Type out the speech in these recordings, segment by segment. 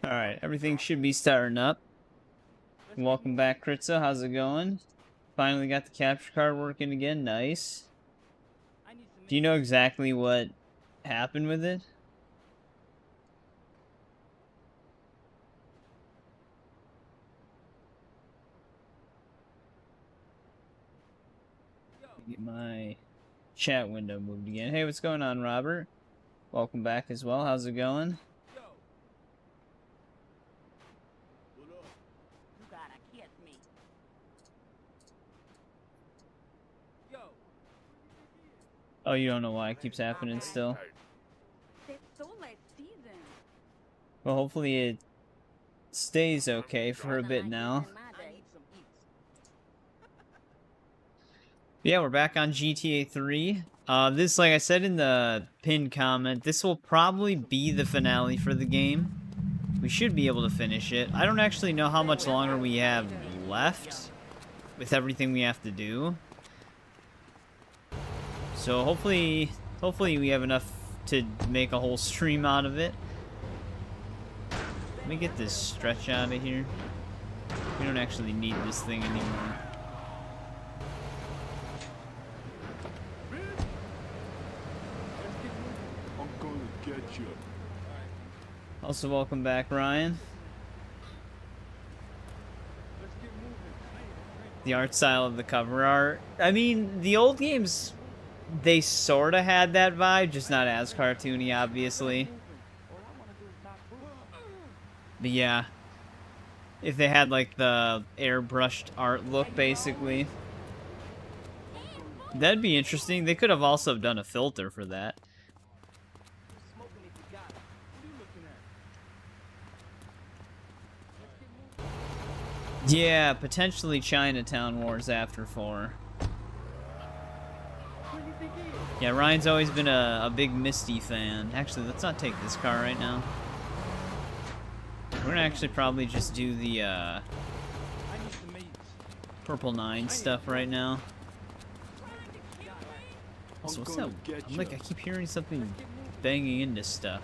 Alright, everything should be starting up. Welcome back, Kritza. How's it going? Finally got the capture card working again. Nice. Do you know exactly what happened with it? Get my chat window moved again. Hey, what's going on, Robert? Welcome back as well. How's it going? Oh, you don't know why it keeps happening still? Well, hopefully it stays okay for a bit now. Yeah, we're back on GTA 3. This, like I said in the pinned comment, this will probably be the finale for the game. We should be able to finish it. I don't actually know how much longer we have left with everything we have to do. So hopefully we have enough to make a whole stream out of it. Let me get this stretch out of here. We don't actually need this thing anymore. I'm gonna get you. Also, welcome back, Ryan. The art style of the cover art. I mean, the old games, they sort of had that vibe, just not as cartoony, obviously. But yeah, if they had like the airbrushed art look, basically, that'd be interesting. They could have also done a filter for that. Yeah, potentially Chinatown Wars after 4. Yeah, Ryan's always been a big Misty fan. Actually, let's not take this car right now. We're gonna actually probably just do the Purple 9 stuff right now. Also, what's that? I keep hearing something banging into stuff.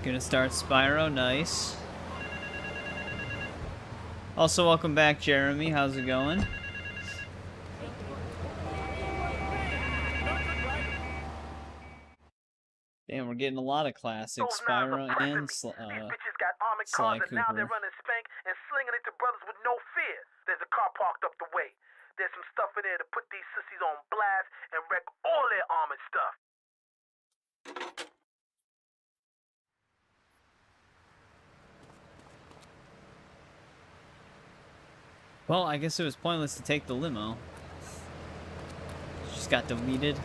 Gonna start Spyro, nice. Also, welcome back, Jeremy. How's it going? Damn, we're getting a lot of classics. Spyro and Sly Cooper. Now they're running spank and slinging it to brothers with no fear. There's a car parked up the way. There's some stuff in there to put these sissies on blast and wreck all their armored stuff. Well, I guess it was pointless to take the limo. Just got deleted.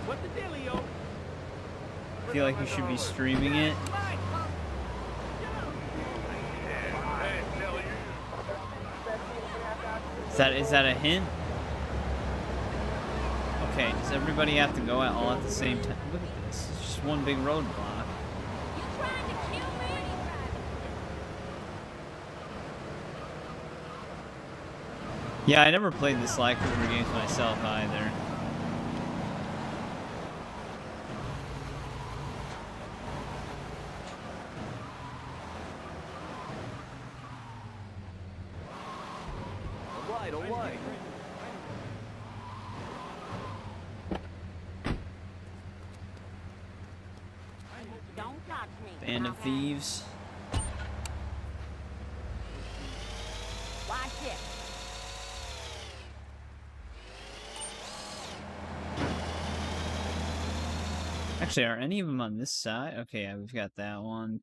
What the dealio? I feel like you should be streaming it. Is that a hint? Okay, does everybody have to go all at the same time? Look at this. It's just one big roadblock. Yeah, I never played the Sly Cooper games myself either. Alright. Band of Thieves. Watch it. Actually, are any of them on this side? Okay, yeah, we've got that one.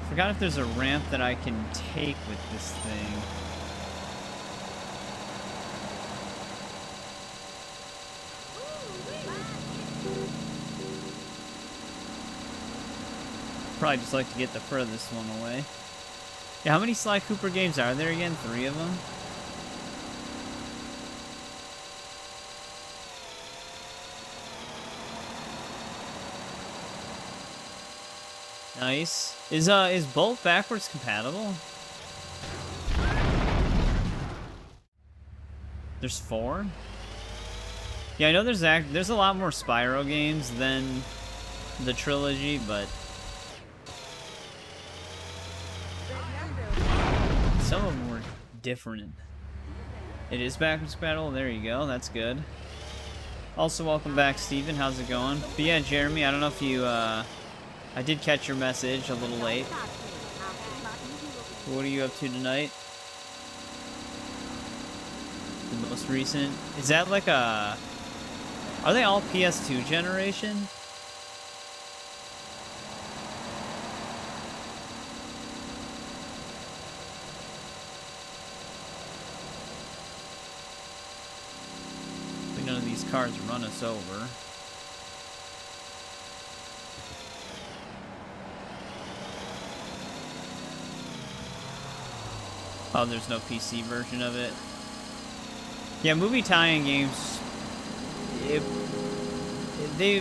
Forgot if there's a ramp that I can take with this thing. Probably just like to get the furthest one away. Yeah, how many Sly Cooper games are there again? 3 of them? Nice. Is bolt backwards compatible? There's 4? Yeah, I know there's a lot more Spyro games than the trilogy, but some of them were different. It is backwards compatible. There you go. That's good. Also, welcome back, Steven. How's it going? But yeah, Jeremy, I don't know if you, I did catch your message a little late. What are you up to tonight? The most recent? Is that like a... Are they all PS2 generation? None of these cars run us over. Oh, there's no PC version of it. Yeah, movie tie-in games. They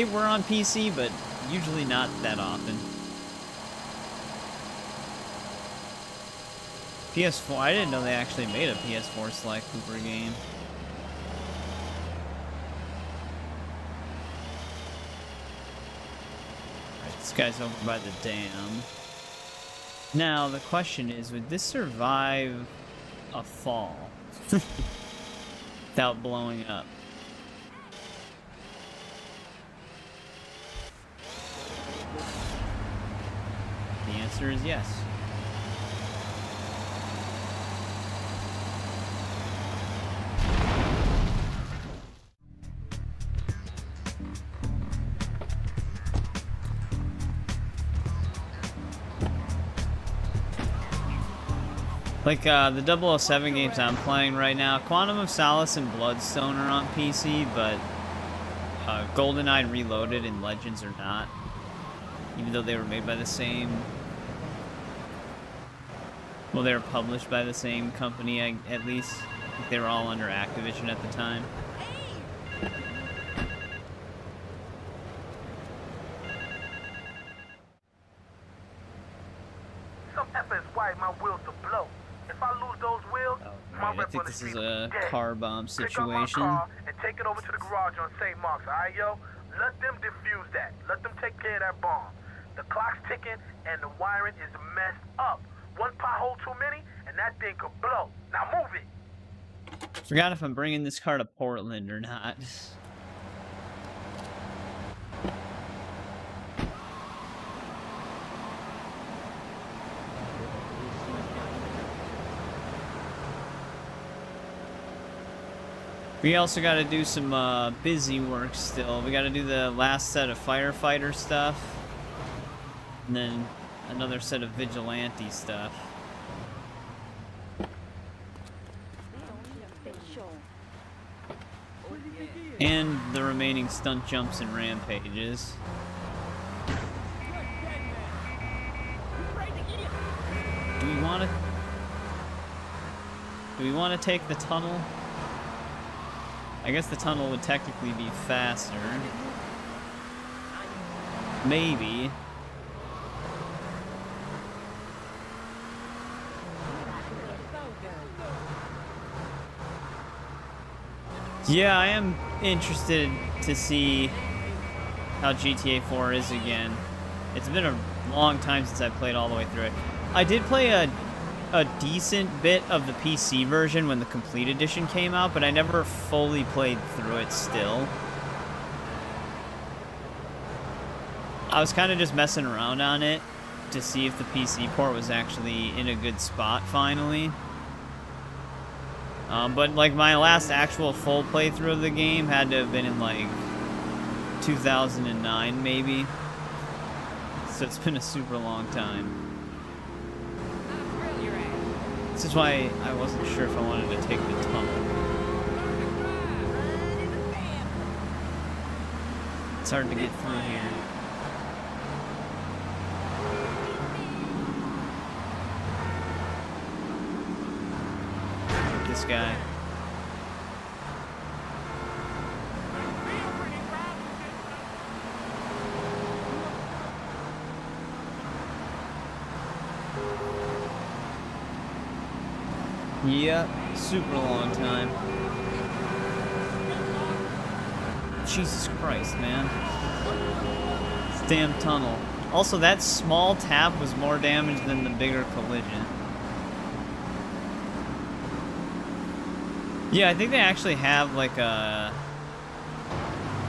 were on PC, but usually not that often. PS4. I didn't know they actually made a PS4 Sly Cooper game. This guy's over by the dam. Now, the question is, would this survive a fall without blowing up? The answer is yes. Like, the 007 games I'm playing right now, Quantum of Solace and Bloodstone are on PC, but GoldenEye Reloaded and Legends are not. Even though they were made by the same... Well, they were published by the same company, at least. I think they were all under Activision at the time. Some effort is why my wheels to blow. If I lose those wheels, Alright, I think this is a car bomb situation. Pick up my car and take it over to the garage on St. Mark's, alright, yo? Let them defuse that. Let them take care of that bomb. The clock's ticking and the wiring is messed up. One pothole too many and that thing could blow. Now move it. Forgot if I'm bringing this car to Portland or not. We also got to do some busy work still. We got to do the last set of firefighter stuff. And then another set of vigilante stuff. And the remaining stunt jumps and rampages. Do we want to take the tunnel? I guess the tunnel would technically be faster. Maybe. Yeah, I am interested to see how GTA 4 is again. It's been a long time since I played all the way through it. I did play a decent bit of the PC version when the Complete Edition came out, but I never fully played through it still. I was kind of just messing around on it to see if the PC port was actually in a good spot finally. But like my last actual full playthrough of the game had to have been in like 2009 maybe. So it's been a super long time. This is why I wasn't sure if I wanted to take the tunnel. It's hard to get through here. This guy. Yep, super long time. Jesus Christ, man. This damn tunnel. Also, that small tap was more damage than the bigger collision. Yeah, I think they actually have like a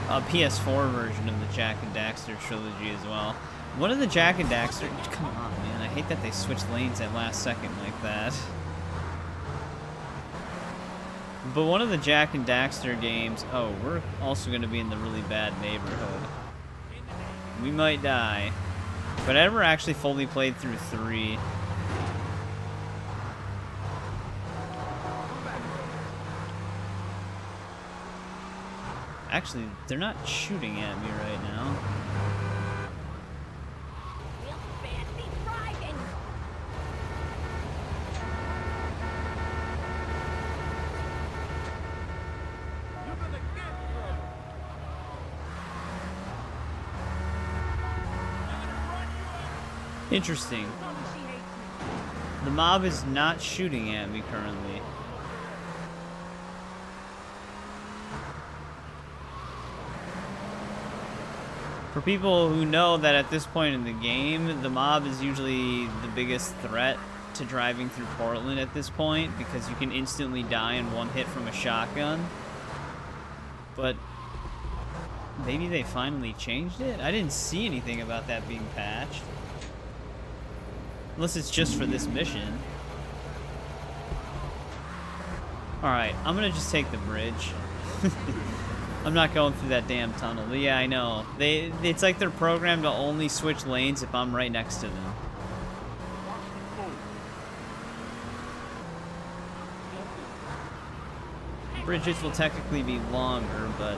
PS4 version of the Jak and Daxter trilogy as well. One of the Jak and Daxter... Come on, man. I hate that they switched lanes at last second like that. But one of the Jak and Daxter games... Oh, we're also going to be in the really bad neighborhood. We might die. But I never actually fully played through 3. Actually, they're not shooting at me right now. Real fancy driving. You're gonna get trouble. Interesting. Tell me she hates me. The mob is not shooting at me currently. For people who know that at this point in the game, the mob is usually the biggest threat to driving through Portland at this point, because you can instantly die in one hit from a shotgun. But maybe they finally changed it? I didn't see anything about that being patched. Unless it's just for this mission. Alright, I'm gonna just take the bridge. I'm not going through that damn tunnel. But yeah, I know. It's like they're programmed to only switch lanes if I'm right next to them. Bridges will technically be longer, but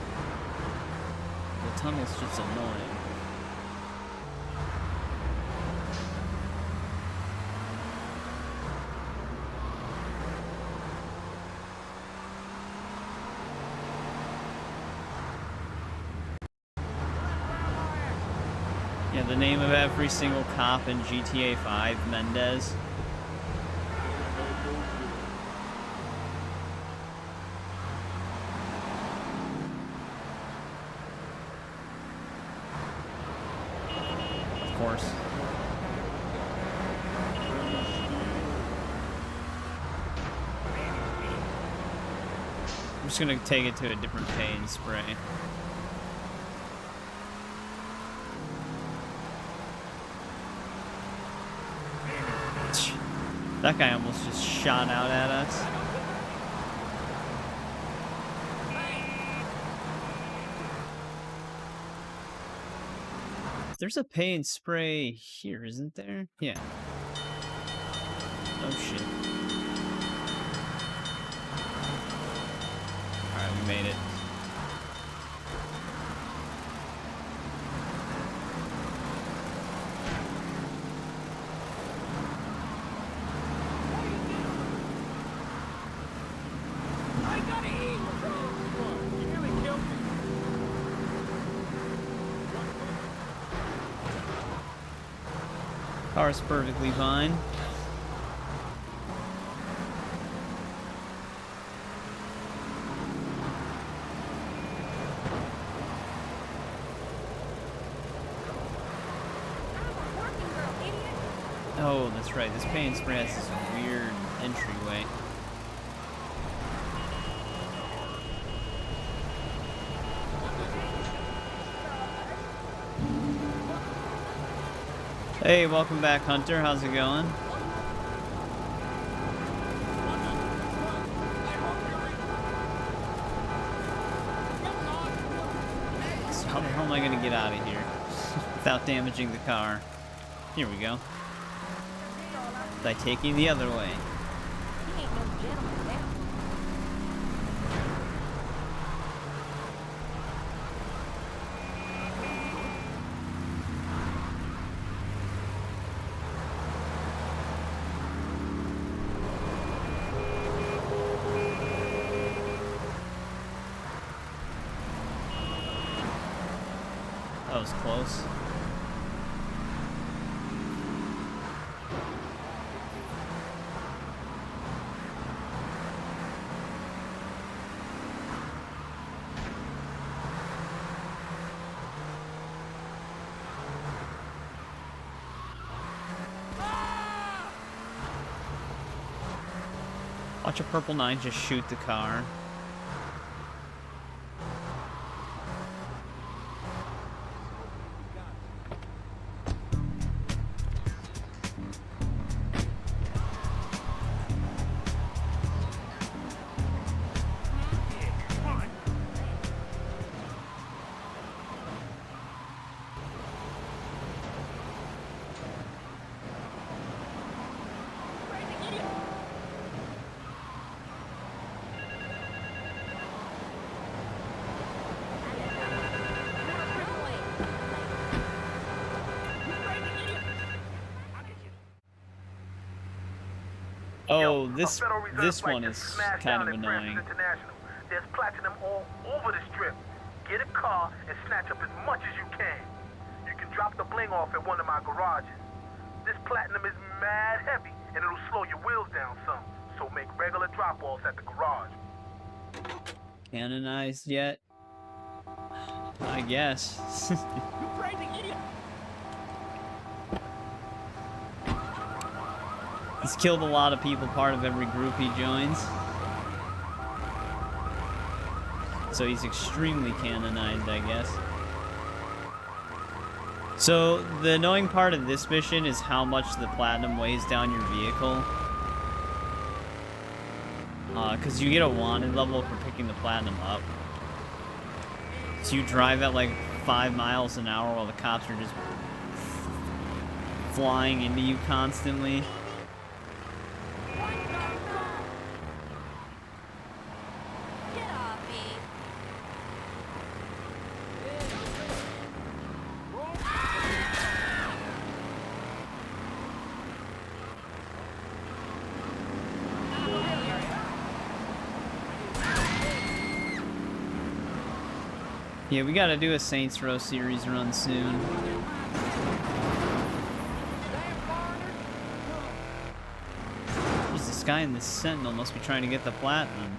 the tunnel's just annoying. Yeah, the name of every single cop in GTA 5, Mendez. Of course. I'm just gonna take it to a different paint spray. That guy almost just shot out at us. There's a pay and spray here, isn't there? Yeah. Oh shit. Alright, we made it. Car's perfectly fine. Oh, that's right. This paint spray has this weird entryway. Hey, welcome back, Hunter. How's it going? So how the hell am I gonna get out of here without damaging the car? Here we go. By taking the other way. He ain't no gentleman now. That was close. Watch a purple 9 just shoot the car. Oh, this one is kind of annoying. International. There's platinum all over the strip. Get a car and snatch up as much as you can. You can drop the bling off at one of my garages. This platinum is mad heavy and it'll slow your wheels down some. So make regular drop-offs at the garage. Canonized yet? I guess. He's killed a lot of people, part of every group he joins. So he's extremely canonized, I guess. So the annoying part of this mission is how much the platinum weighs down your vehicle. Because you get a wanted level for picking the platinum up. So you drive at like 5 miles an hour while the cops are just flying into you constantly. Yeah, we gotta do a Saints Row series run soon. Jeez, this guy in the Sentinel must be trying to get the platinum.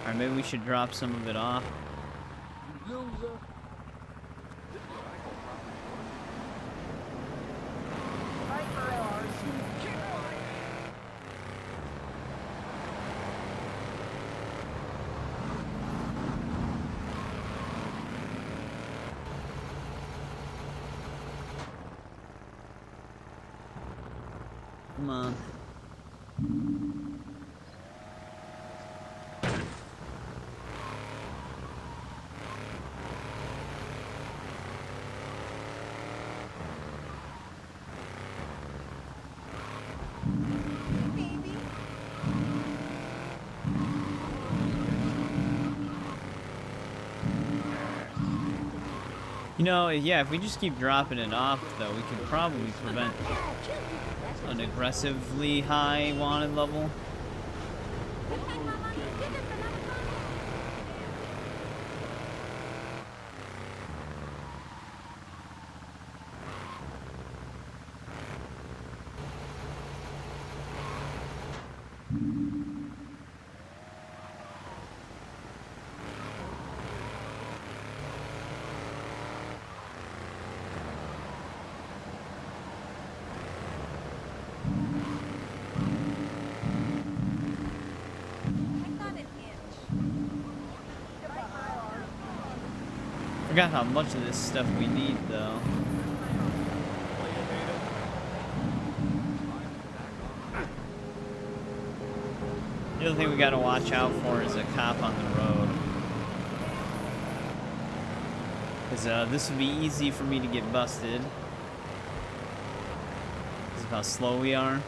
Alright, maybe we should drop some of it off. Come on. You know, yeah, if we just keep dropping it off, though, we could probably prevent an aggressively high wanted level. Forgot how much of this stuff we need, though. The other thing we gotta watch out for is a cop on the road. Because this would be easy for me to get busted. Because of how slow we are.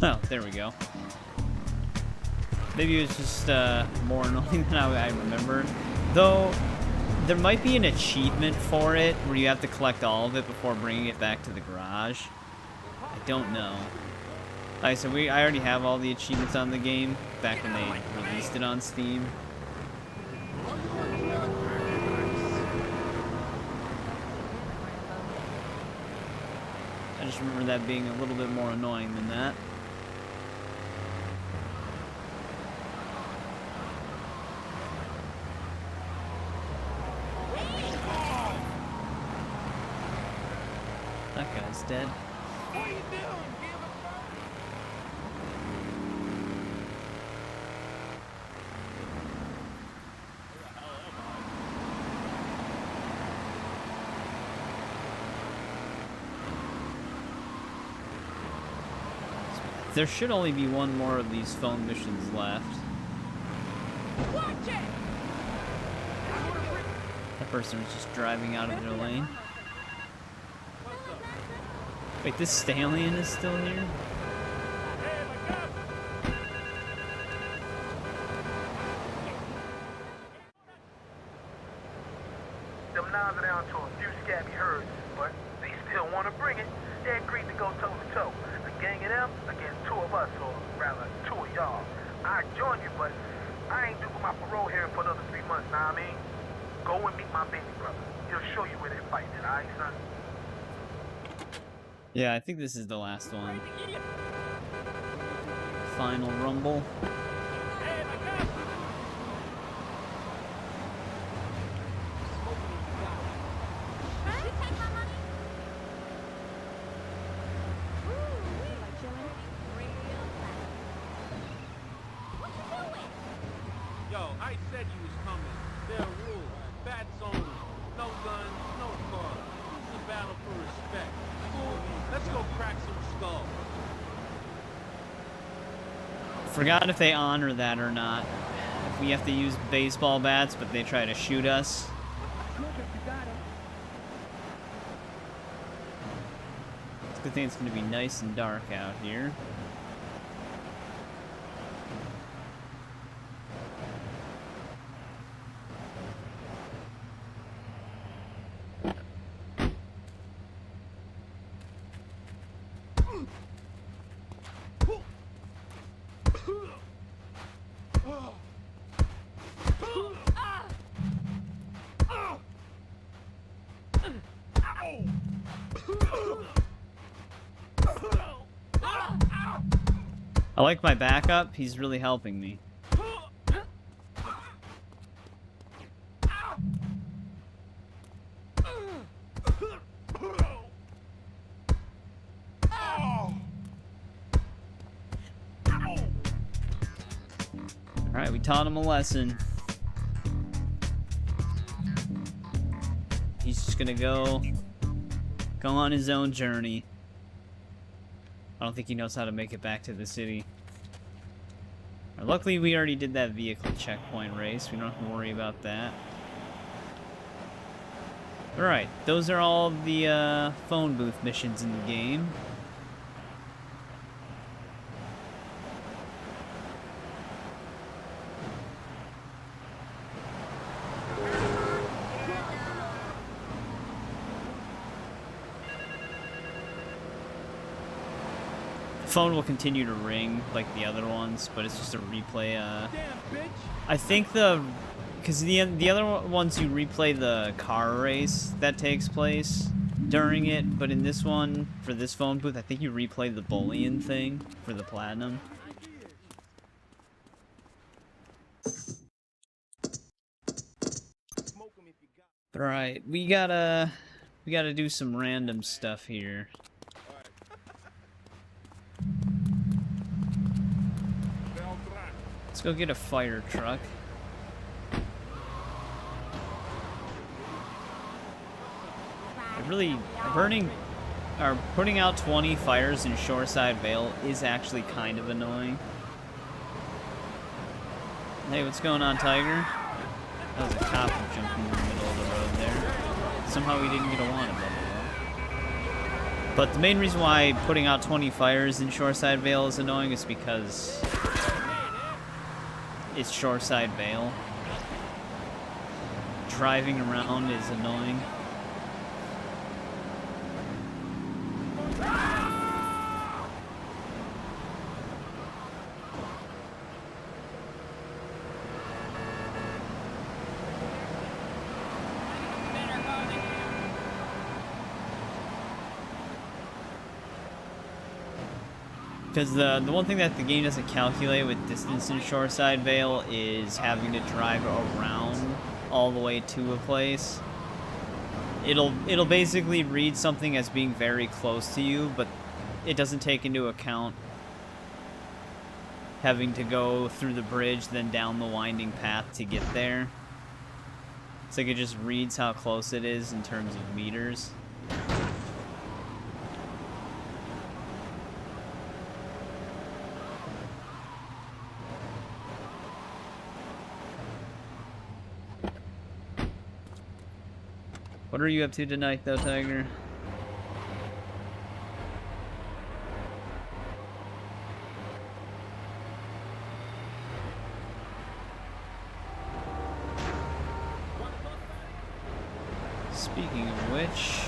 Oh, there we go. Maybe it was just more annoying than I remember. Though, there might be an achievement for it where you have to collect all of it before bringing it back to the garage. I don't know. Like I said, I already have all the achievements on the game back when they released it on Steam. I just remember that being a little bit more annoying than that. That guy's dead. What are you doing? Give a fuck? There should only be one more of these phone missions left. Watch it! That person was just driving out of their lane. Wait, this stallion is still here? Them knives are down to a few scabby herds, but they still want to bring it. They agreed to go toe-to-toe. A gang of them against two of us, or rather, two of y'all. I'd join you, but I ain't due for my parole here for another 3 months, know what I mean? Go and meet my baby brother. He'll show you where they're fighting at, alright, son? Yeah, I think this is the last one. Final rumble. You take my money? Ooh, we like chilling. Real fast. What you doing? Yo, I said you was coming. There are rules. Bats only. No guns, no cars. It's a battle for respect. Fool, let's go crack some skulls. Forgot if they honor that or not. If we have to use baseball bats, but they try to shoot us. It's a good thing it's going to be nice and dark out here. I like my backup. He's really helping me. Alright, we taught him a lesson. He's just gonna go on his own journey. I don't think he knows how to make it back to the city. Luckily, we already did that vehicle checkpoint race. We don't have to worry about that. Alright, those are all the phone booth missions in the game. Phone will continue to ring like the other ones, but it's just a replay. Damn, bitch. I think because the other ones you replay the car race that takes place during it, but in this one, for this phone booth, I think you replay the bullion thing for the platinum. Alright, we gotta do some random stuff here. Let's go get a fire truck. Putting out 20 fires in Shoreside Vale is actually kind of annoying. Hey, what's going on, Tiger? That was a cop who jumped in the middle of the road there. Somehow we didn't get a wanted level. But the main reason why putting out 20 fires in Shoreside Vale is annoying is because it's Shoreside Vale. Driving around is annoying. Because the one thing that the game doesn't calculate with distance in Shoreside Vale is having to drive around all the way to a place. It'll basically read something as being very close to you, but it doesn't take into account having to go through the bridge, then down the winding path to get there. It's like it just reads how close it is in terms of meters. What are you up to tonight, though, Tiger? Speaking of which,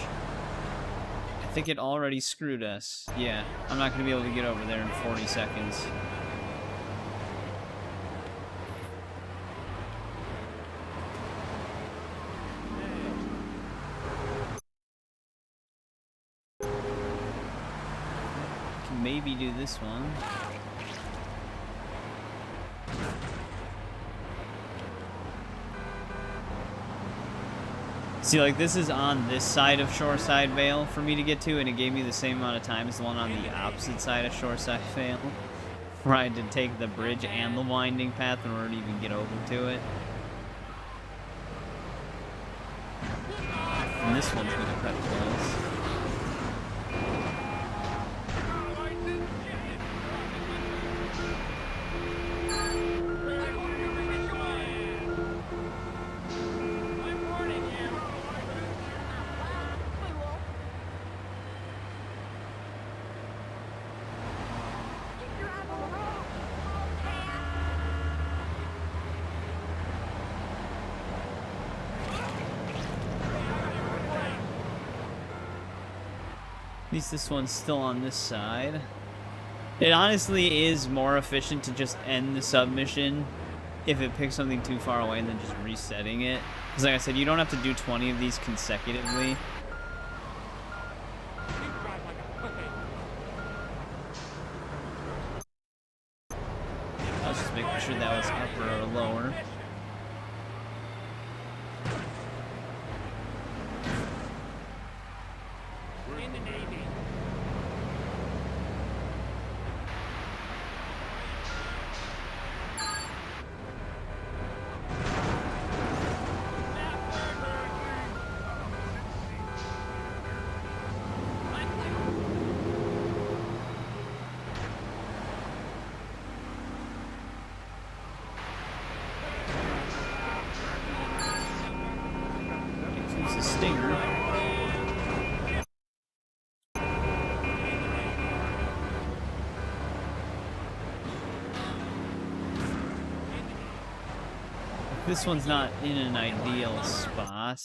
I think it already screwed us. Yeah, I'm not going to be able to get over there in 40 seconds. Can maybe do this one. See, like, this is on this side of Shoreside Vale for me to get to, and it gave me the same amount of time as the one on the opposite side of Shoreside Vale, where I had to take the bridge and the winding path in order to even get over to it. And this one's gonna cut close. At least this one's still on this side. It honestly is more efficient to just end the submission if it picks something too far away and then just resetting it. Because like I said, you don't have to do 20 of these consecutively. I was just making sure that was upper or lower. In the Navy. It's a stinger. This one's not in an ideal spot,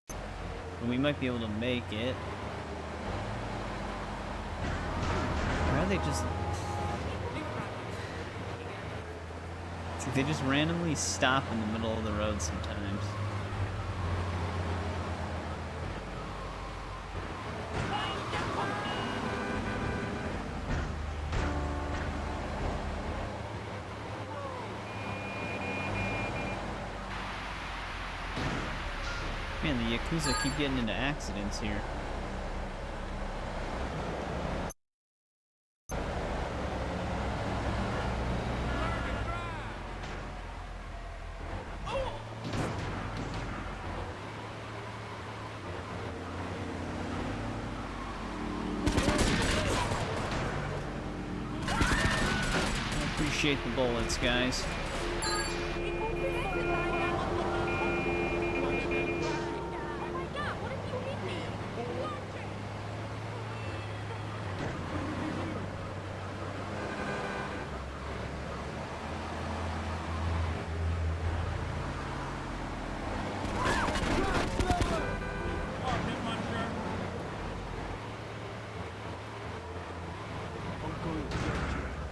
but we might be able to make it. Or are they just... It's like they just randomly stop in the middle of the road sometimes. Man, the Yakuza keep getting into accidents here. I appreciate the bullets, guys.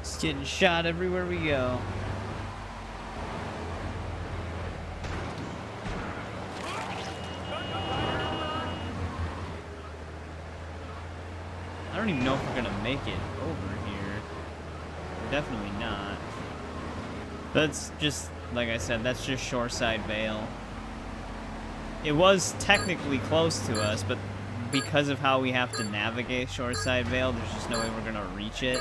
Just getting shot everywhere we go. I don't even know if we're gonna make it over here. definitely not. That's just, like I said, that's just Shoreside Vale. It was technically close to us, but because of how we have to navigate Shoreside Vale, there's just no way we're gonna reach it.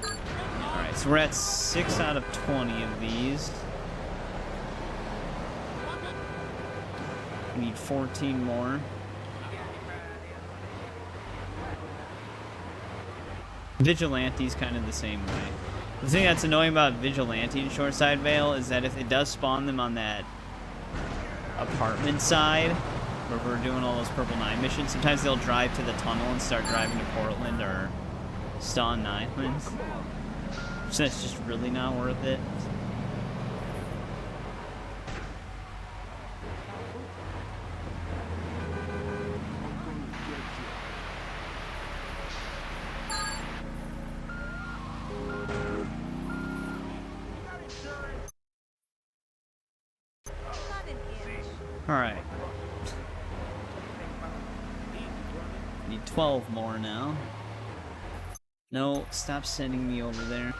Alright, so we're at 6 out of 20 of these. We need 14 more. Vigilante's kind of the same way. The thing that's annoying about Vigilante in Shoreside Vale is that if it does spawn them on that apartment side, where we're doing all those Purple 9 missions, sometimes they'll drive to the tunnel and start driving to Portland or Staten Island. So that's just really not worth it. Alright. Need 12 more now. No, stop sending me over there.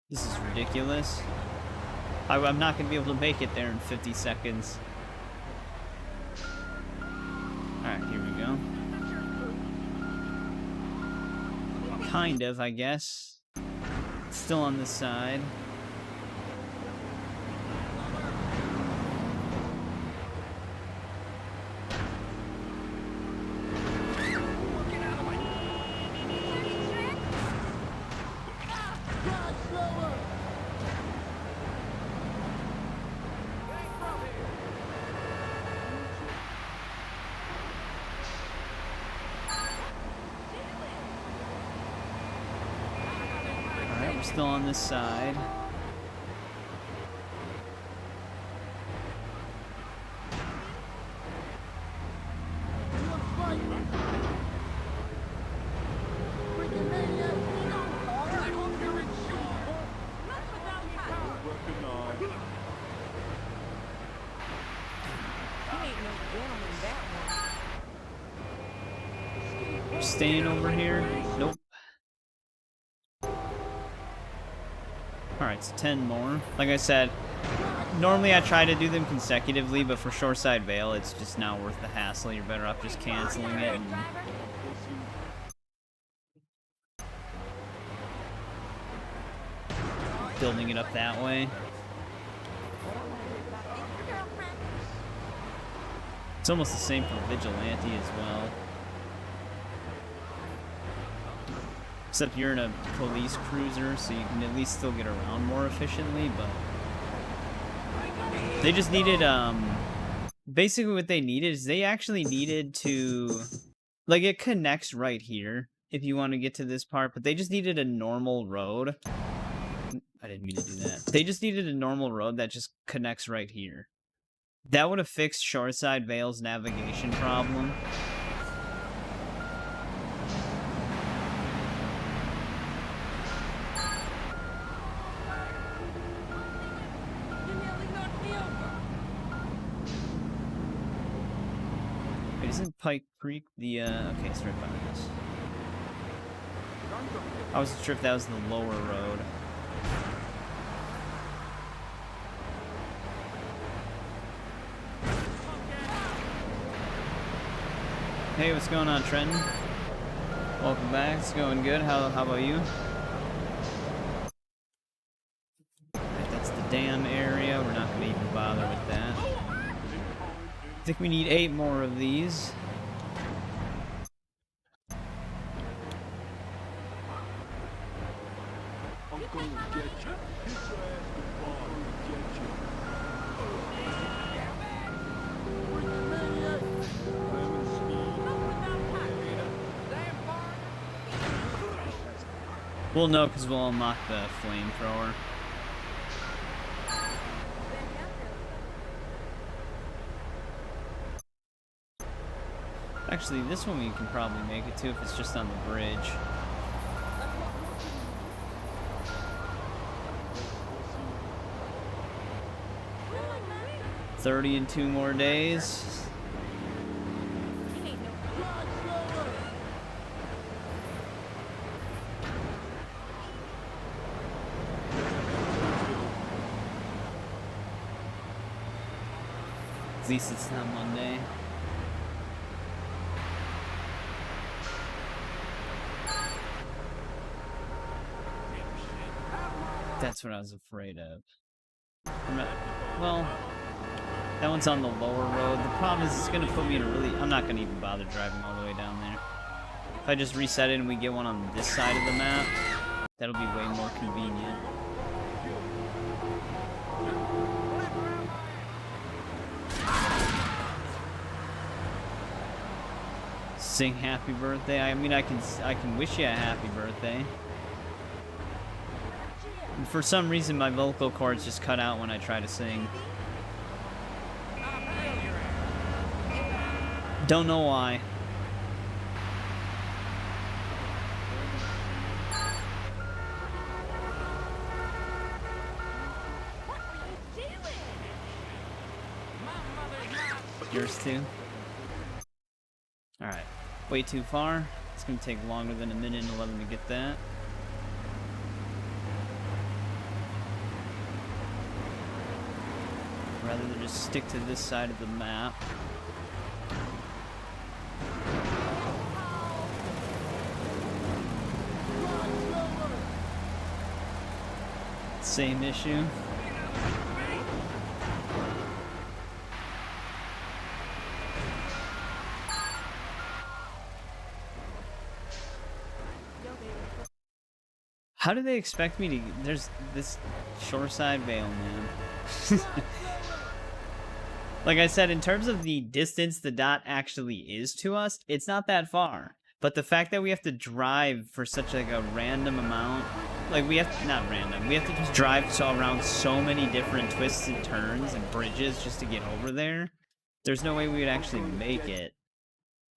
This is ridiculous. I'm not gonna be able to make it there in 50 seconds. Alright, here we go. Kind of, I guess. Still on this side. We're still on this side. We're staying over here. Nope. Alright, so 10 more. Like I said, normally I try to do them consecutively, but for Shoreside Vale, it's just not worth the hassle. You're better off just canceling it and building it up that way. It's almost the same for Vigilante as well. Except you're in a police cruiser, so you can at least still get around more efficiently, but they just needed, basically what they needed is they actually needed to, like, it connects right here if you want to get to this part, but they just needed a normal road. I didn't mean to do that. They just needed a normal road that just connects right here. That would have fixed Shoreside Vale's navigation problem. Isn't Pike Creek the, okay, it's right behind us. I wasn't sure if that was the lower road. Hey, what's going on, Trenton? Welcome back. It's going good. How about you? Right, that's the dam area. We're not going to even bother with that. I think we need 8 more of these. We'll know because we'll unlock the flamethrower. Actually, this one we can probably make it to if it's just on the bridge. 30 in 2 more days. At least it's not Monday. That's what I was afraid of. Well, that one's on the lower road. The problem is it's going to put me in a really... I'm not going to even bother driving all the way down there. If I just reset it and we get one on this side of the map, that'll be way more convenient. Sing happy birthday. I mean, I can wish you a happy birthday. And for some reason, my vocal cords just cut out when I try to sing. Don't know why. Yours too? Alright. Way too far. It's gonna take longer than a minute and 11 to get that. Rather than just stick to this side of the map. Same issue. How do they expect me to... There's this shoreside veil, man. Like I said, in terms of the distance the dot actually is to us, it's not that far. But the fact that we have to drive for such like a random amount... Like, we have to... Not random. We have to just drive around so many different twists and turns and bridges just to get over there. There's no way we would actually make it.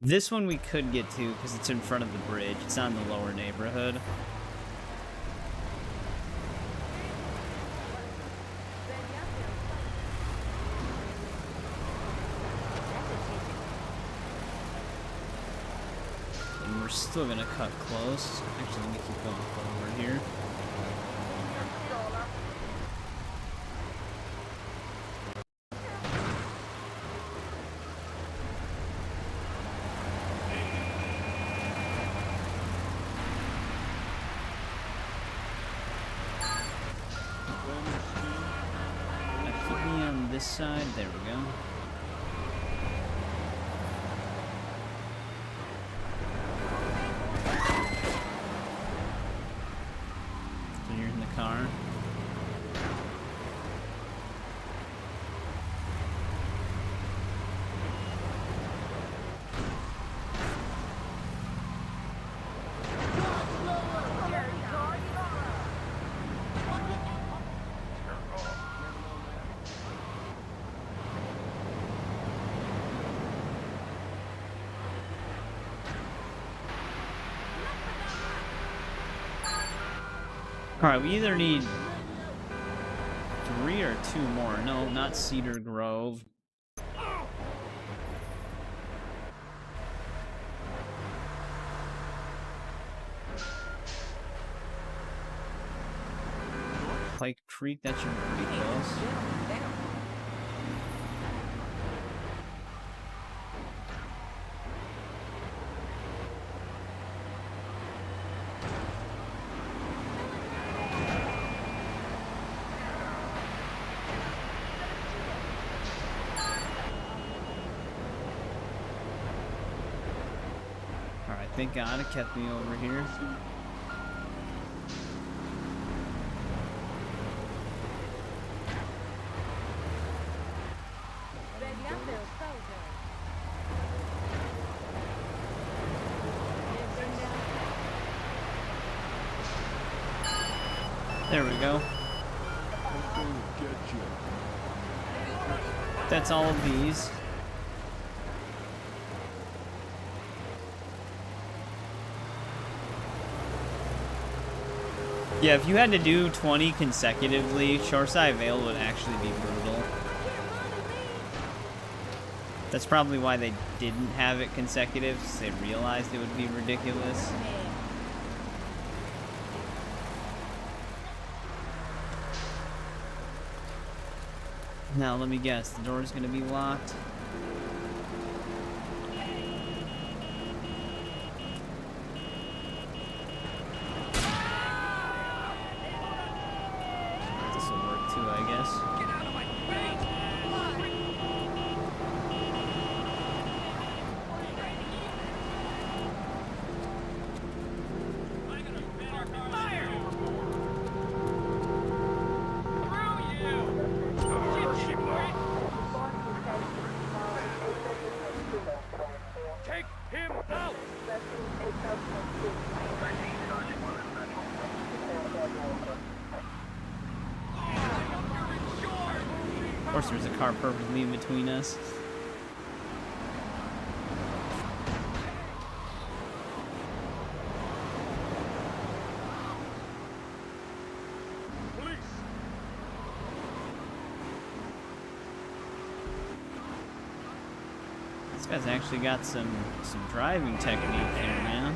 This one we could get to because it's in front of the bridge. It's not in the lower neighborhood. And we're still gonna cut close. Actually, let me keep going forward here. This side, there we go. So you're in the car. Alright, we either need 3 or 2 more. No, not Cedar Grove. Pike Creek, that should be pretty close. Thank God it kept me over here. There we go. That's all of these. Yeah, if you had to do 20 consecutively, Shoreside Vale would actually be brutal. That's probably why they didn't have it consecutive, because they realized it would be ridiculous. Now, let me guess. The door's gonna be locked. This'll work too, I guess. Get out of my face! Fire! Through you! Shit, right? Take him out! Of course, there's a car perfectly in between us. Police! This guy's actually got some driving technique here, man.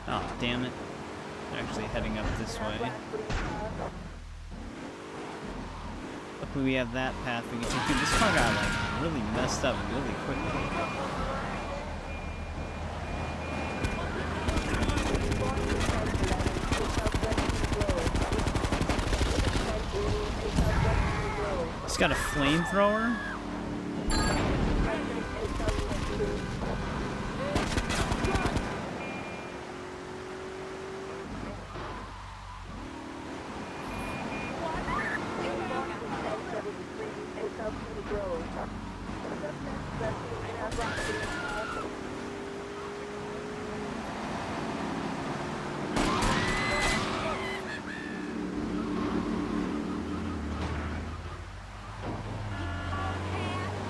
Oh, damn it. They're actually heading up this way. Luckily we have that path we can take. Dude, this car got like really messed up really quickly. It's got a flamethrower?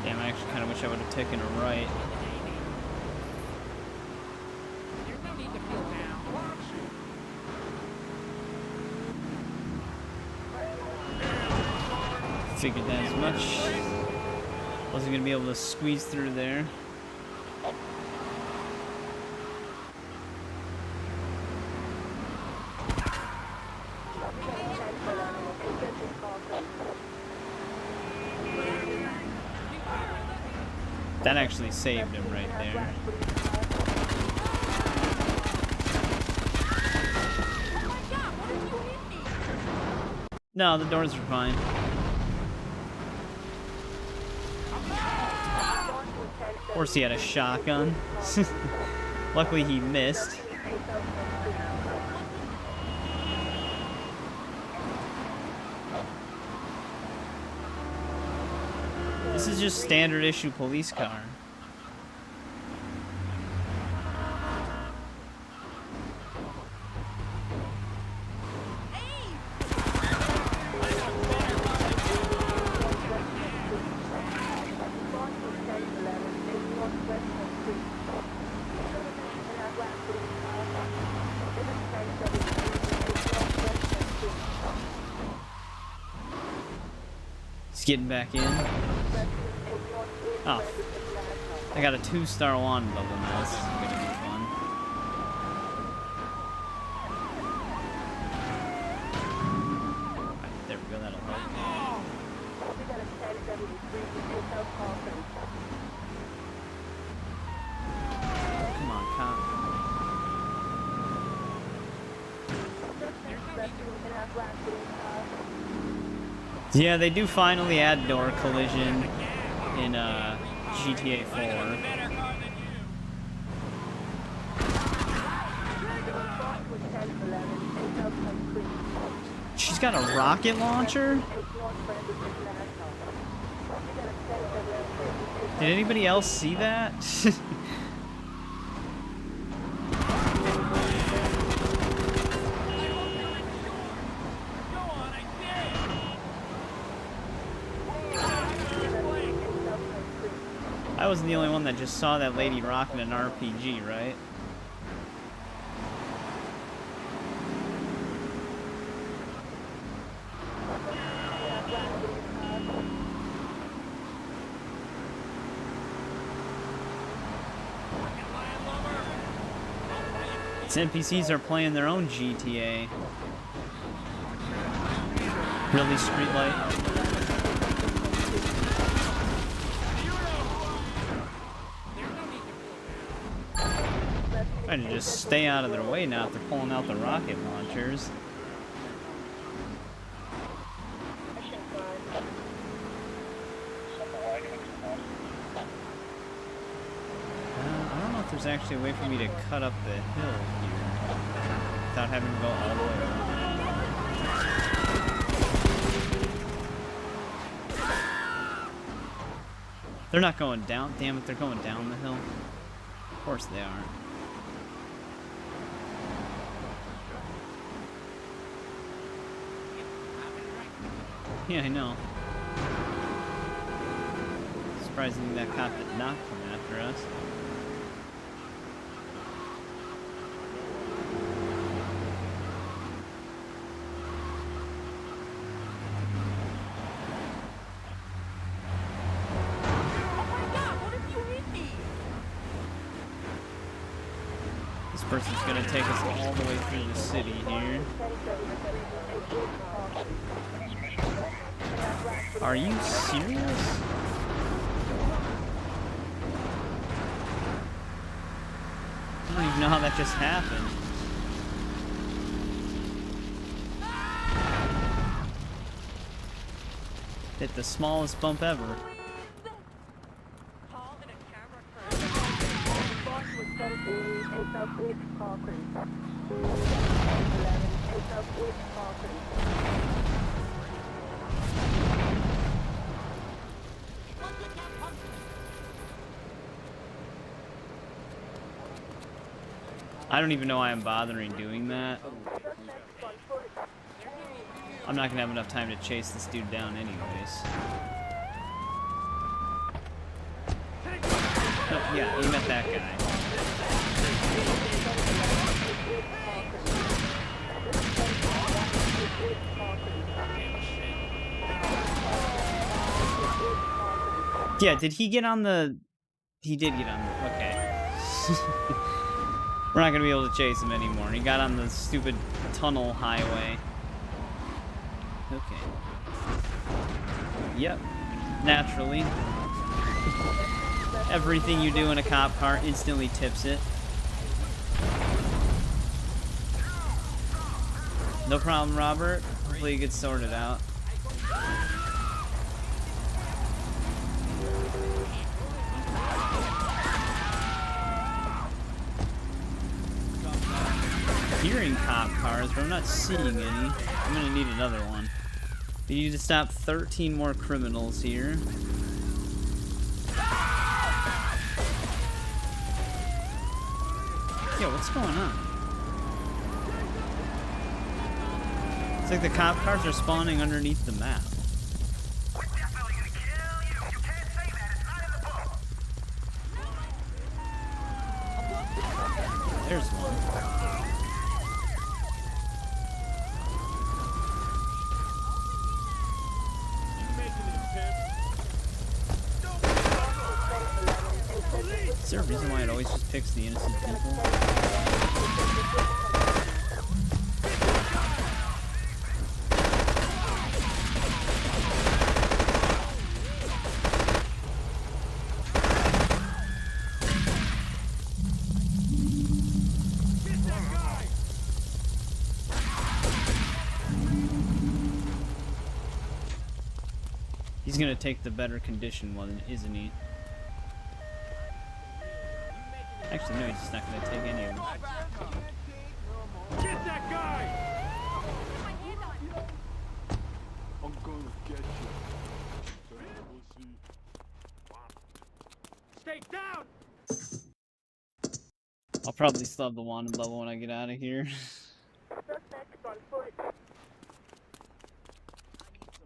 Damn, I actually kind of wish I would have taken a right. There's no need to feel down. Figured that as much. Wasn't gonna be able to squeeze through there. That actually saved him right there. No, the doors are fine. Of course he had a shotgun. Luckily he missed. This is just standard issue police car. He's getting back in. Oh, I got a 2-star wand bubble now. This is gonna be fun. Right, there we go. That'll help. Come on, cop. Yeah, they do finally add door collision in GTA 4. She's got a rocket launcher? Did anybody else see that? I wasn't the only one that just saw that lady rocking an RPG, right? These NPCs are playing their own GTA. Really, Streetlight? Trying to just stay out of their way now if they're pulling out the rocket launchers. I don't know if there's actually a way for me to cut up the hill here without having to go all the way around. They're not going down. Damn it, they're going down the hill. Of course they are. Yeah, I know. Surprisingly, that cop did not come after us. This person's gonna take us all the way through the city here. Are you serious? I don't even know how that just happened. Hit the smallest bump ever. I don't even know why I'm bothering doing that. I'm not gonna have enough time to chase this dude down anyways. Oh, yeah, aim at that guy. Yeah, did he get on the... He did get on the... Okay. We're not gonna be able to chase him anymore. He got on the stupid tunnel highway. Okay. Yep. Naturally. Everything you do in a cop car instantly tips it. No problem, Robert. Hopefully it gets sorted out. Hearing cop cars, but I'm not seeing any. I'm gonna need another one. We need to stop 13 more criminals here. Yo, what's going on? It's like the cop cars are spawning underneath the map. There's one. Is there a reason why it always just picks the innocent people? He's gonna take the better conditioned one, isn't he? Actually, no, he's just not gonna take any of them. Get that guy! I'm gonna get you. We'll see. Stay down! I'll probably still have the wanted level when I get out of here.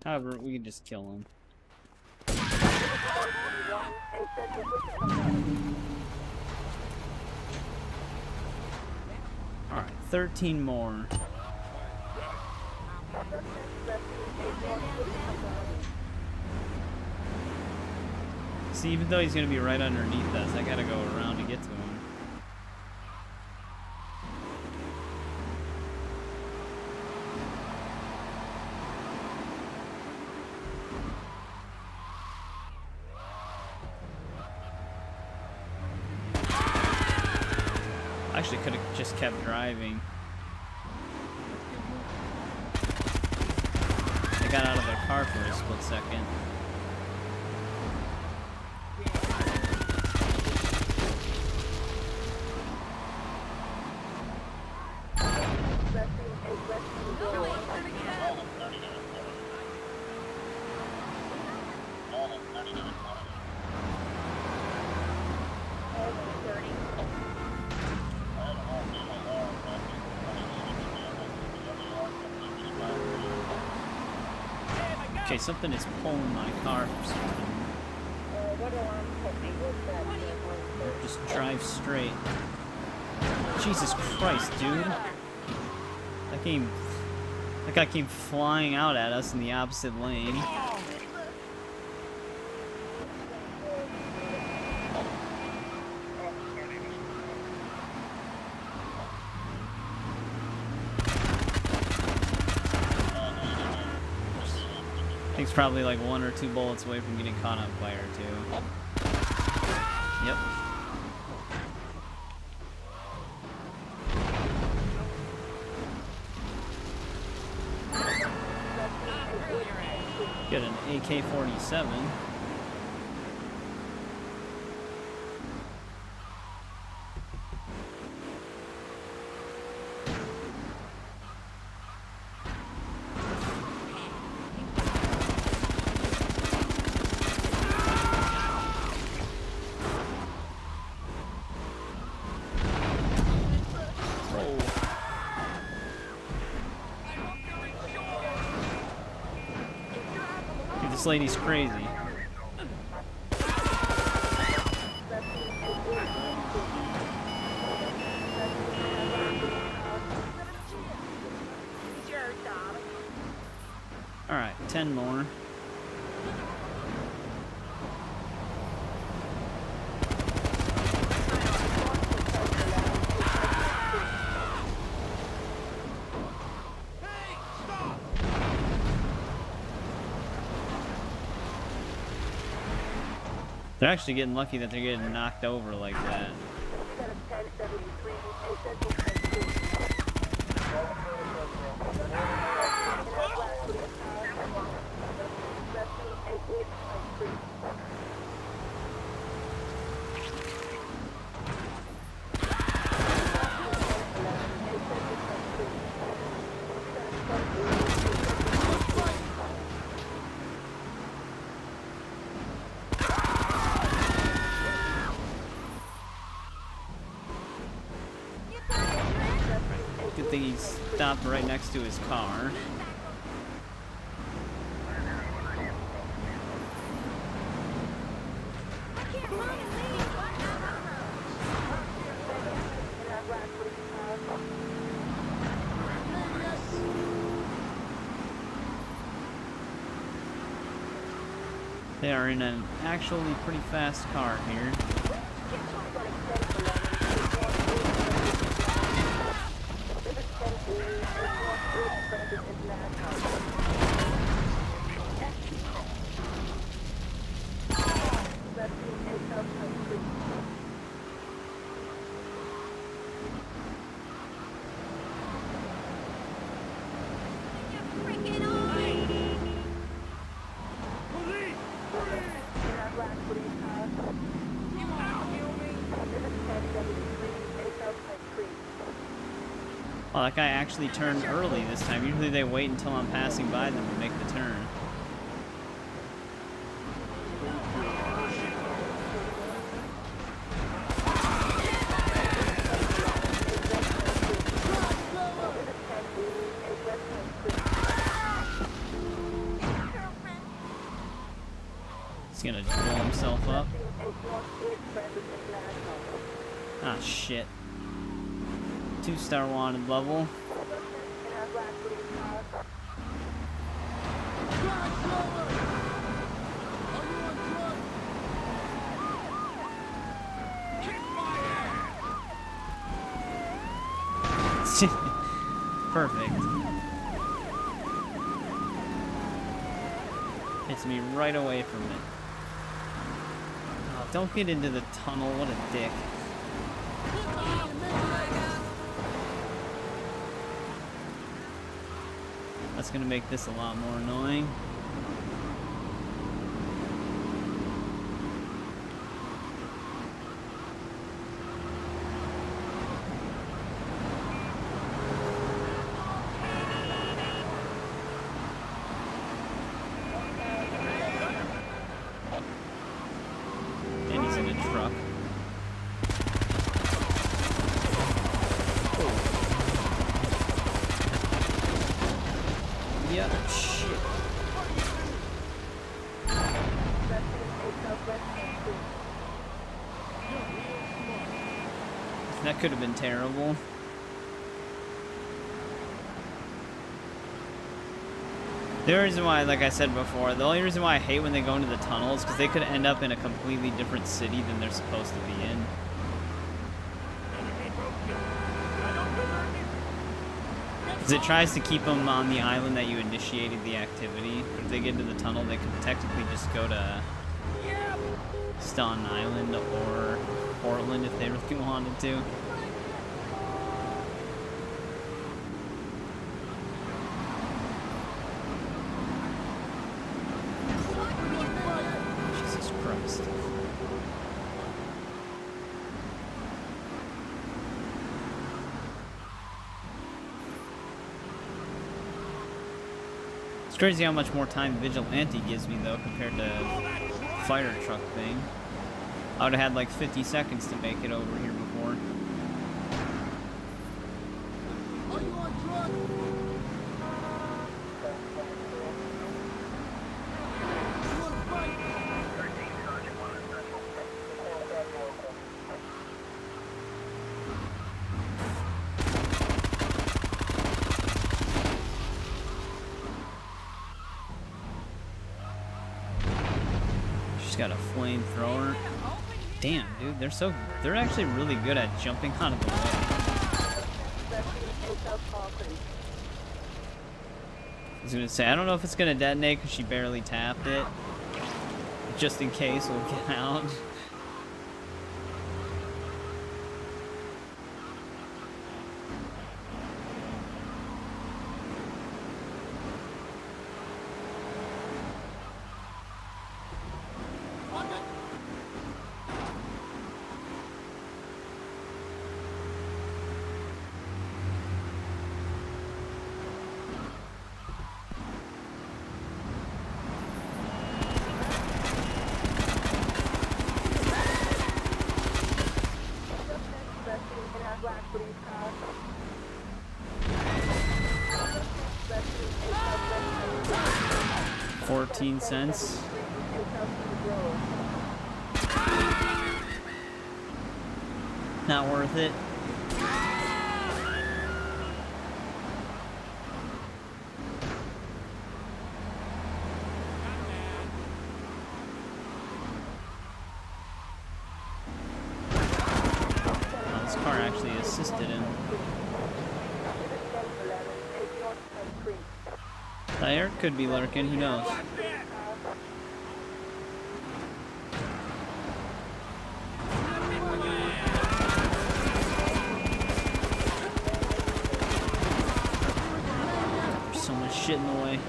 However, we can just kill him. 13 more. See, even though he's gonna be right underneath us, I gotta go around to get to him. Actually, could have just kept driving. I got out of the car for a split second. Okay, something is pulling my car for some reason. Just drive straight. Jesus Christ, dude. That guy came flying out at us in the opposite lane. He's probably like 1 or 2 bullets away from getting caught on fire too. Yep. Get an AK-47. This lady's crazy. Alright, 10 more. They're actually getting lucky that they're getting knocked over like that. Good thing he stopped right next to his car. They are in an actually pretty fast car here. Oh, that guy actually turned early this time. Usually they wait until I'm passing by them to make the turn. He's gonna blow himself up. Ah, shit. 2-star wanted level. Perfect. Hits me right away from it. Oh, don't get into the tunnel, what a dick. That's gonna make this a lot more annoying. And he's in a truck. Yep, shit. That could have been terrible. The only reason why, like I said before, the only reason why I hate when they go into the tunnels is because they could end up in a completely different city than they're supposed to be in. Because it tries to keep them on the island that you initiated the activity. But if they get into the tunnel, they can technically just go to Staten Island or Portland if they really wanted to. Jesus Christ. It's crazy how much more time Vigilante gives me though compared to fire truck thing. I would have had like 50 seconds to make it over here before. Are you on drugs? You wanna fight? 13 Sergeant 1 is Central. 'She's got a flamethrower. Damn, dude, they're actually really good at jumping out of the way. I was gonna say, I don't know if it's gonna detonate because she barely tapped it. Just in case, we'll get out. $0.14. Not worth it. Oh, this car actually assisted him. Tire could be lurking, who knows? There's so much shit in the way.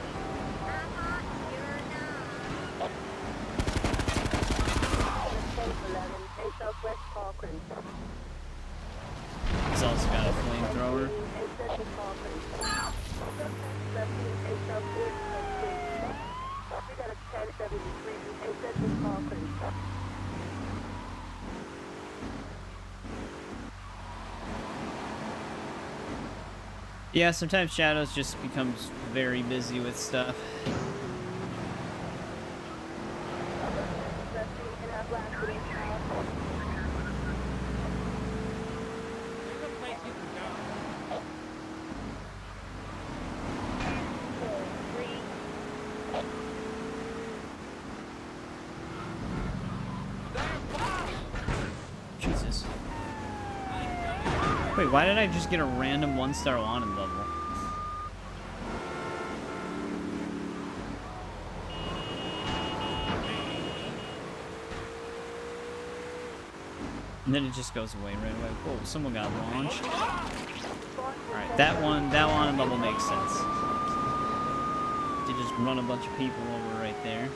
He's also got a flamethrower. Yeah, sometimes Shadows just becomes very busy with stuff. There's a place you can go. Wait, why did I just get a random 1-star wanted level? And then it just goes away right away. Whoa, someone got launched. Alright, that wanted level makes sense. They just run a bunch of people over right there.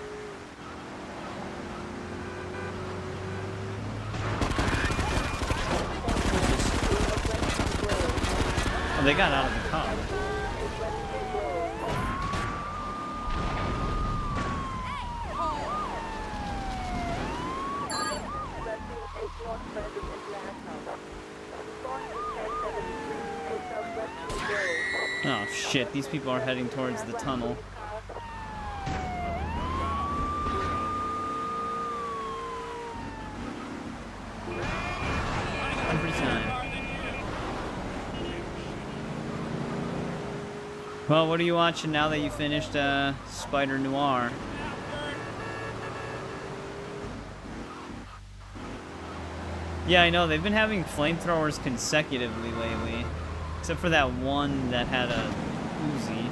Oh, they got out of the car. Oh shit, these people are heading towards the tunnel. Every time. Well, what are you watching now that you finished Spider Noir? Yeah, I know, they've been having flamethrowers consecutively lately. Except for that one that had a Uzi.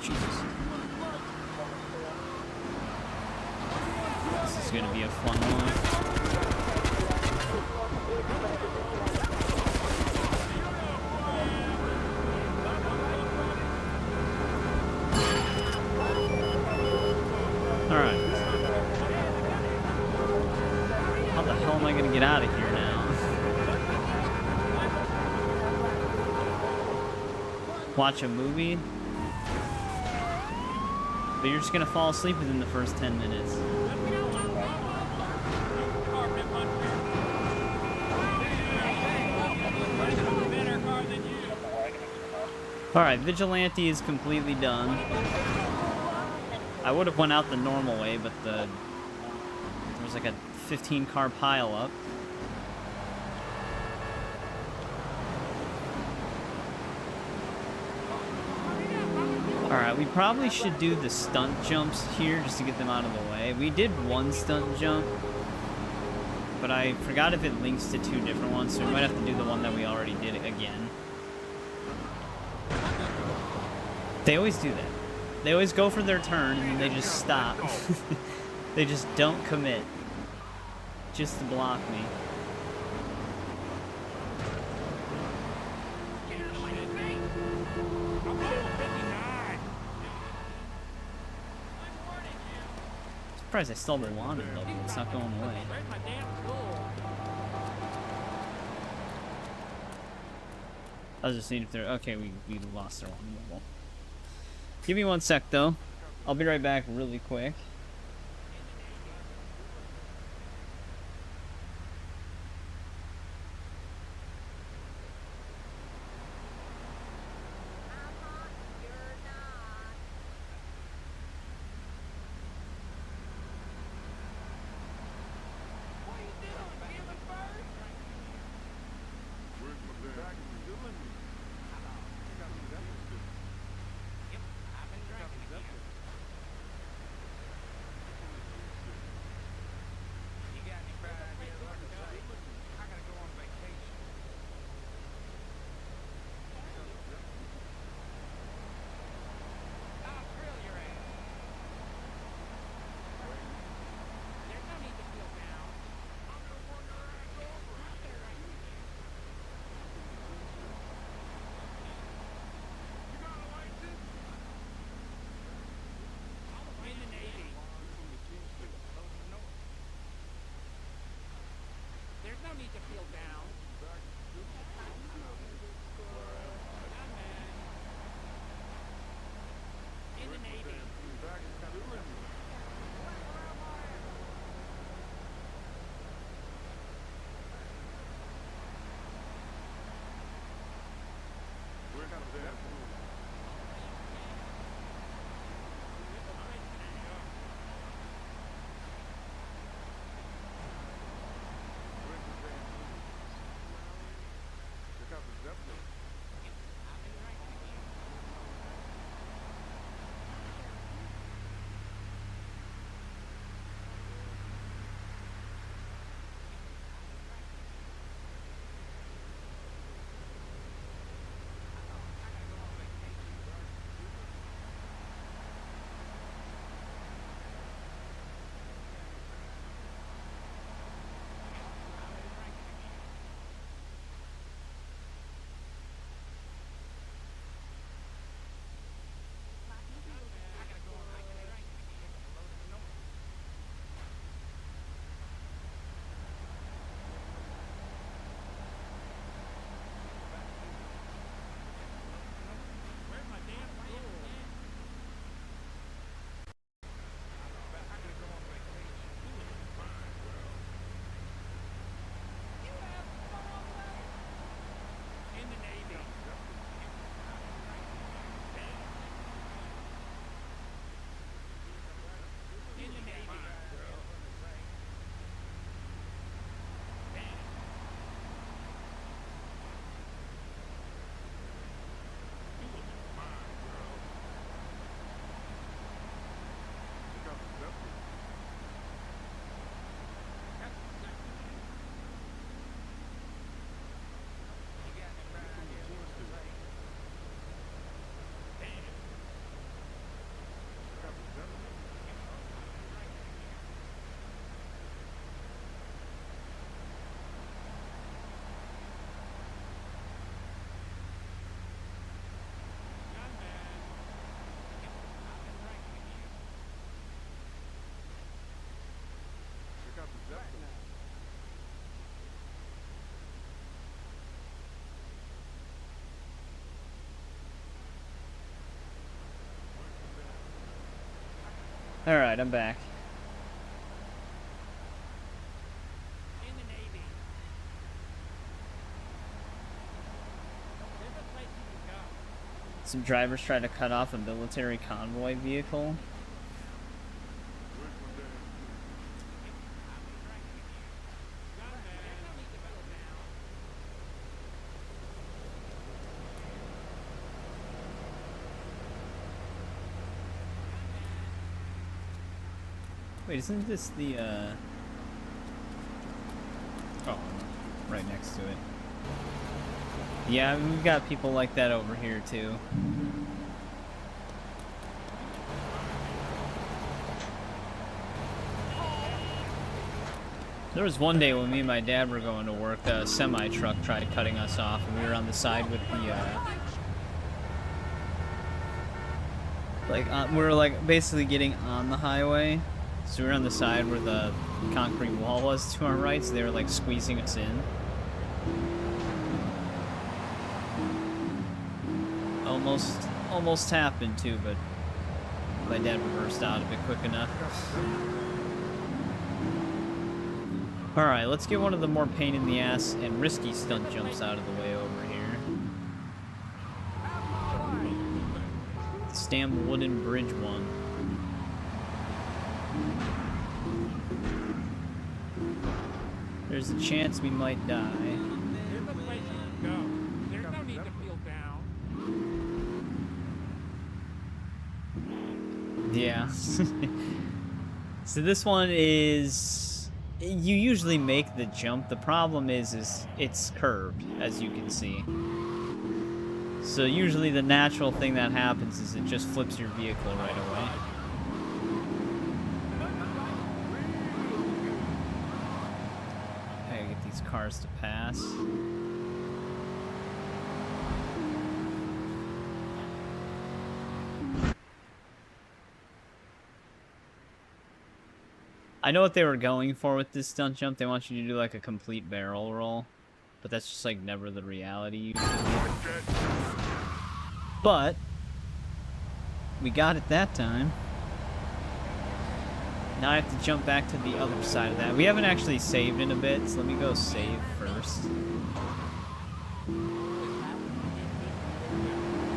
Jesus. This is gonna be a fun one. Alright. How the hell am I gonna get out of here now? Watch a movie? But you're just gonna fall asleep within the first 10 minutes. Alright, Vigilante is completely done. I would have went out the normal way, but there was like a 15-car pile-up. Alright, we probably should do the stunt jumps here just to get them out of the way. We did one stunt jump, but I forgot if it links to 2 different ones, so we might have to do the one that we already did again. They always do that. They always go for their turn and then they just stop. They just don't commit. Just to block me. Surprised I stole the wanted level. It's not going away. I was just seeing if they're okay. We lost our wanted level. Give me 1 sec though. I'll be right back really quick. Alright, I'm back. In the Navy. There's a place you can go. Some drivers try to cut off a military convoy vehicle. Wait, isn't this the, Oh, right next to it. Yeah, we've got people like that over here, too. There was one day when me and my dad were going to work, a semi-truck tried cutting us off, and we were on the side with the, we were, like, basically getting on the highway. So we were on the side where the concrete wall was to our right, so they were, like, squeezing us in. Almost happened, too, but my dad reversed out a bit quick enough. Alright, let's get one of the more pain in the ass and risky stunt jumps out of the way over here. Stam wooden bridge one. There's a chance we might die. There's a place you can go. There's no need to feel down. Yeah. So this one is... You usually make the jump. The problem is it's curved, as you can see. So usually the natural thing that happens is it just flips your vehicle right away. I gotta get these cars to pass. I know what they were going for with this stunt jump. They want you to do like a complete barrel roll. But that's just like never the reality usually. But we got it that time. Now I have to jump back to the other side of that. We haven't actually saved in a bit, so let me go save first.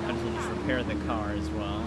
I just will just repair the car as well.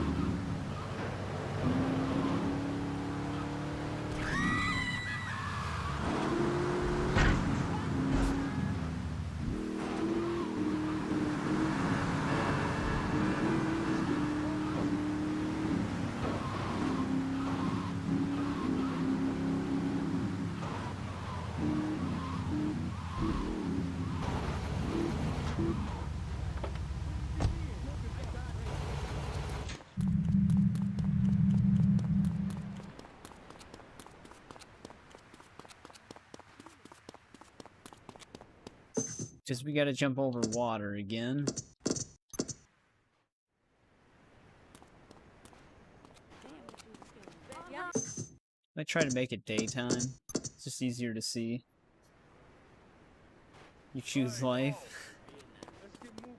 Just we gotta jump over water again. I try to make it daytime. It's just easier to see. You choose life. Let's get moving.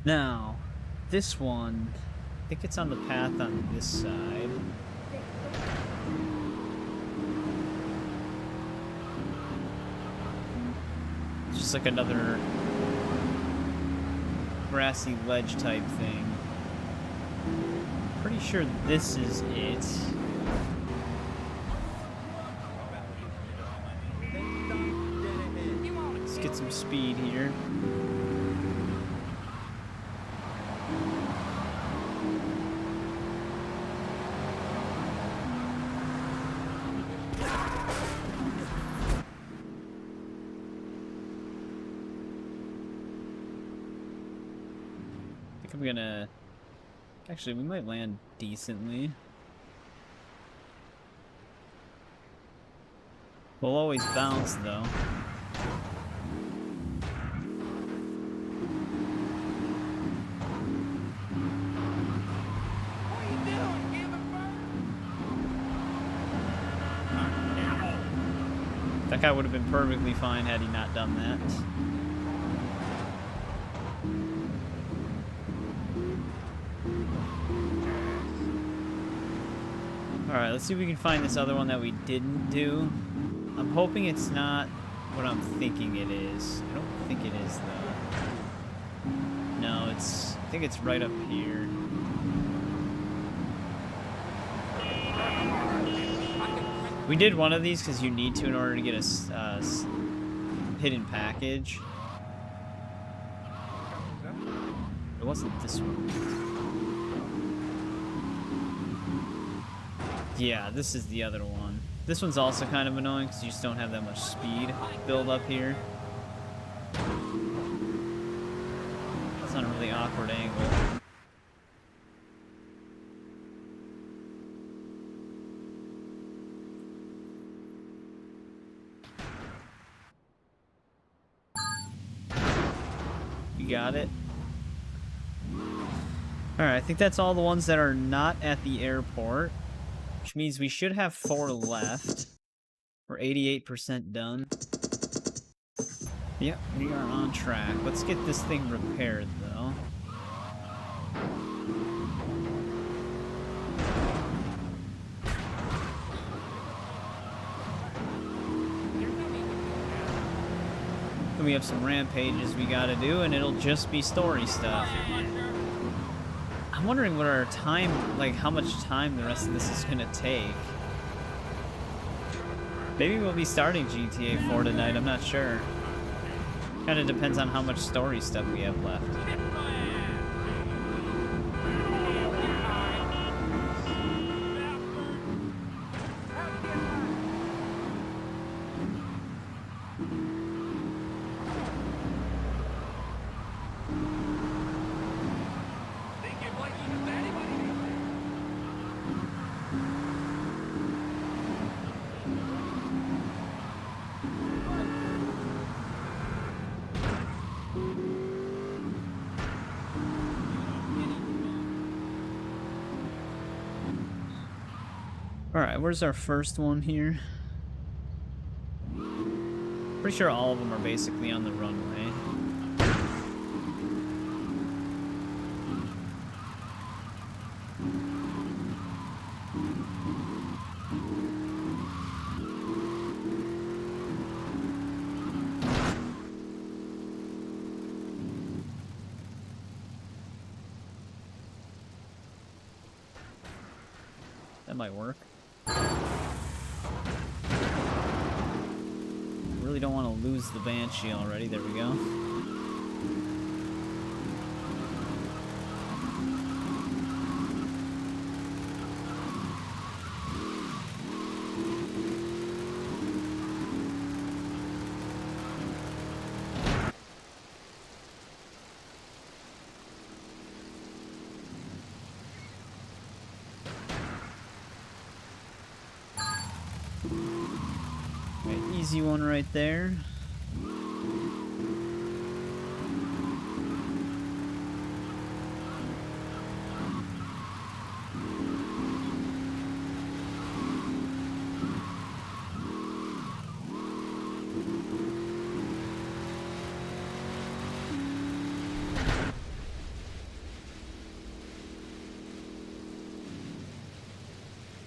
Now, this one, I think it's on the path on this side. It's just like another grassy ledge type thing. Pretty sure this is it. Let's get some speed here. I'm gonna... Actually, we might land decently. We'll always bounce, though. What are you doing? Give a bird? That guy would have been perfectly fine had he not done that. Alright, let's see if we can find this other one that we didn't do. I'm hoping it's not what I'm thinking it is. I don't think it is, though. No, it's... I think it's right up here. We did one of these because you need to in order to get a hidden package. It wasn't this one. Yeah, this is the other one. This one's also kind of annoying because you just don't have that much speed build up here. It's on a really awkward angle. You got it? Alright, I think that's all the ones that are not at the airport. Which means we should have 4 left. We're 88% done. Yep, we are on track. Let's get this thing repaired, though. Then we have some rampages we gotta do, and it'll just be story stuff. I'm wondering what our time, like how much time the rest of this is gonna take. Maybe we'll be starting GTA 4 tonight, I'm not sure. Kinda depends on how much story stuff we have left. Alright, where's our first one here? Pretty sure all of them are basically on the runway. That might work. Really don't want to lose the Banshee already. There we go. Easy one right there.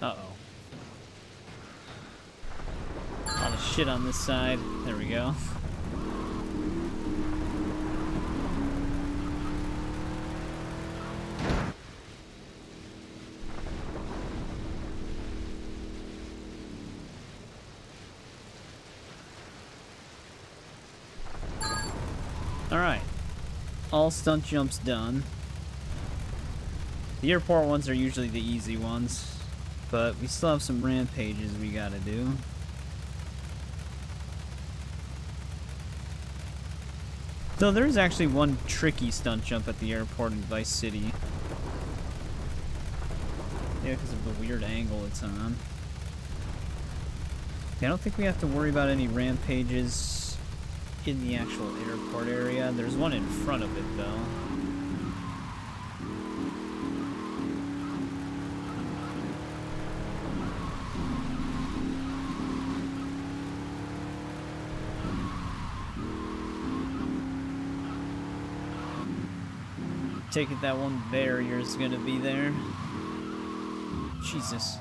Uh-oh. Shit on this side. There we go. Alright. All stunt jumps done. The airport ones are usually the easy ones, but we still have some rampages we gotta do. Though there is actually one tricky stunt jump at the airport in Vice City. Yeah, because of the weird angle it's on. Yeah, I don't think we have to worry about any rampages in the actual airport area. There's one in front of it, though. take it that one barrier is gonna be there. Jesus.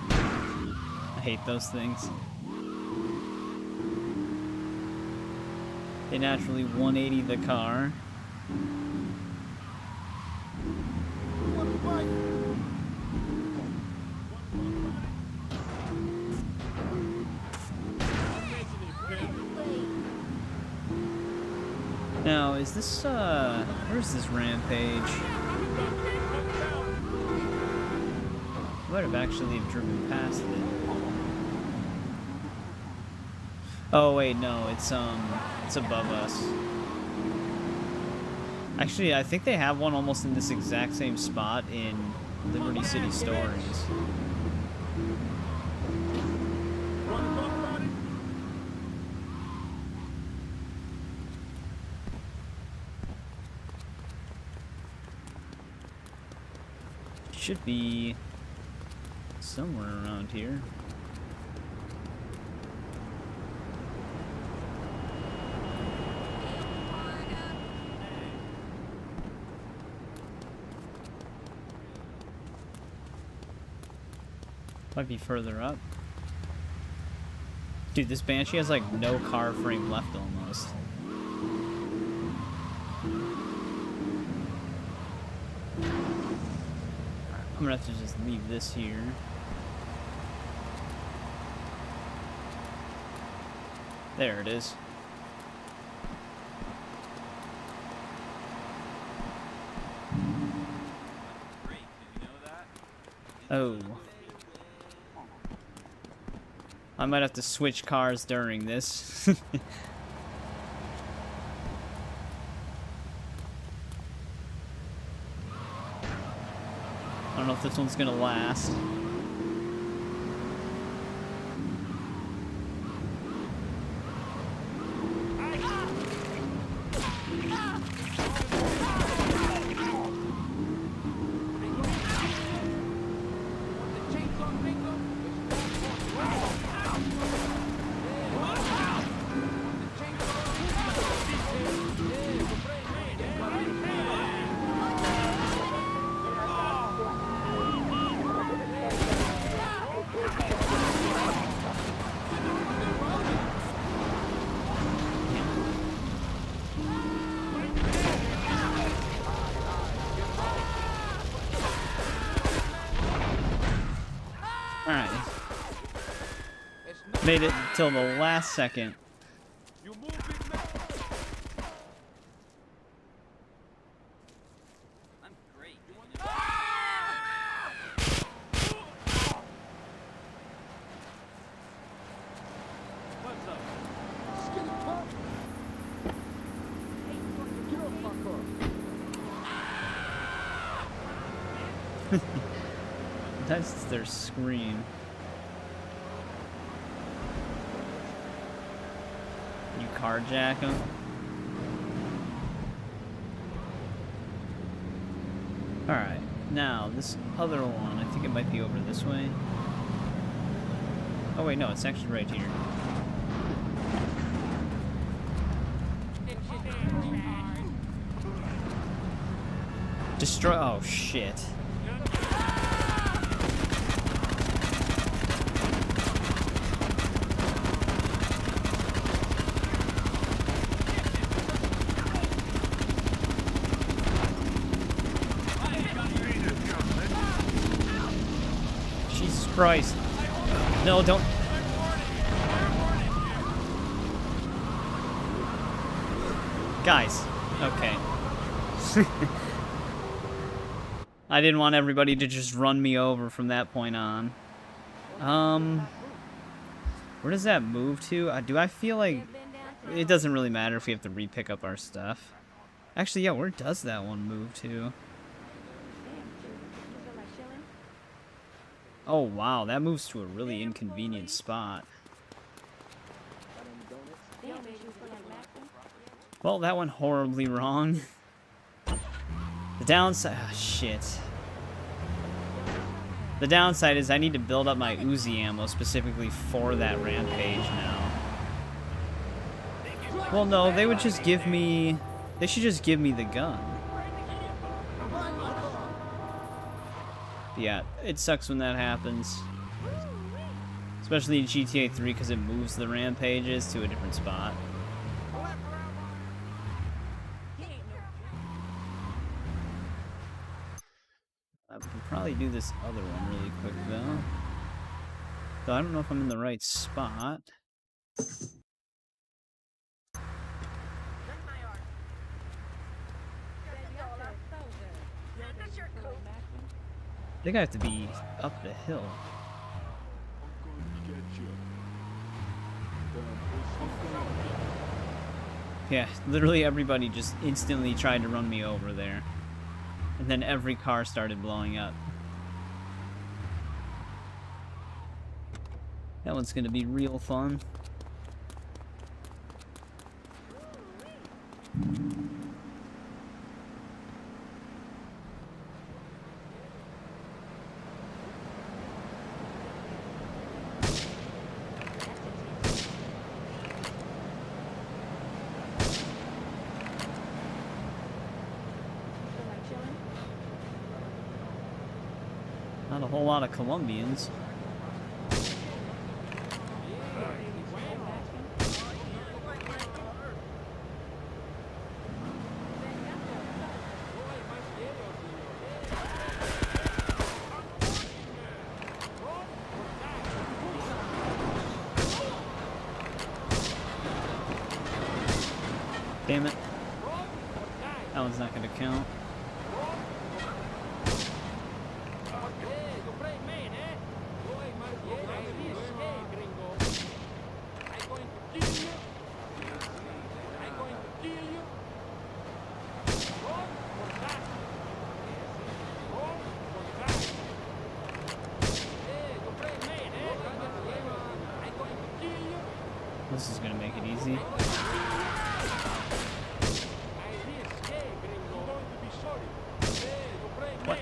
I hate those things. They naturally 180 the car. Now, is this, where's this rampage? Might have actually driven past it. Oh, wait, no, it's above us. Actually, I think they have one almost in this exact same spot in Liberty City Stories. Should be somewhere around here. Might be further up. Dude, this Banshee has like no car frame left almost. I'm gonna have to just leave this here. There it is. Oh. I might have to switch cars during this. I don't know if this one's gonna last. Alright. Made it till the last second. That's their scream. You carjack them? Alright, now this other one, I think it might be over this way. Oh wait, no, it's actually right here. Destroy. Oh shit. Jesus Christ. No, don't. Guys. Okay. I didn't want everybody to just run me over from that point on. Where does that move to? Do I feel like it doesn't really matter if we have to re-pick up our stuff? Actually, yeah, where does that one move to? Oh, wow, that moves to a really inconvenient spot. Well, that went horribly wrong. The downside... Oh, shit. The downside is I need to build up my Uzi ammo specifically for that rampage now. Well, no, they would just give me... They should just give me the gun. Yeah, it sucks when that happens. Especially in GTA 3 because it moves the rampages to a different spot. We can probably do this other one really quick, though. Though I don't know if I'm in the right spot. I think I have to be up the hill. I'm gonna get you. I'm gonna get Yeah, literally everybody just instantly tried to run me over there. And then every car started blowing up. That one's gonna be real fun. Not a whole lot of Colombians. Damn it. That one's not gonna count. This is gonna make it easy. What?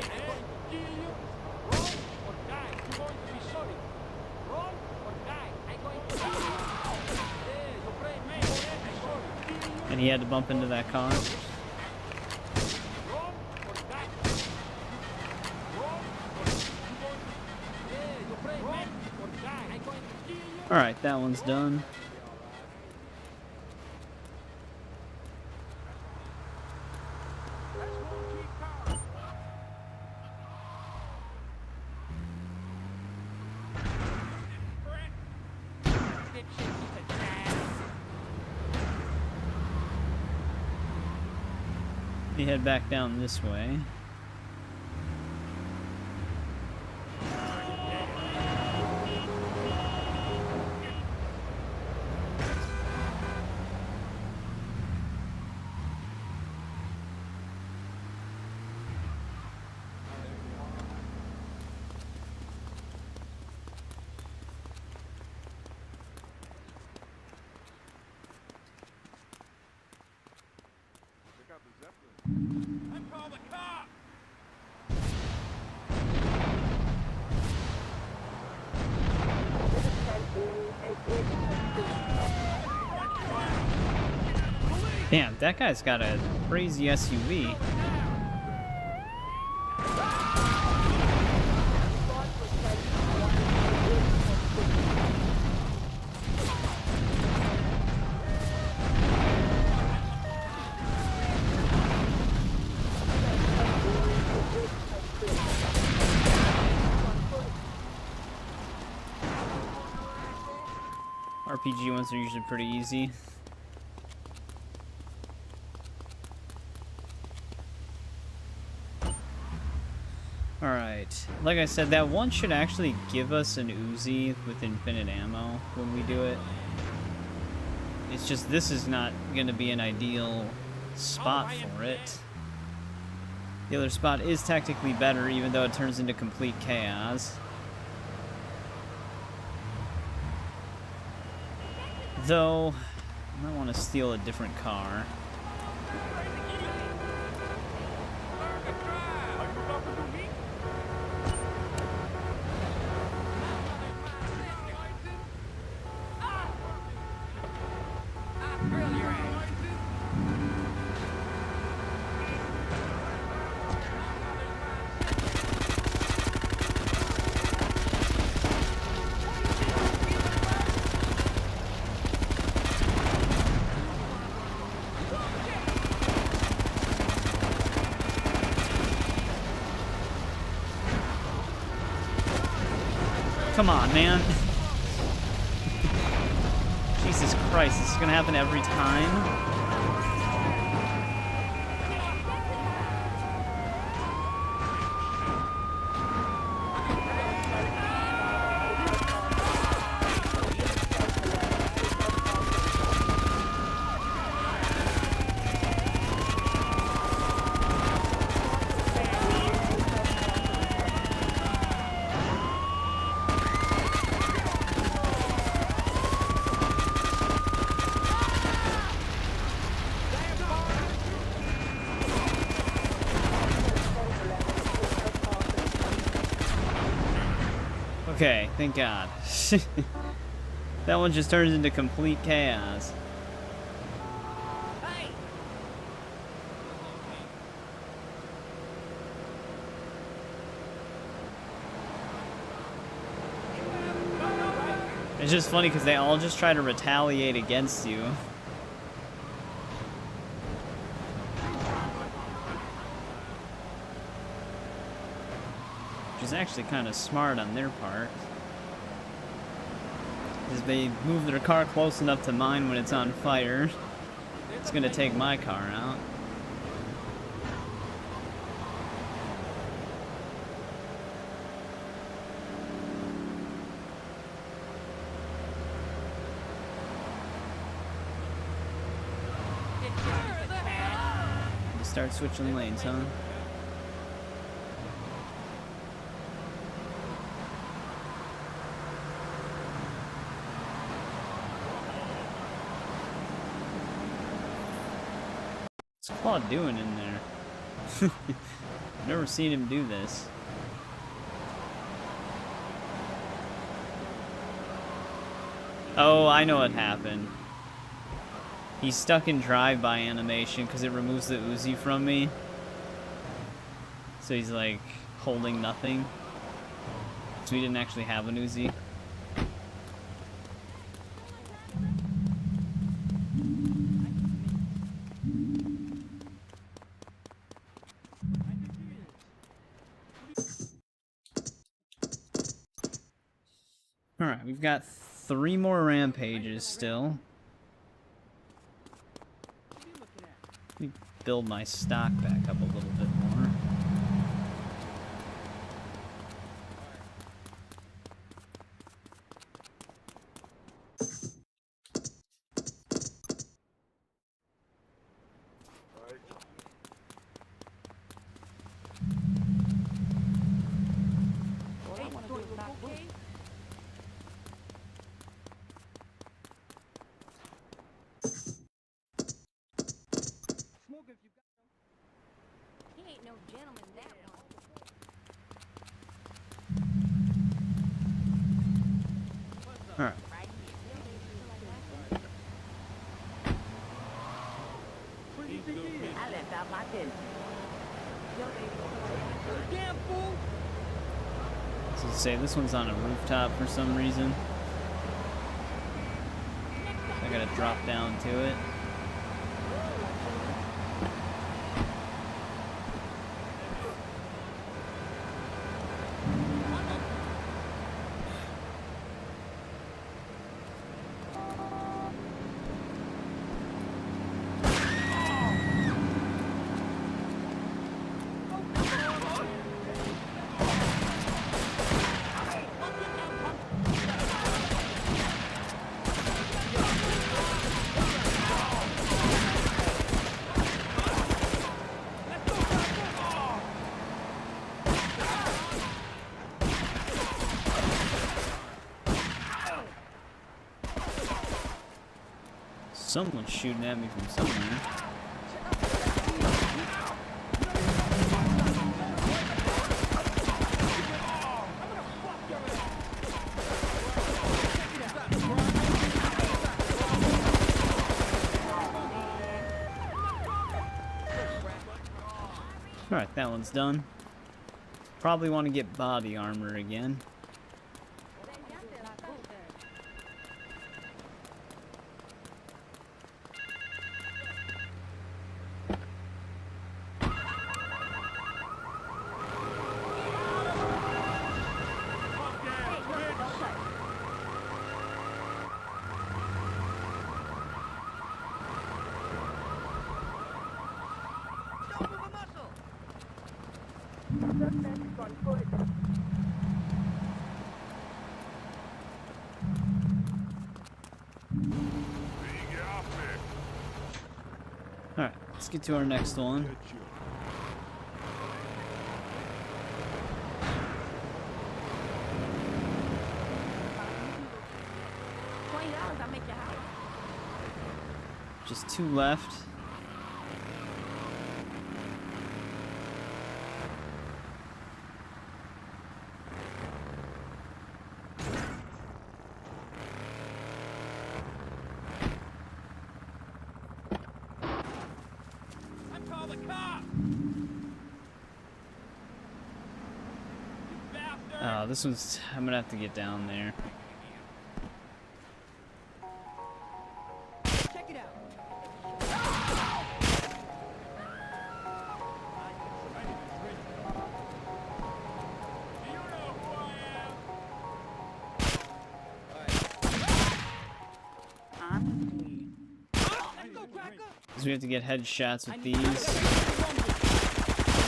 And he had to bump into that car. Alright, that one's done. We head back down this way. Damn, that guy's got a crazy SUV. RPG ones are usually pretty easy. Alright, like I said, that one should actually give us an Uzi with infinite ammo when we do it. It's just this is not going to be an ideal spot for it. The other spot is technically better, even though it turns into complete chaos. Though, I might want to steal a different car. Come on, man. Jesus Christ, this is gonna happen every time? Okay, thank God. That one just turns into complete chaos. It's just funny because they all just try to retaliate against you. Which is actually kind of smart on their part. Because they move their car close enough to mine when it's on fire. It's gonna take my car out. Start switching lanes, huh? What's Claude doing in there? Never seen him do this. Oh, I know what happened. He's stuck in drive-by animation because it removes the Uzi from me. So he's like holding nothing. So he didn't actually have an Uzi. Alright, we've got 3 more rampages still. Let me build my stock back up a little bit more. He ain't no gentleman, that one. Alright. I left out my pen. Damn fool! So to say, this one's on a rooftop for some reason. I gotta drop down to it. Someone's shooting at me from somewhere. Alright, that one's done. Probably want to get body armor again. Alright, let's get to our next one. Get you. $20, I'll make your house. Just 2 left. I call the cops! You bastard! This one's... I'm gonna have to get down there. Check it out. Do you know who I am? Let's go, cracker! So we have to get headshots with these.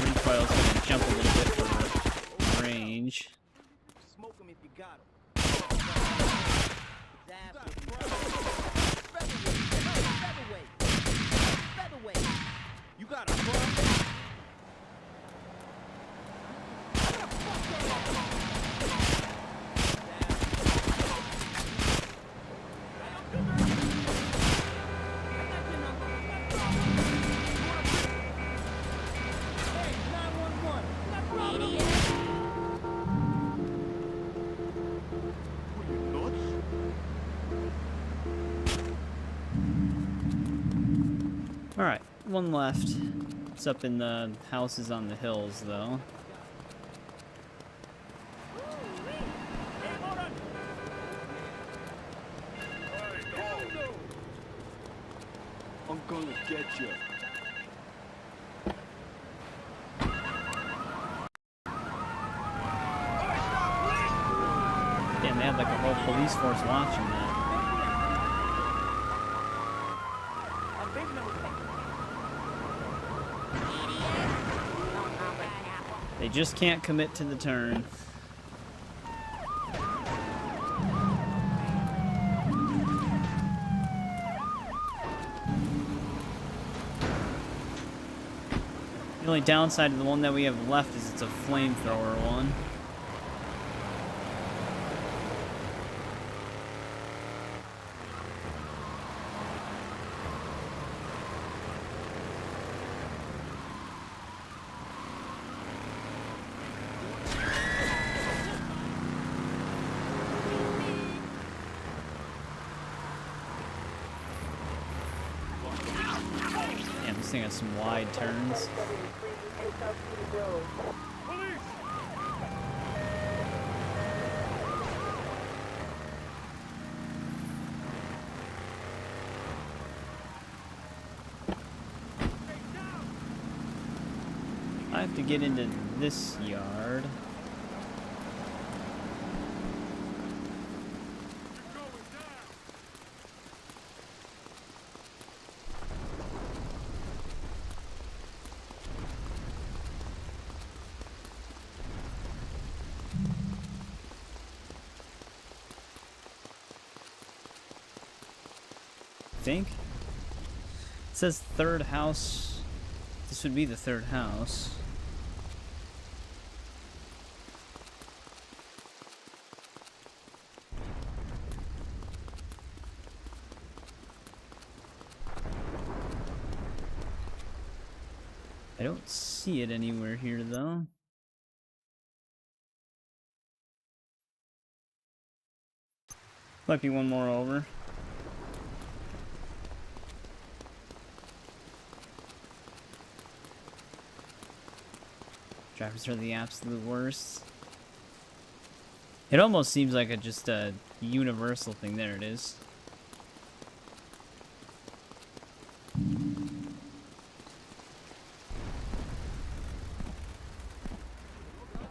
Recoil's gonna jump a little bit for range. Smoke 'em if you got 'em. Featherweight. You got a problem? Were you nuts? Alright, one left. It's up in the houses on the hills, though. I'm gonna get you. Damn, they had like a whole police force watching that. They just can't commit to the turn. The only downside to the one that we have left is it's a flamethrower one. Damn, this thing has some wide turns. I have to get into this yard. Think? It says third house. This would be the third house. I don't see it anywhere here though. Might be one more over. Drivers are the absolute worst. It almost seems like just a universal thing. There it is.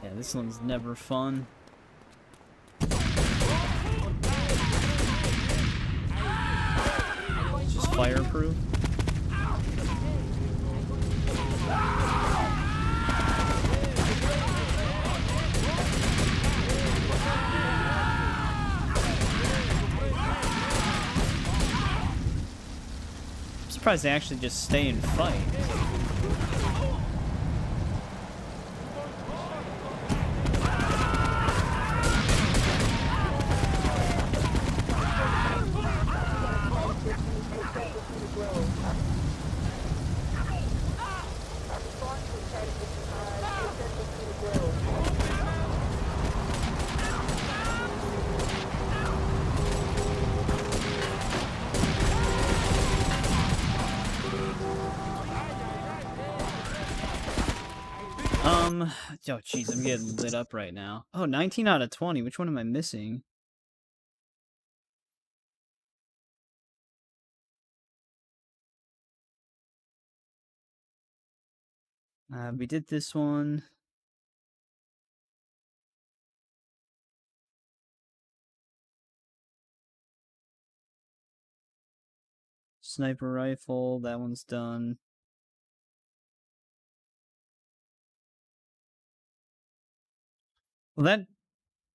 Yeah, this one's never fun. It's just fireproof. surprised they actually just stay and fight. Oh jeez, I'm getting lit up right now. Oh, 19 out of 20. Which one am I missing? We did this one. Sniper rifle, that one's done. Well,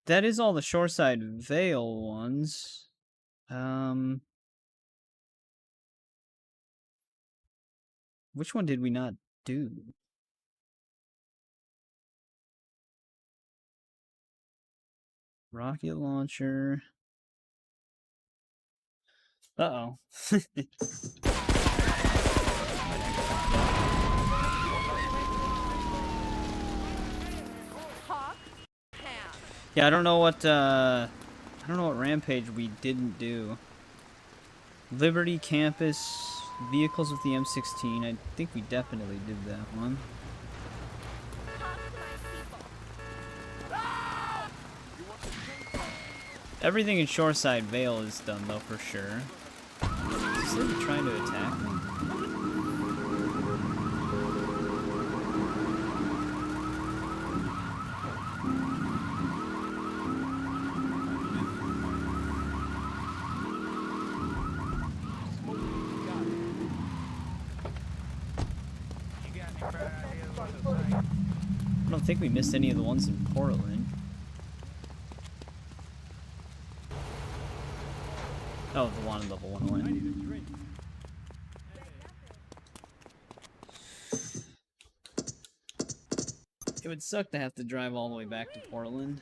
that is all the Shoreside Vale ones. Which one did we not do? Rocket launcher. Uh-oh. Yeah, I don't know what rampage we didn't do. Liberty Campus, vehicles with the M16. I think we definitely did that one. Everything in Shoreside Vale is done though, for sure. Is he trying to attack me? I don't think we missed any of the ones in Portland. Oh, the one level 101. It would suck to have to drive all the way back to Portland.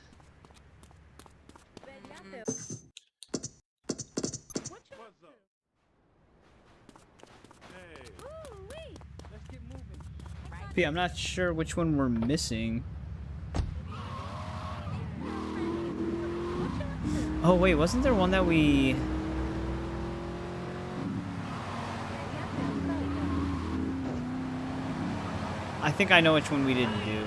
Yeah, I'm not sure which one we're missing. Oh wait, wasn't there one that we... I think I know which one we didn't do.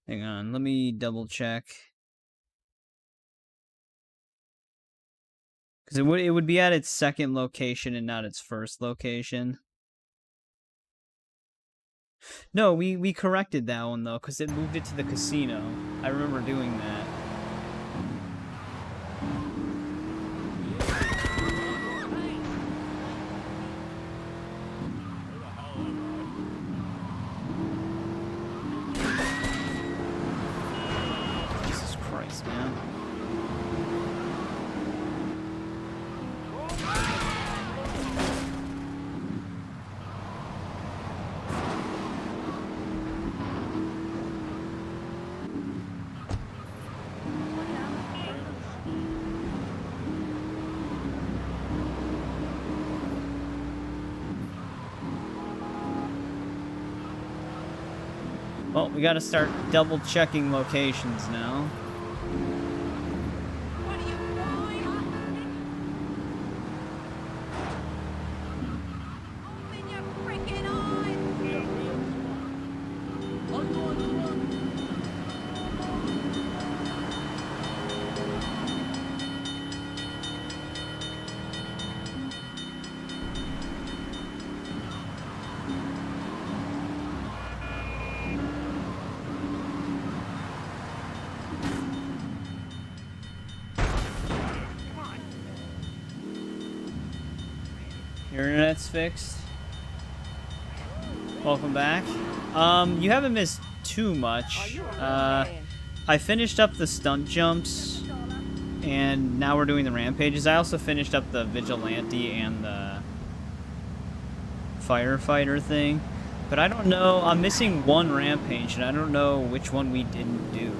Hang on, let me double check. Because it would be at its second location and not its first location. No, we corrected that one though, because it moved it to the casino. I remember doing that. Jesus Christ, man. Well, we gotta start double checking locations now. Your internet's fixed. Welcome back. You haven't missed too much. I finished up the stunt jumps. And now we're doing the rampages. I also finished up the vigilante and the firefighter thing. But I don't know. I'm missing one rampage, and I don't know which one we didn't do.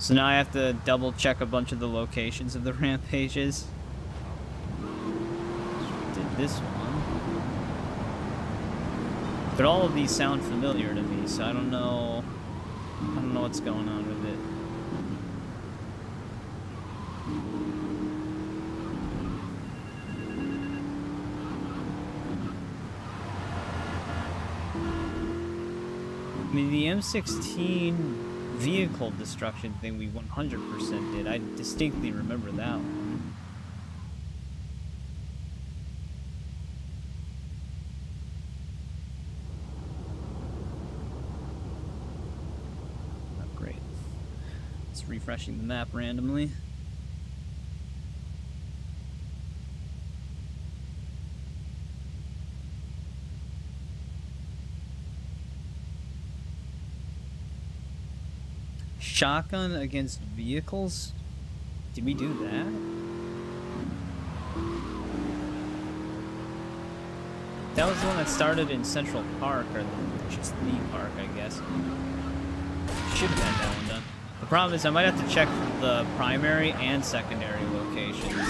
So now I have to double check a bunch of the locations of the rampages. Did this one. But all of these sound familiar to me, so I don't know what's going on with it. I mean, the M16 vehicle destruction thing we 100% did. I distinctly remember that one. Oh, great. It's refreshing the map randomly. Shotgun against vehicles? Did we do that? That was the one that started in Central Park, or just the park, I guess. Should have had that one done. The problem is I might have to check the primary and secondary locations.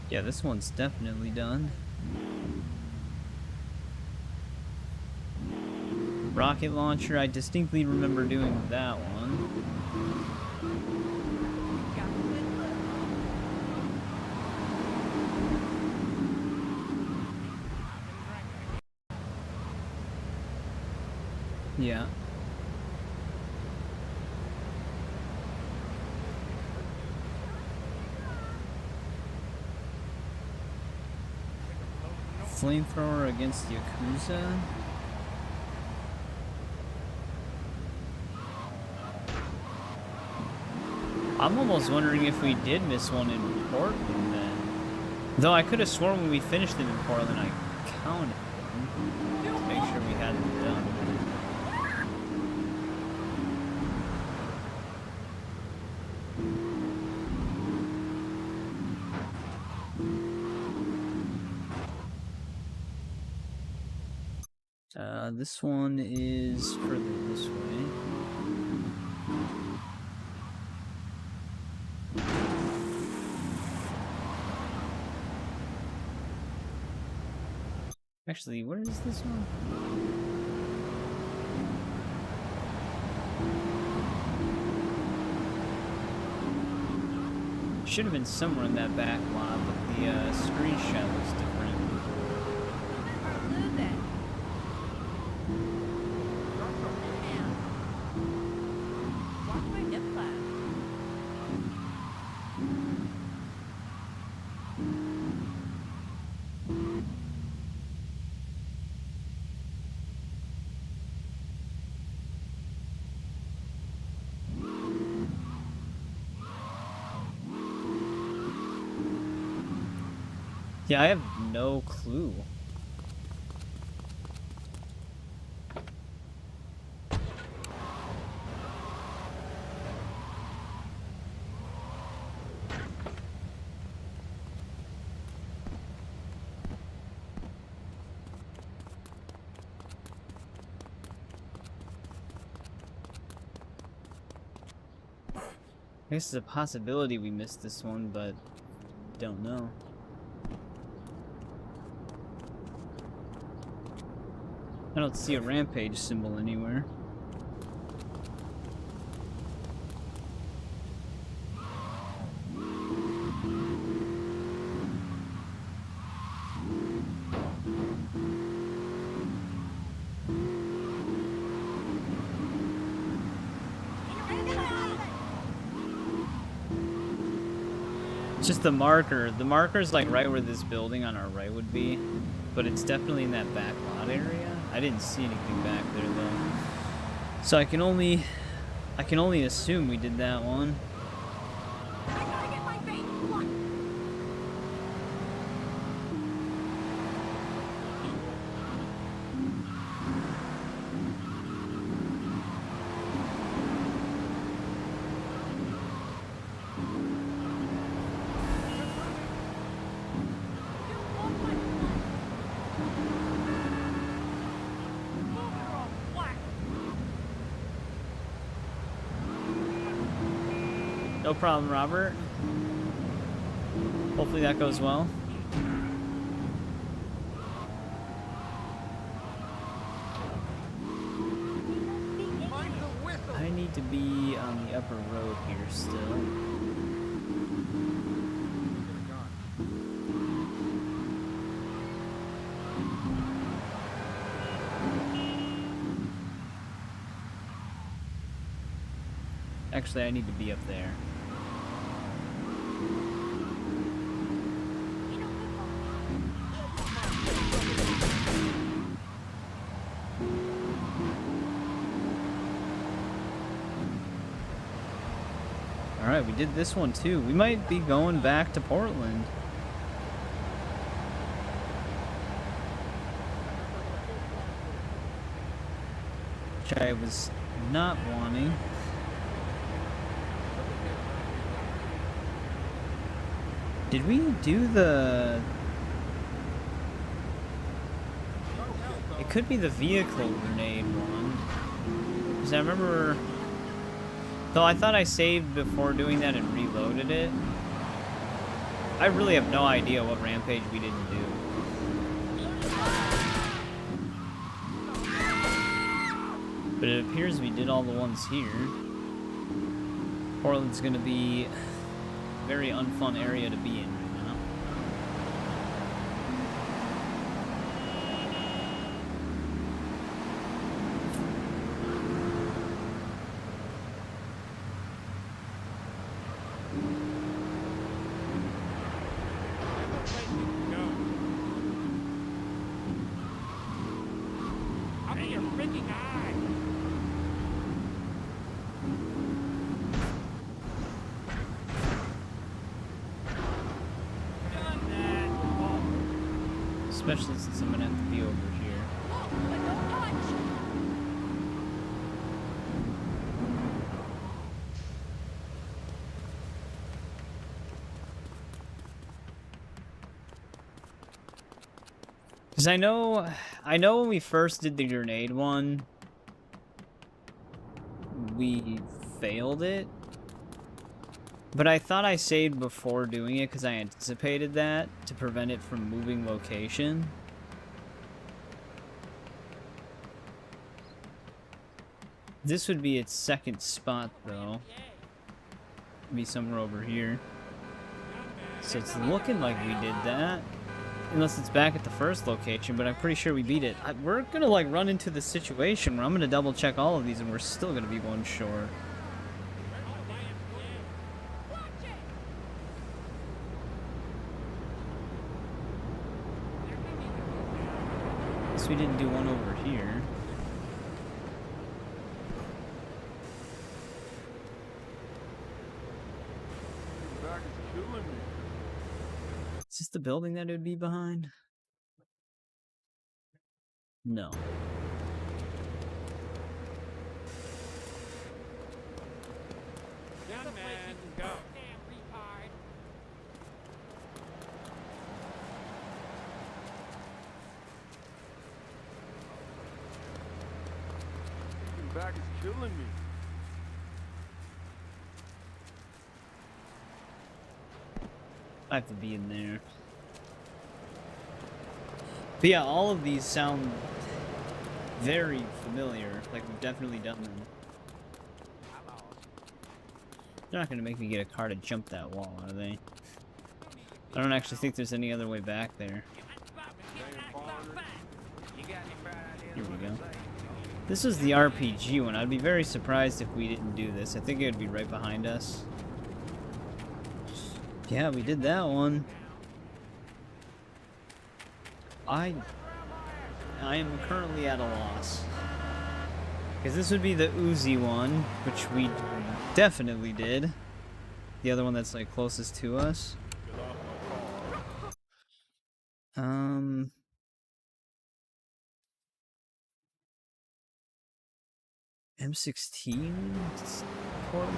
Yeah, this one's definitely done. Rocket launcher, I distinctly remember doing that one. Yeah. Flamethrower against Yakuza? I'm almost wondering if we did miss one in Portland then. Though I could have sworn when we finished them in Portland I counted them to make sure we had them done. This one is further this way. Actually, where is this one? Should have been somewhere in that back lot, but the screenshot looks different. Yeah, I have no clue. I guess there's a possibility we missed this one, but don't know. I don't see a rampage symbol anywhere. It's just the marker. The marker's like right where this building on our right would be, but it's definitely in that back lot area. I didn't see anything back there though. So I can only assume we did that one. I gotta get my bait. What? No problem, Robert. Hopefully that goes well. I need to be on the upper road here still. Actually, I need to be up there. Alright, we did this one too. We might be going back to Portland. Which I was not wanting. Did we do the... It could be the vehicle grenade one. Because I remember... Though I thought I saved before doing that and reloaded it. I really have no idea what rampage we didn't do. But it appears we did all the ones here. Portland's gonna be a very unfun area to be in right now. I'm in your freaking eye. Done that. Oh. Especially since I'm gonna have to be over here. But don't touch. Because I know when we first did the grenade one, we failed it. But I thought I saved before doing it because I anticipated that to prevent it from moving location. This would be its second spot though. Be somewhere over here. So it's looking like we did that. Unless it's back at the first location, but I'm pretty sure we beat it. We're gonna like run into the situation where I'm gonna double check all of these and we're still gonna be one short. Guess we didn't do one over here. Back is killing me. Is this the building that it would be behind? No. Young man, go. Back is killing me. I have to be in there. But yeah, all of these sound very familiar. Like we've definitely done them. They're not gonna make me get a car to jump that wall, are they? I don't actually think there's any other way back there. Here we go. This is the RPG one. I'd be very surprised if we didn't do this. I think it would be right behind us. Yeah, we did that one. I I am currently at a loss. Because this would be the Uzi one, which we definitely did. The other one that's like closest to us. M16 portable.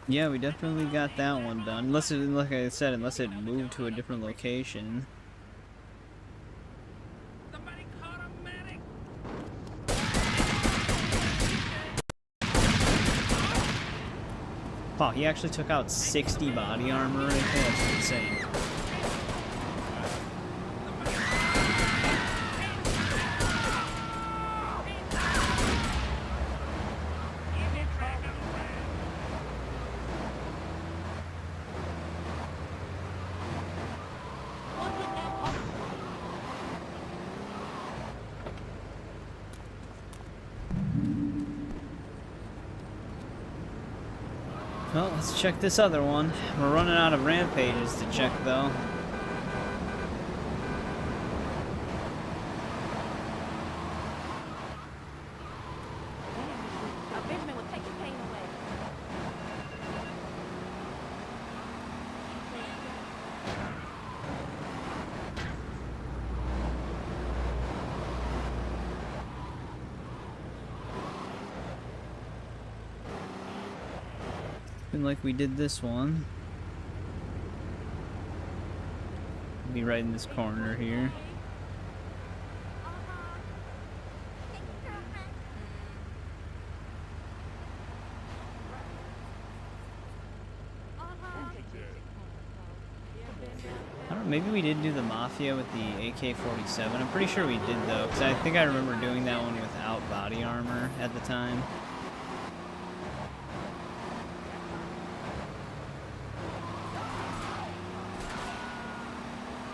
Yeah, we definitely got that one done. Unless it, like I said, unless it moved to a different location. Somebody call a medic. Wow, he actually took out 60 body armor right there. That's insane. Well, let's check this other one. We're running out of rampages to check, though. A vitamin will take the pain away. Looking like we did this one. Be right in this corner here. I don't know, maybe we did do the Mafia with the AK-47. I'm pretty sure we did, though, because I think I remember doing that one without body armor at the time.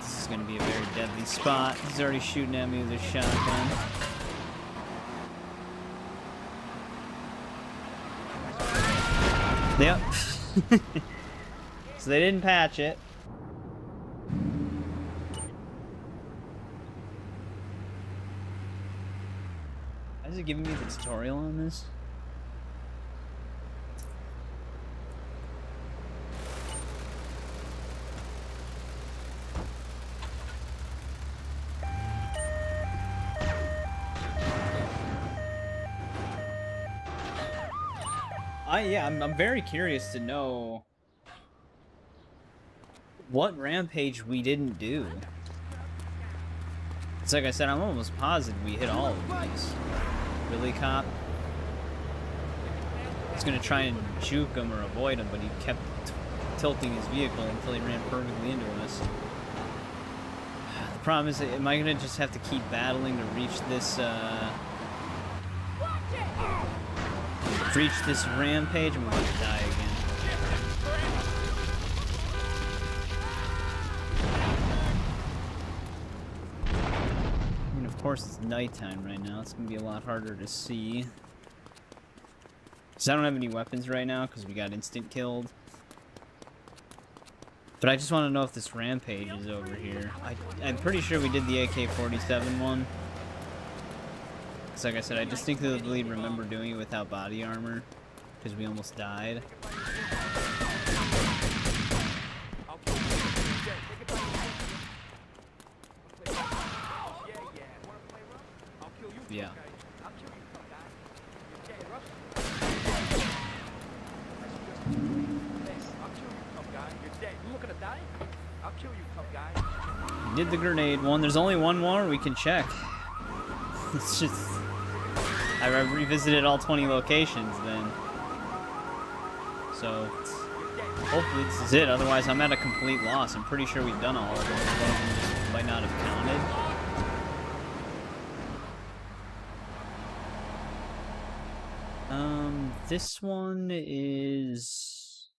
This is going to be a very deadly spot. He's already shooting at me with his shotgun. Yep. So they didn't patch it. Why is it giving me the tutorial on this? Yeah, I'm very curious to know what rampage we didn't do. It's like I said, I'm almost positive we hit all of these. Really, cop? I was gonna try and juke him or avoid him, but he kept tilting his vehicle until he ran perfectly into us. The problem is, am I gonna just have to keep battling to reach this, rampage? I'm about to die again. I mean, of course, it's nighttime right now. It's gonna be a lot harder to see. Because I don't have any weapons right now, because we got instant killed. But I just want to know if this rampage is over here. I'm pretty sure we did the AK-47 one. Because like I said, I distinctly remember doing it without body armor. Because we almost died. Yeah. We did the grenade one. There's only one more we can check. It's just... I revisited all 20 locations then. So, hopefully this is it. Otherwise, I'm at a complete loss. I'm pretty sure we've done all of them. One of them just might not have counted. This one is...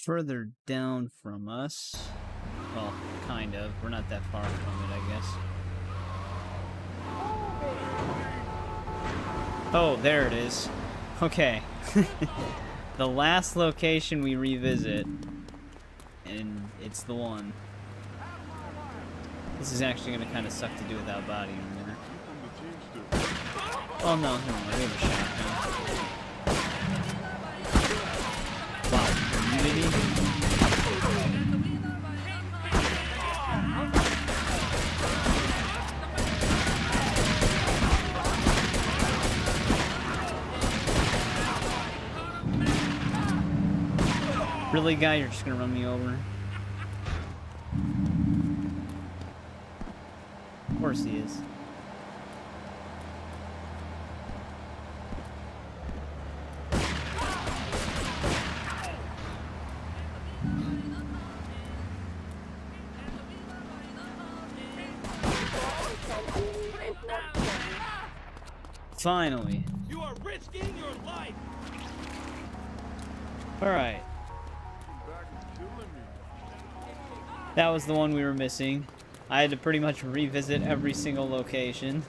further down from us. Well, kind of. We're not that far from it, I guess. Oh, there it is. Okay. The last location we revisit. And it's the one. This is actually going to kind of suck to do without body armor. Oh no, we have a shotgun. Wow, really? Really, guy? You're just gonna run me over? Of course he is. Finally. You are risking your life. All right. That was the one we were missing. I had to pretty much revisit every single location.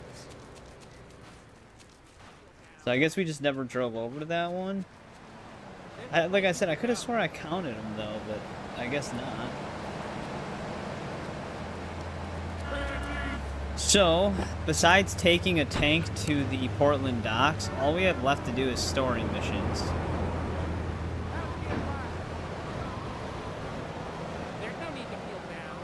So I guess we just never drove over to that one. Like I said, I could have sworn I counted them though, but I guess not. So, besides taking a tank to the Portland docks, all we have left to do is storing missions. There's no need to feel down.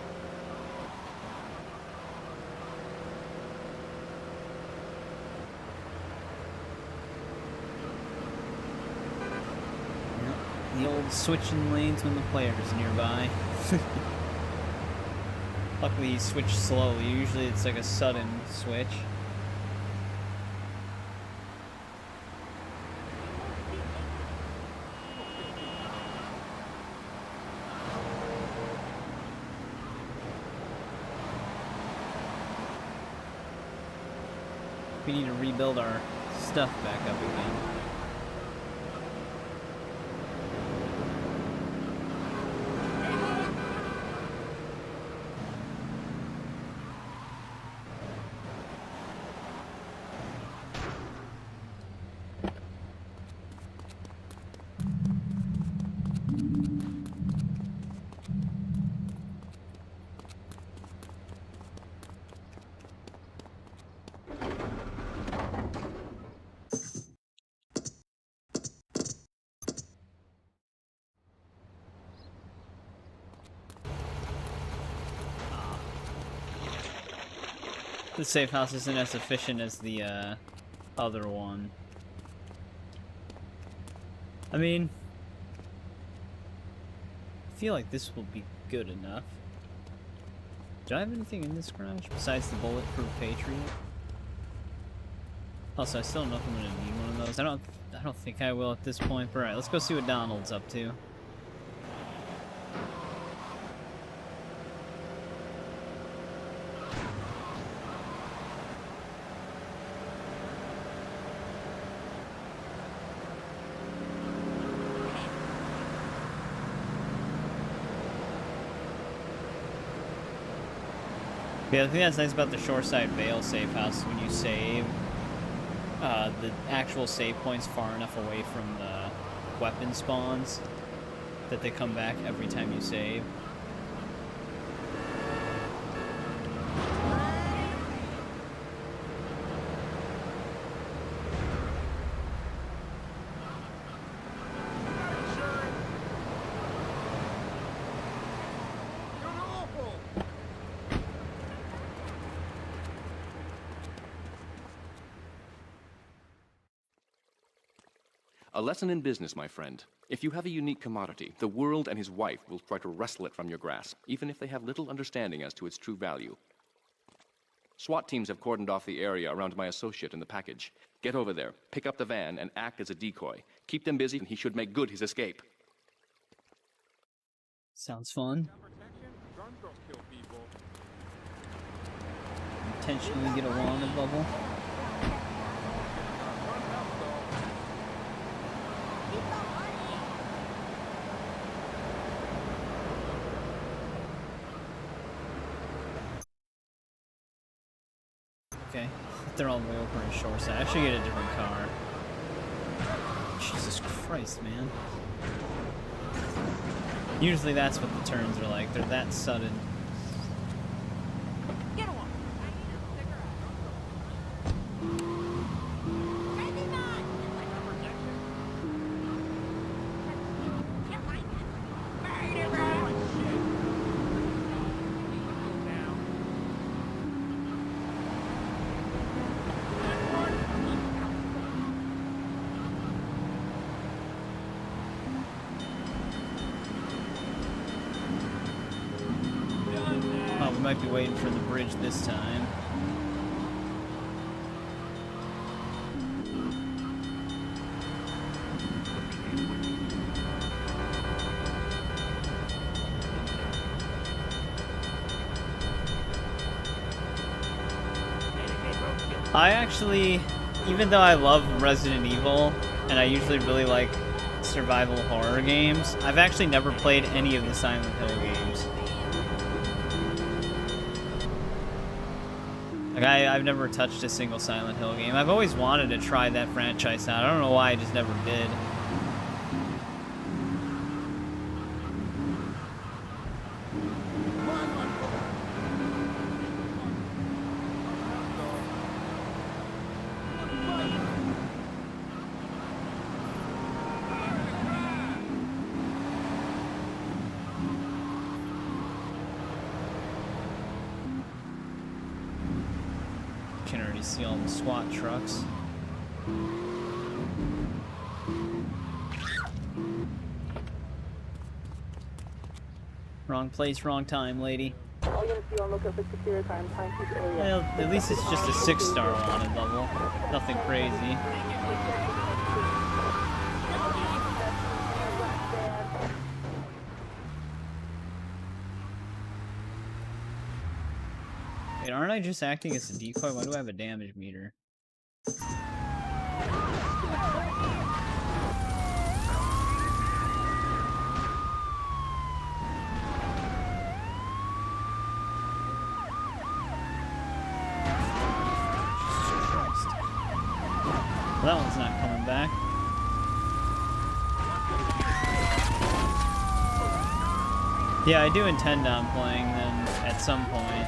The old switching lanes when the player's nearby. Luckily he switched slowly, usually it's like a sudden switch. We need to rebuild our stuff back up again. The safe house isn't as efficient as the other one. I mean, I feel like this will be good enough. Do I have anything in this garage besides the bulletproof Patriot? Also, I still don't know if I'm gonna need one of those. I don't think I will at this point. But alright, let's go see what Donald's up to. Yeah, the thing that's nice about the Shoreside Vale safe house is when you save, the actual save point's far enough away from the weapon spawns that they come back every time you save. A lesson in business, my friend. If you have a unique commodity, the world and his wife will try to wrestle it from your grasp, even if they have little understanding as to its true value. SWAT teams have cordoned off the area around my associate in the package. Get over there, pick up the van, and act as a decoy. Keep them busy, and he should make good his escape. Sounds fun. Guns don't kill people. Intentionally get a wall in the bubble. Okay. They're all the way over in shore side. I should get a different car. Jesus Christ, man. Usually that's what the turns are like. They're that sudden. Get one. I need your cigarette. Crazy man. Like a protection. Can't find it. Murderer. Down. Oh, we might be waiting for the bridge this time. I actually, even though I love Resident Evil, and I usually really like survival horror games, I've actually never played any of the Silent Hill games. Like, I've never touched a single Silent Hill game. I've always wanted to try that franchise out. I don't know why, I just never did. Can already see all the SWAT trucks. Wrong place, wrong time, lady. All units be on lookout for secure time timepiece area. Well, at least it's just a 6-star wanted level. Nothing crazy. Wait, aren't I just acting as a decoy? Why do I have a damage meter? Jesus Christ. Well, that one's not coming back. Yeah, I do intend on playing them at some point.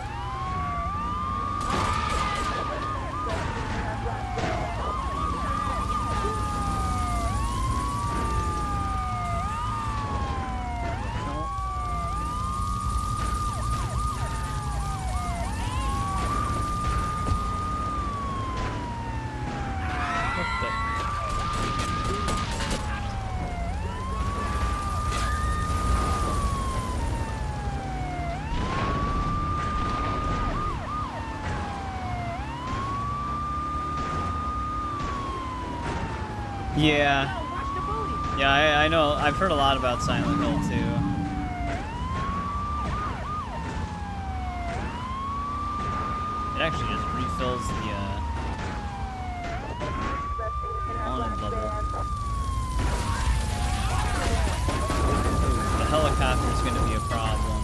Yeah. Yeah, I know. I've heard a lot about Silent Hill too. It actually just refills the wanted level. Ooh, the helicopter's gonna be a problem.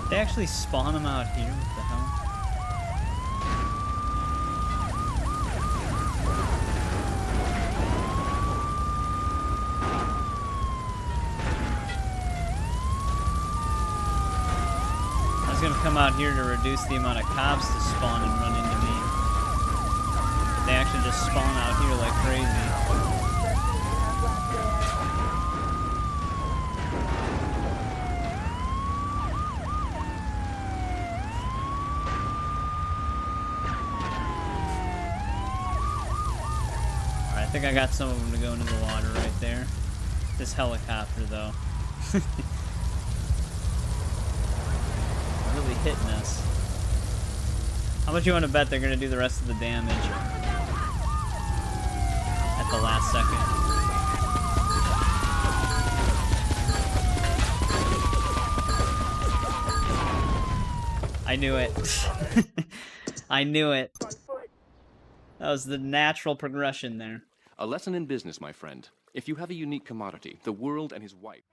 They actually spawn them out here? What the hell? I was gonna come out here to reduce the amount of cops to spawn and run into me. They actually just spawn out here like crazy. I think I got some of them to go into the water right there. This helicopter, though. Really hitting us. How much you want to bet they're going to do the rest of the damage? At the last second. I knew it. I knew it. That was the natural progression there. A lesson in business, my friend. If you have a unique commodity, the world and his wife.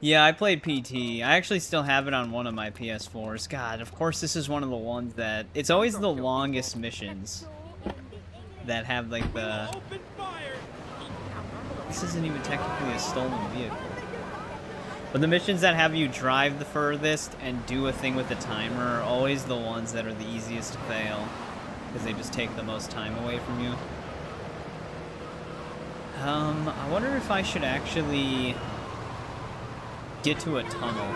Yeah, I played PT. I actually still have it on one of my PS4s. God, of course this is one of the ones that... It's always the longest missions that have, like, the... Open fire! This isn't even technically a stolen vehicle. But the missions that have you drive the furthest and do a thing with the timer are always the ones that are the easiest to fail. Because they just take the most time away from you. I wonder if I should actually get to a tunnel.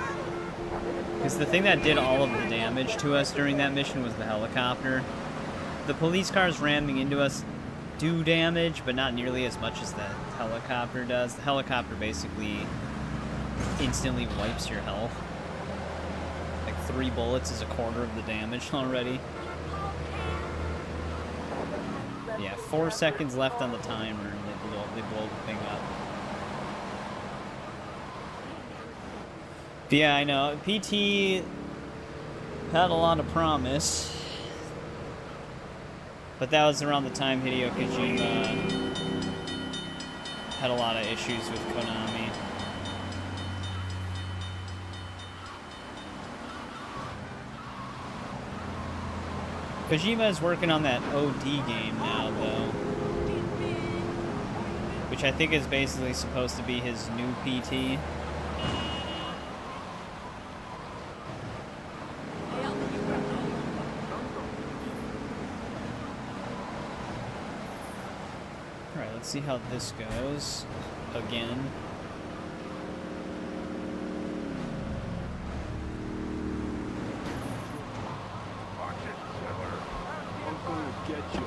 Because the thing that did all of the damage to us during that mission was the helicopter. The police cars ramming into us do damage, but not nearly as much as the helicopter does. The helicopter basically instantly wipes your health. Like 3 bullets is a quarter of the damage already. Yeah, 4 seconds left on the timer, and they blow the thing up. But yeah, I know. PT had a lot of promise. But that was around the time Hideo Kojima had a lot of issues with Konami. Kojima is working on that OD game now, though. Which I think is basically supposed to be his new PT. Alright, let's see how this goes. Again. I'm gonna get you.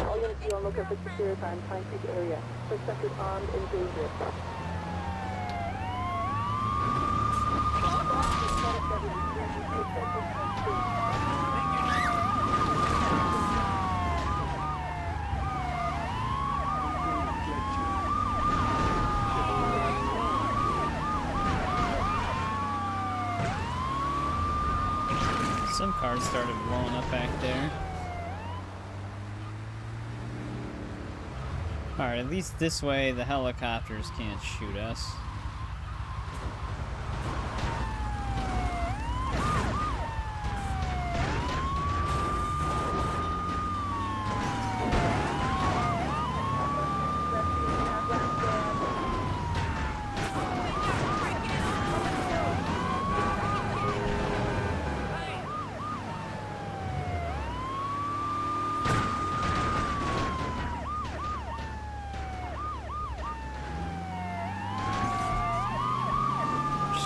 All units be on lookout for secure time creek area. Suspect is armed and dangerous. Some cars started blowing up back there. Alright, at least this way the helicopters can't shoot us.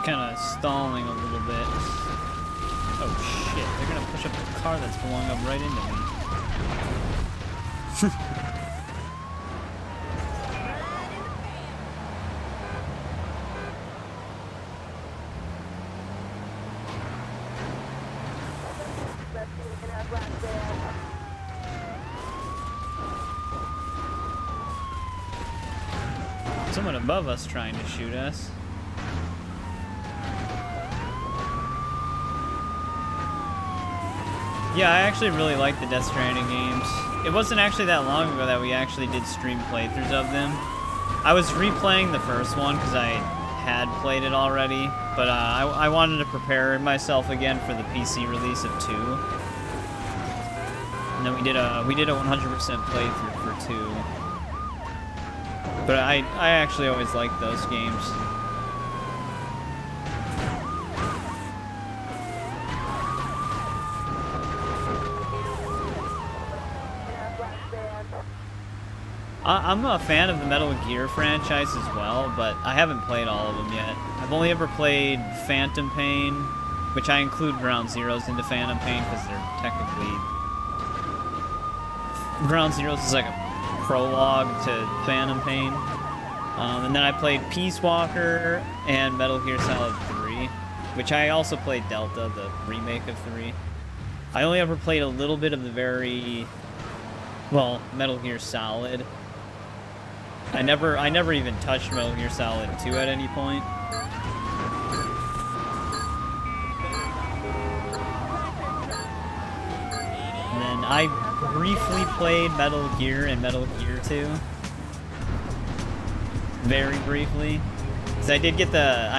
Kind of stalling a little bit. Oh shit, they're gonna push up a car that's blowing up right into me. Someone above us trying to shoot us. Yeah, I actually really like the Death Stranding games. It wasn't actually that long ago that we actually did stream playthroughs of them. I was replaying the first one because I had played it already, but I wanted to prepare myself again for the PC release of 2. And then we did a 100% playthrough for 2. But I actually always liked those games. I'm a fan of the Metal Gear franchise as well, but I haven't played all of them yet. I've only ever played Phantom Pain, which I include Ground Zeroes into Phantom Pain because they're technically... Ground Zeroes is like a prologue to Phantom Pain. And then I played Peace Walker and Metal Gear Solid 3, which I also played Delta, the remake of 3. I only ever played a little bit of the Metal Gear Solid. I never even touched Metal Gear Solid 2 at any point. I briefly played Metal Gear and Metal Gear 2. Very briefly. Because I did get I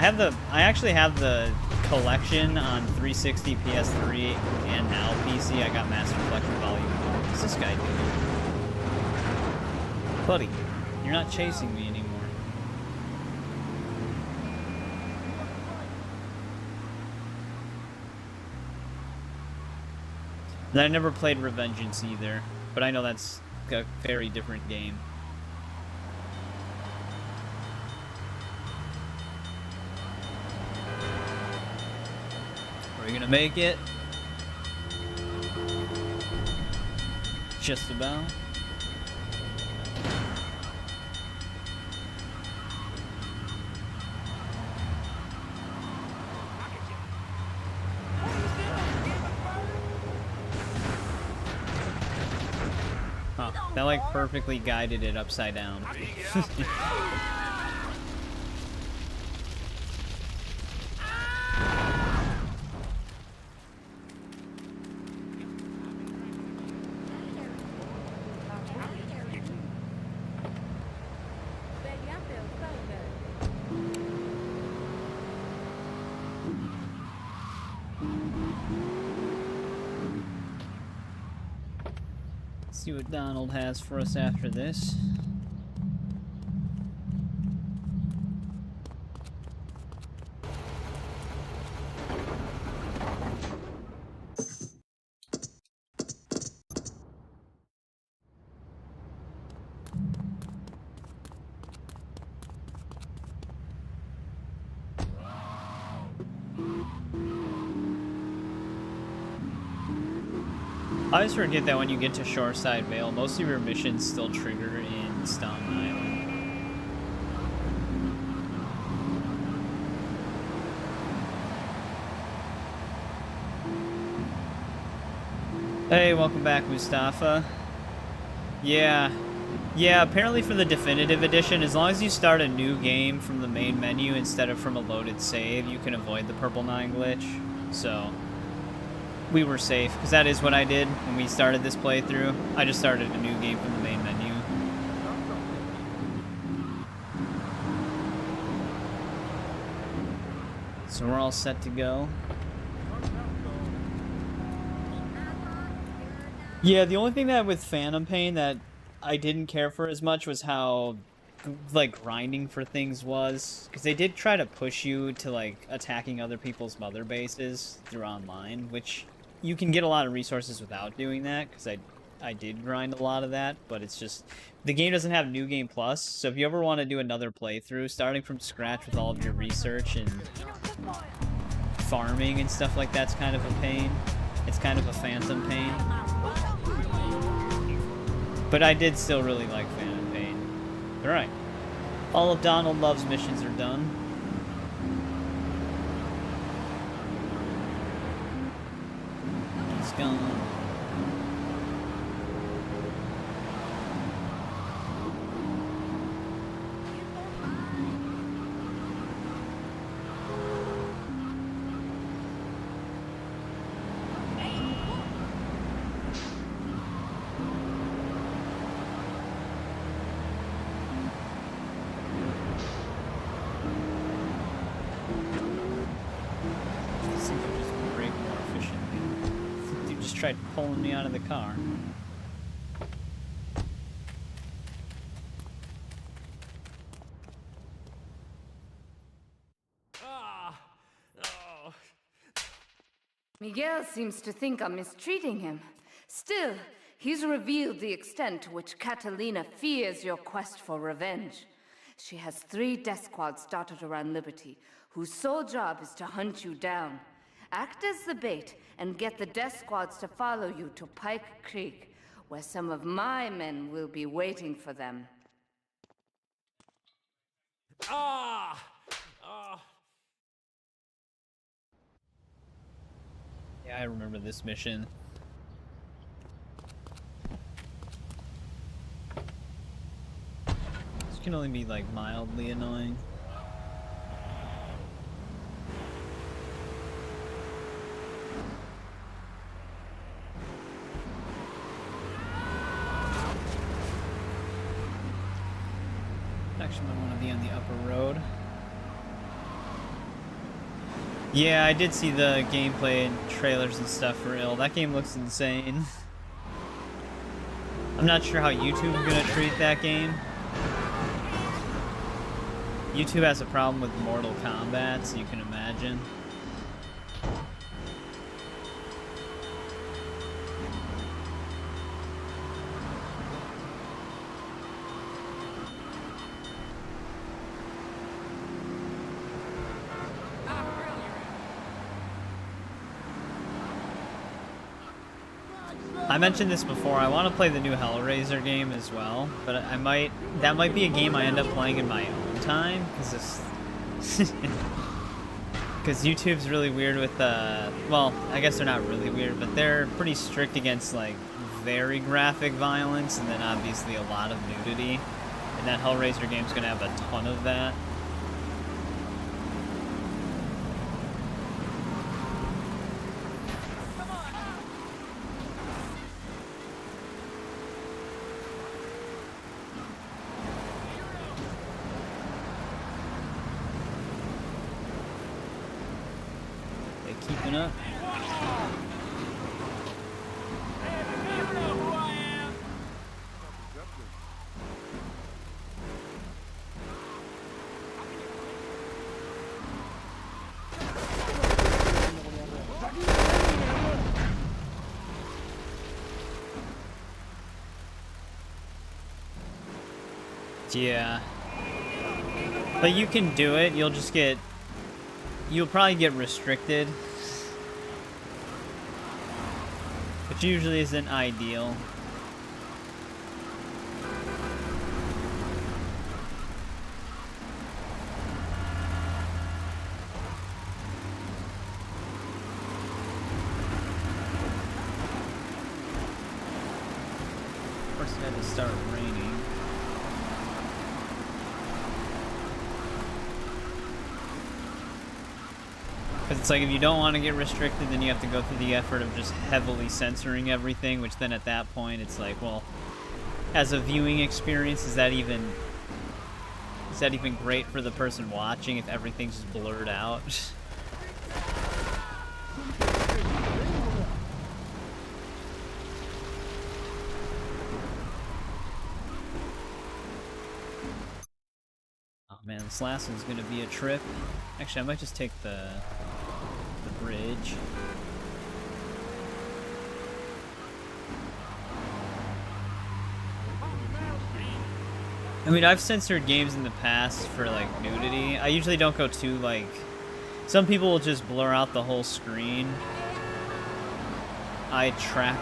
actually have the collection on 360, PS3, and now PC. I got Master Collection Volume 1. What's this guy doing? Buddy, you're not chasing me anymore. And I never played Revengeance either, but I know that's a very different game. Are we gonna make it? Just about. Huh, that like perfectly guided it upside down. See what Donald has for us after this. I always forget that when you get to Shoreside Vale, most of your missions still trigger in Stone Island. Hey, welcome back, Mustafa. Yeah, apparently for the definitive edition, as long as you start a new game from the main menu instead of from a loaded save, you can avoid the Purple 9 glitch. So we were safe, because that is what I did when we started this playthrough. I just started a new game from the main menu. So we're all set to go. Yeah, the only thing that with Phantom Pain that I didn't care for as much was how like grinding for things was, because they did try to push you to like attacking other people's mother bases through online, which you can get a lot of resources without doing that, because I did grind a lot of that, but it's just the game doesn't have New Game Plus, so if you ever want to do another playthrough starting from scratch with all of your research and farming and stuff like that's kind of a pain. It's kind of a phantom pain. But I did still really like Phantom Pain. Alright. All of Donald Love's missions are done. He's gone. Tried pulling me out of the car. Miguel seems to think I'm mistreating him. Still, he's revealed the extent to which Catalina fears your quest for revenge. She has 3 death squads dotted around Liberty, whose sole job is to hunt you down. Act as the bait and get the death squads to follow you to Pike Creek, where some of my men will be waiting for them. Yeah, I remember this mission. This can only be like mildly annoying. proper road. Yeah, I did see the gameplay and trailers and stuff for Ill. That game looks insane. I'm not sure how YouTube is gonna treat that game. YouTube has a problem with Mortal Kombat, so you can imagine. I mentioned this before, I want to play the new Hellraiser game as well, but that might be a game I end up playing in my own time, because because YouTube's really weird with, well, I guess they're not really weird, but they're pretty strict against, like, very graphic violence, and then obviously a lot of nudity, and that Hellraiser game's gonna have a ton of that. Keeping up. Yeah. But you can do it, you'll probably get restricted. Which usually isn't ideal. Of course, it had to start raining. Because it's like, if you don't want to get restricted, then you have to go through the effort of just heavily censoring everything, which then at that point, it's like, well, as a viewing experience, is that even great for the person watching if everything's just blurred out? Oh man, this last one's gonna be a trip. Actually, I might just take the bridge. I mean, I've censored games in the past for, like, nudity. I usually don't go too, like... Some people will just blur out the whole screen. I track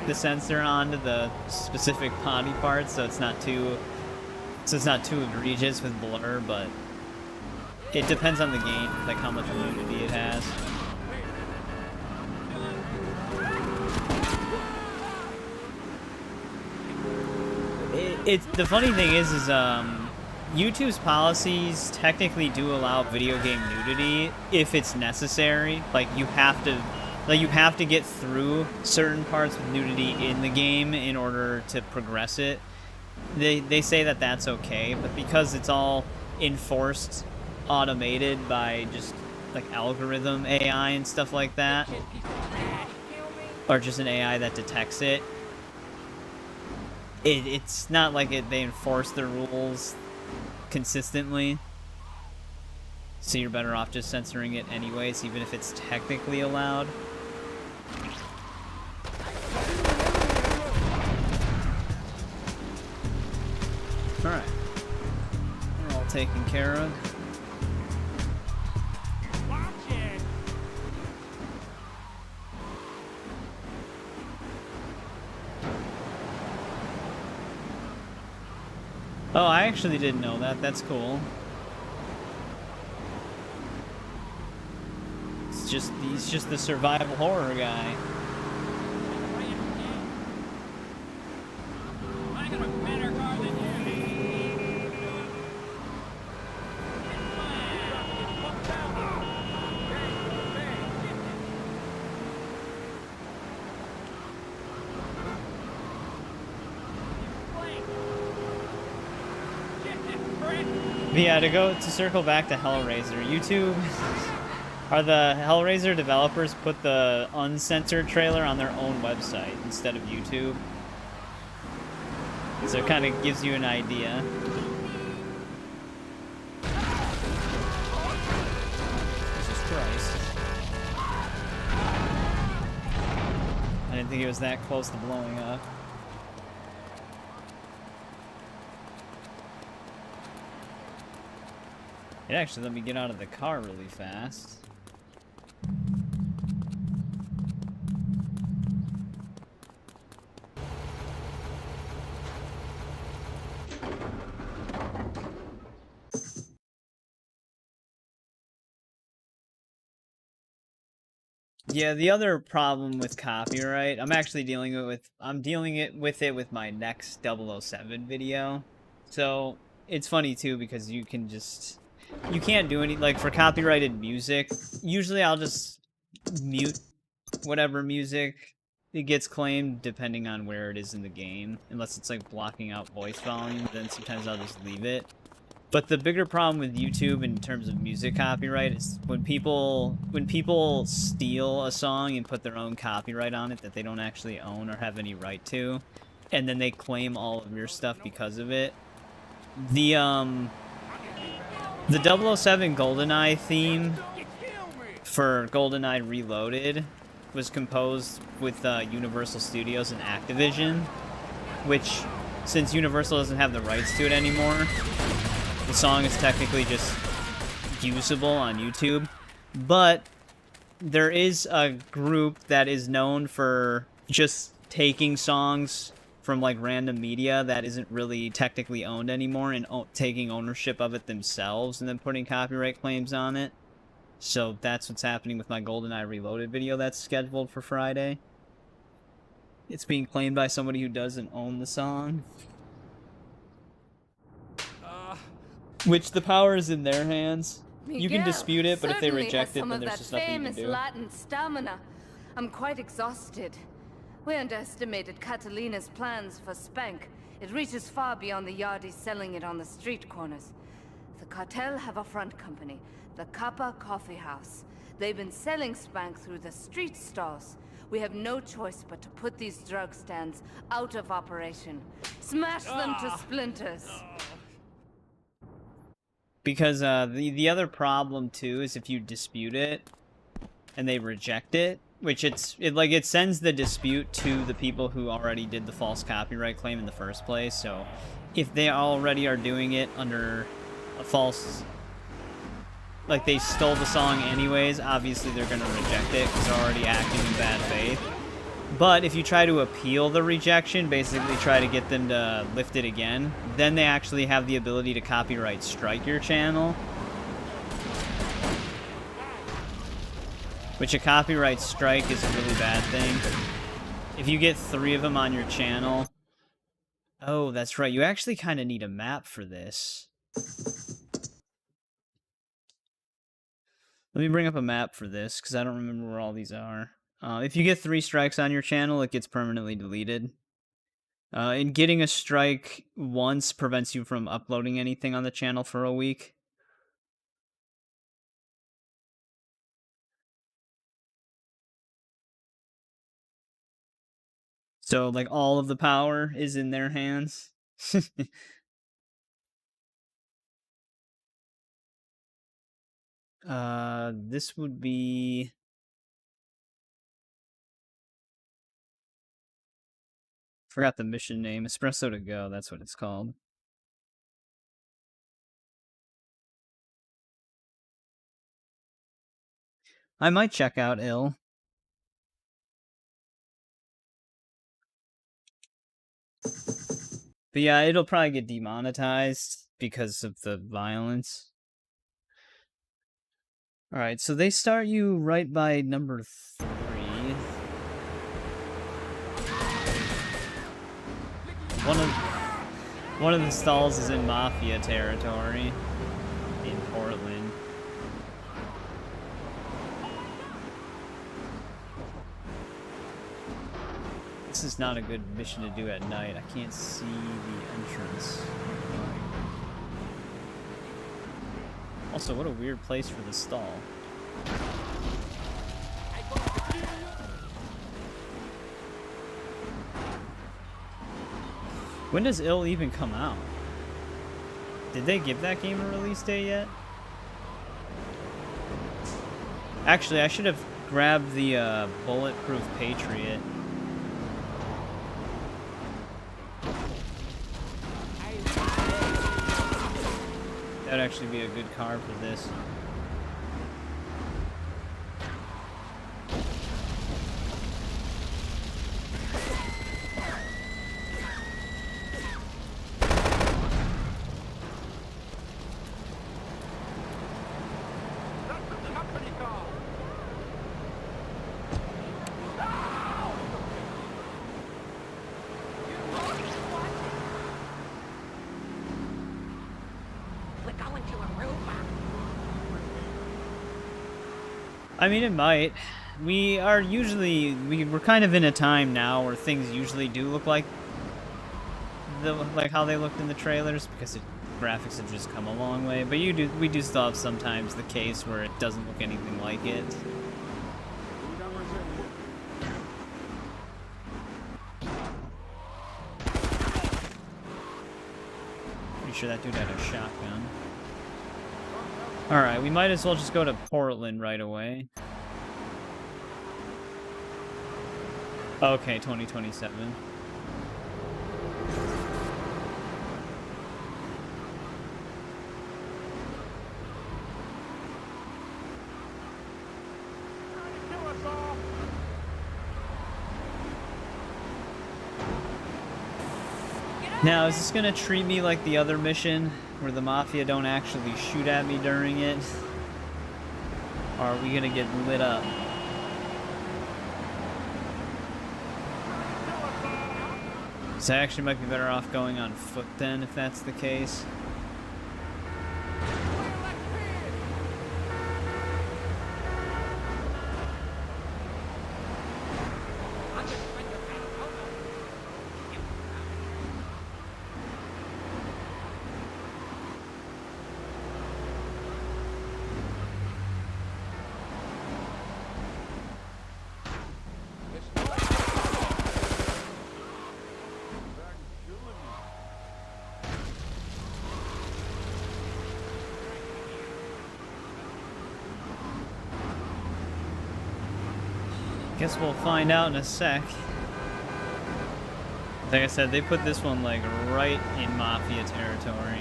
the sensor onto the specific body parts, so it's not too egregious with blur, but it depends on the game, like how much nudity it has. The funny thing is YouTube's policies technically do allow video game nudity if it's necessary. Like you have to get through certain parts with nudity in the game in order to progress it. They say that that's okay, but because it's all enforced, automated by just like algorithm AI and stuff like that, or just an AI that detects it, it's not like they enforce the rules consistently, so you're better off just censoring it anyways, even if it's technically allowed. Alright. We're all taken care of. Oh, I actually didn't know that. That's cool. He's just the survival horror guy. But yeah, to circle back to Hellraiser, YouTube are the Hellraiser developers put the uncensored trailer on their own website instead of YouTube. So it kind of gives you an idea. Jesus Christ. I didn't think it was that close to blowing up. It actually let me get out of the car really fast. Yeah, the other problem with copyright, I'm actually dealing with it with my next 007 video. So, it's funny too because you can't do any, like for copyrighted music, usually I'll just mute whatever music it gets claimed depending on where it is in the game. Unless it's like blocking out voice volume, then sometimes I'll just leave it. But the bigger problem with YouTube in terms of music copyright is when people steal a song and put their own copyright on it that they don't actually own or have any right to, and then they claim all of your stuff because of it. The 007 GoldenEye theme for GoldenEye Reloaded was composed with Universal Studios and Activision, which, since Universal doesn't have the rights to it anymore, the song is technically just usable on YouTube. But there is a group that is known for just taking songs from like random media that isn't really technically owned anymore and taking ownership of it themselves and then putting copyright claims on it. So that's what's happening with my GoldenEye Reloaded video that's scheduled for Friday. It's being claimed by somebody who doesn't own the song. Which the power is in their hands. You can dispute it, but if they reject it, then there's just nothing you can do. Latin stamina. I'm quite exhausted. We underestimated Catalina's plans for Spank. It reaches far beyond the yardies selling it on the street corners. The cartel have a front company, the Kappa Coffee House. They've been selling Spank through the street stalls. We have no choice but to put these drug stands out of operation. Smash them to splinters. Because the other problem too is if you dispute it and they reject it, which it sends the dispute to the people who already did the false copyright claim in the first place. So if they already are doing it under a false, like they stole the song anyways, obviously they're gonna reject it because they're already acting in bad faith. But if you try to appeal the rejection, basically try to get them to lift it again, then they actually have the ability to copyright strike your channel. Which a copyright strike is a really bad thing. If you get 3 of them on your channel... Oh, that's right, you actually kind of need a map for this. Let me bring up a map for this, because I don't remember where all these are. If you get 3 strikes on your channel, it gets permanently deleted. And getting a strike once prevents you from uploading anything on the channel for a week. So, like, all of the power is in their hands. This would be... Forgot the mission name. Espresso to Go, that's what it's called. I might check out Ill. But yeah, it'll probably get demonetized because of the violence. Alright, so they start you right by number 3. One of the stalls is in Mafia territory in Portland. This is not a good mission to do at night. I can't see the entrance. Also, what a weird place for the stall. When does Ill even come out? Did they give that game a release date yet? Actually, I should have grabbed the Bulletproof Patriot. That'd actually be a good car for this. I mean, it might. We're kind of in a time now where things usually do look like how they looked in the trailers, because graphics have just come a long way. But we do still have sometimes the case where it doesn't look anything like it. Pretty sure that dude had a shotgun. Alright, we might as well just go to Portland right away. Okay, 2027. Now, is this gonna treat me like the other mission, where the Mafia don't actually shoot at me during it? Or are we gonna get lit up? So I actually might be better off going on foot then, if that's the case. Guess we'll find out in a sec. Like I said, they put this one like right in Mafia territory.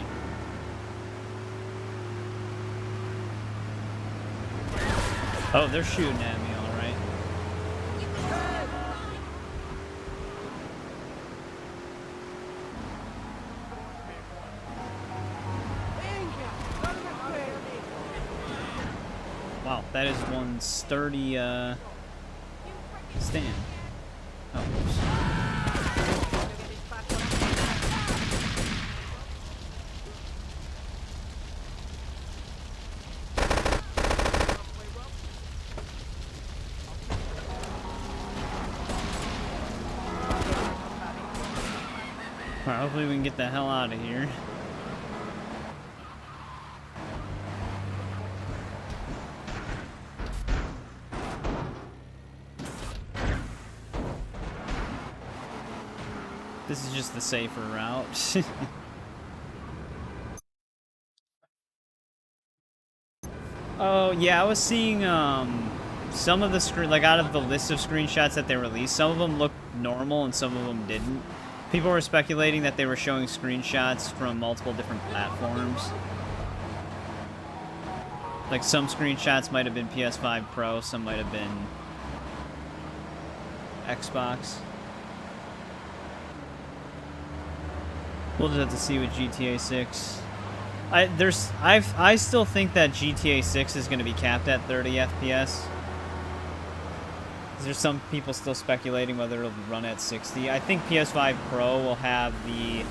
Oh, they're shooting at me, all right. Wow, that is one sturdy stand. Oh, whoops. Alright, hopefully we can get the hell out of here. This is just the safer route. Oh, yeah, I was seeing, some of the like, out of the list of screenshots that they released, some of them looked normal and some of them didn't. People were speculating that they were showing screenshots from multiple different platforms. Like, some screenshots might have been PS5 Pro, some might have been Xbox. We'll just have to see with GTA 6. I still think that GTA 6 is going to be capped at 30 FPS. There's some people still speculating whether it'll run at 60. I think PS5 Pro will have the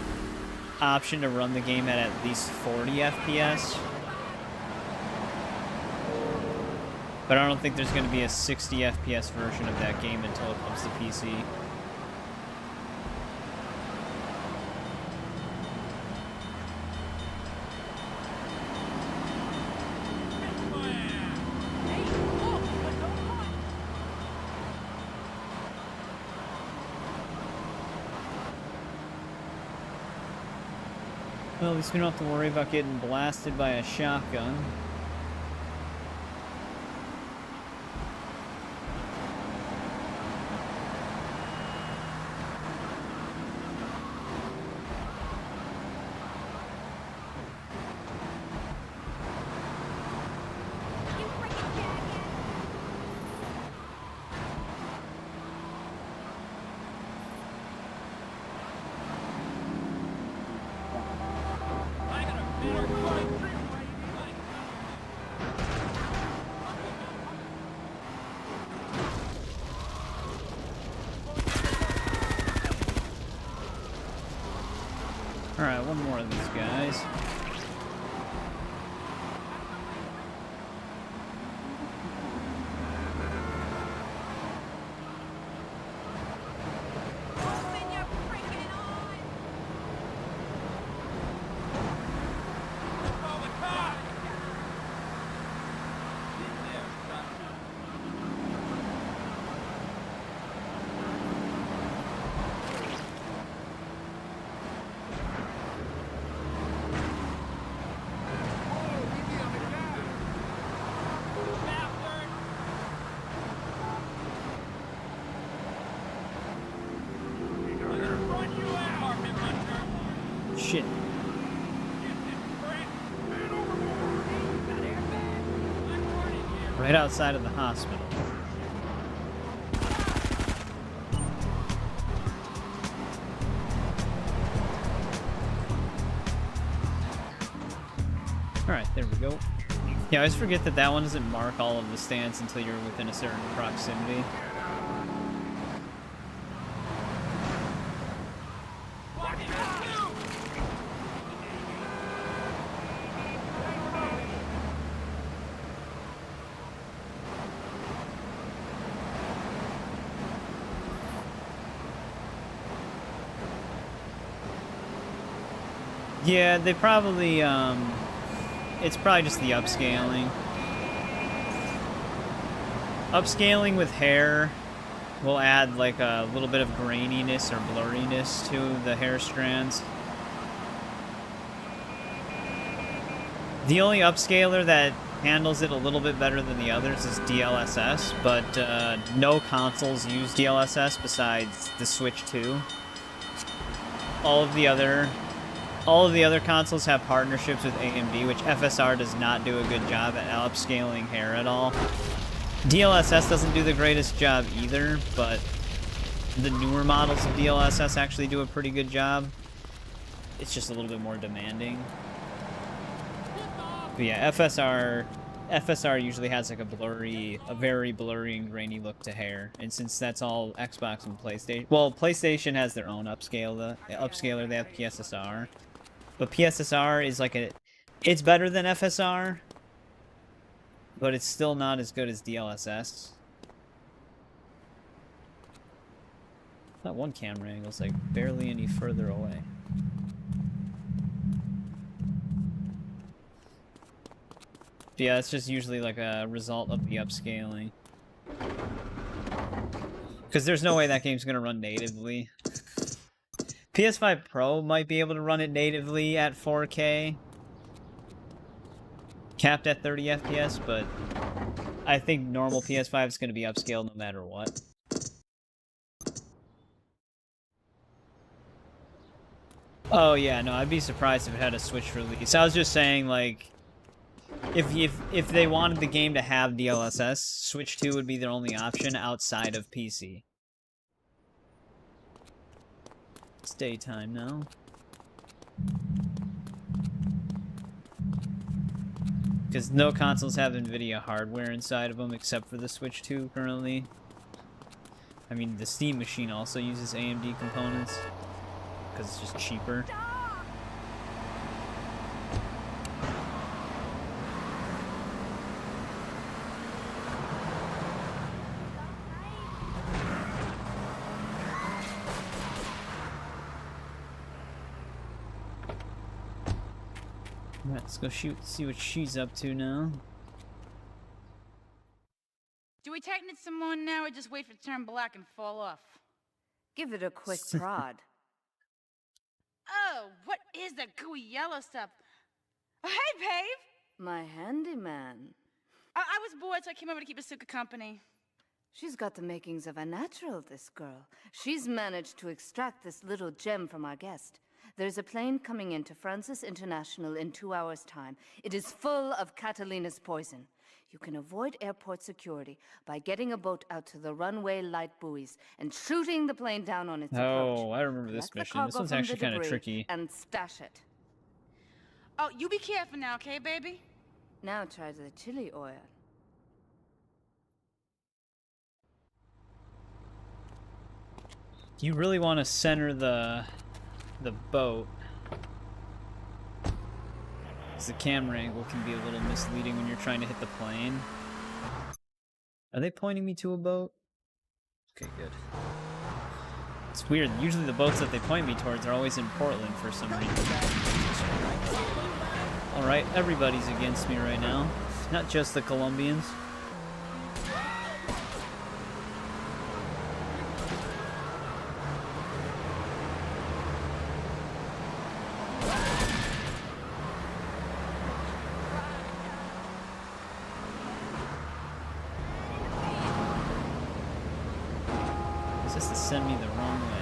option to run the game at least 40 FPS. But I don't think there's going to be a 60 FPS version of that game until it comes to PC. Well, at least we don't have to worry about getting blasted by a shotgun. You freaking jackass! I got a better fight for you, baby. Alright, one more of these guys. Open your freaking eyes! Call the cops! In there, son. Bastard! I'm gonna run you out, apartment hunter! Shit. Right outside of the hospital. Alright, there we go. Yeah, I always forget that that one doesn't mark all of the stands until you're within a certain proximity. Yeah, they probably, it's probably just the upscaling. Upscaling with hair will add, like, a little bit of graininess or blurriness to the hair strands. The only upscaler that handles it a little bit better than the others is DLSS, but no consoles use DLSS besides the Switch 2. All of the other consoles have partnerships with AMD, which FSR does not do a good job at upscaling hair at all. DLSS doesn't do the greatest job either, but the newer models of DLSS actually do a pretty good job. It's just a little bit more demanding. But yeah, FSR usually has like a very blurry and grainy look to hair, and since that's all Xbox and PlayStation, well, PlayStation has their own upscaler. They have PSSR, but PSSR is like it's better than FSR, but it's still not as good as DLSS. That one camera angle is like barely any further away. But yeah, it's just usually like a result of the upscaling. Because there's no way that game's going to run natively. PS5 Pro might be able to run it natively at 4K. Capped at 30 FPS, but I think normal PS5 is going to be upscaled no matter what. Oh yeah, no, I'd be surprised if it had a Switch release. I was just saying, like, if they wanted the game to have DLSS, Switch 2 would be their only option outside of PC. It's daytime now. Because no consoles have NVIDIA hardware inside of them except for the Switch 2 currently. I mean, the Steam machine also uses AMD components because it's just cheaper. Alright, let's go see what she's up to now. Do we tighten it some more now or just wait for it to turn black and fall off? Give it a quick prod. Oh, what is that gooey yellow stuff? Oh, hey, babe! My handyman. I was bored, so I came over to keep Asuka company. She's got the makings of a natural, this girl. She's managed to extract this little gem from our guest. There's a plane coming into Francis International in 2 hours' time. It is full of Catalina's poison. You can avoid airport security by getting a boat out to the runway light buoys and shooting the plane down on its approach. Oh, I remember this Collect the mission. This cargo one's from actually the kind of debris tricky. and stash it. Oh, you be careful now, okay, baby? Now try the chili oil. You really want to center the boat, because the camera angle can be a little misleading when you're trying to hit the plane. Are they pointing me to a boat? Okay, good. It's weird. Usually the boats that they point me towards are always in Portland for some reason. Alright, everybody's against me right now. Not just the Colombians. It's just to send me the wrong way.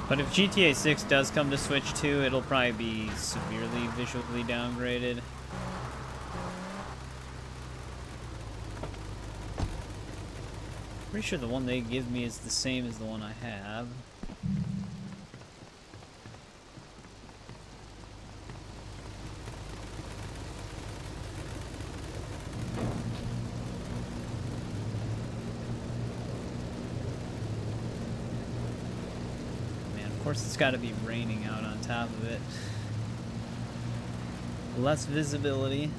But if GTA 6 does come to Switch 2, it'll probably be severely visually downgraded. Pretty sure the one they give me is the same as the one I have. Of course, it's got to be raining out on top of it. Less visibility.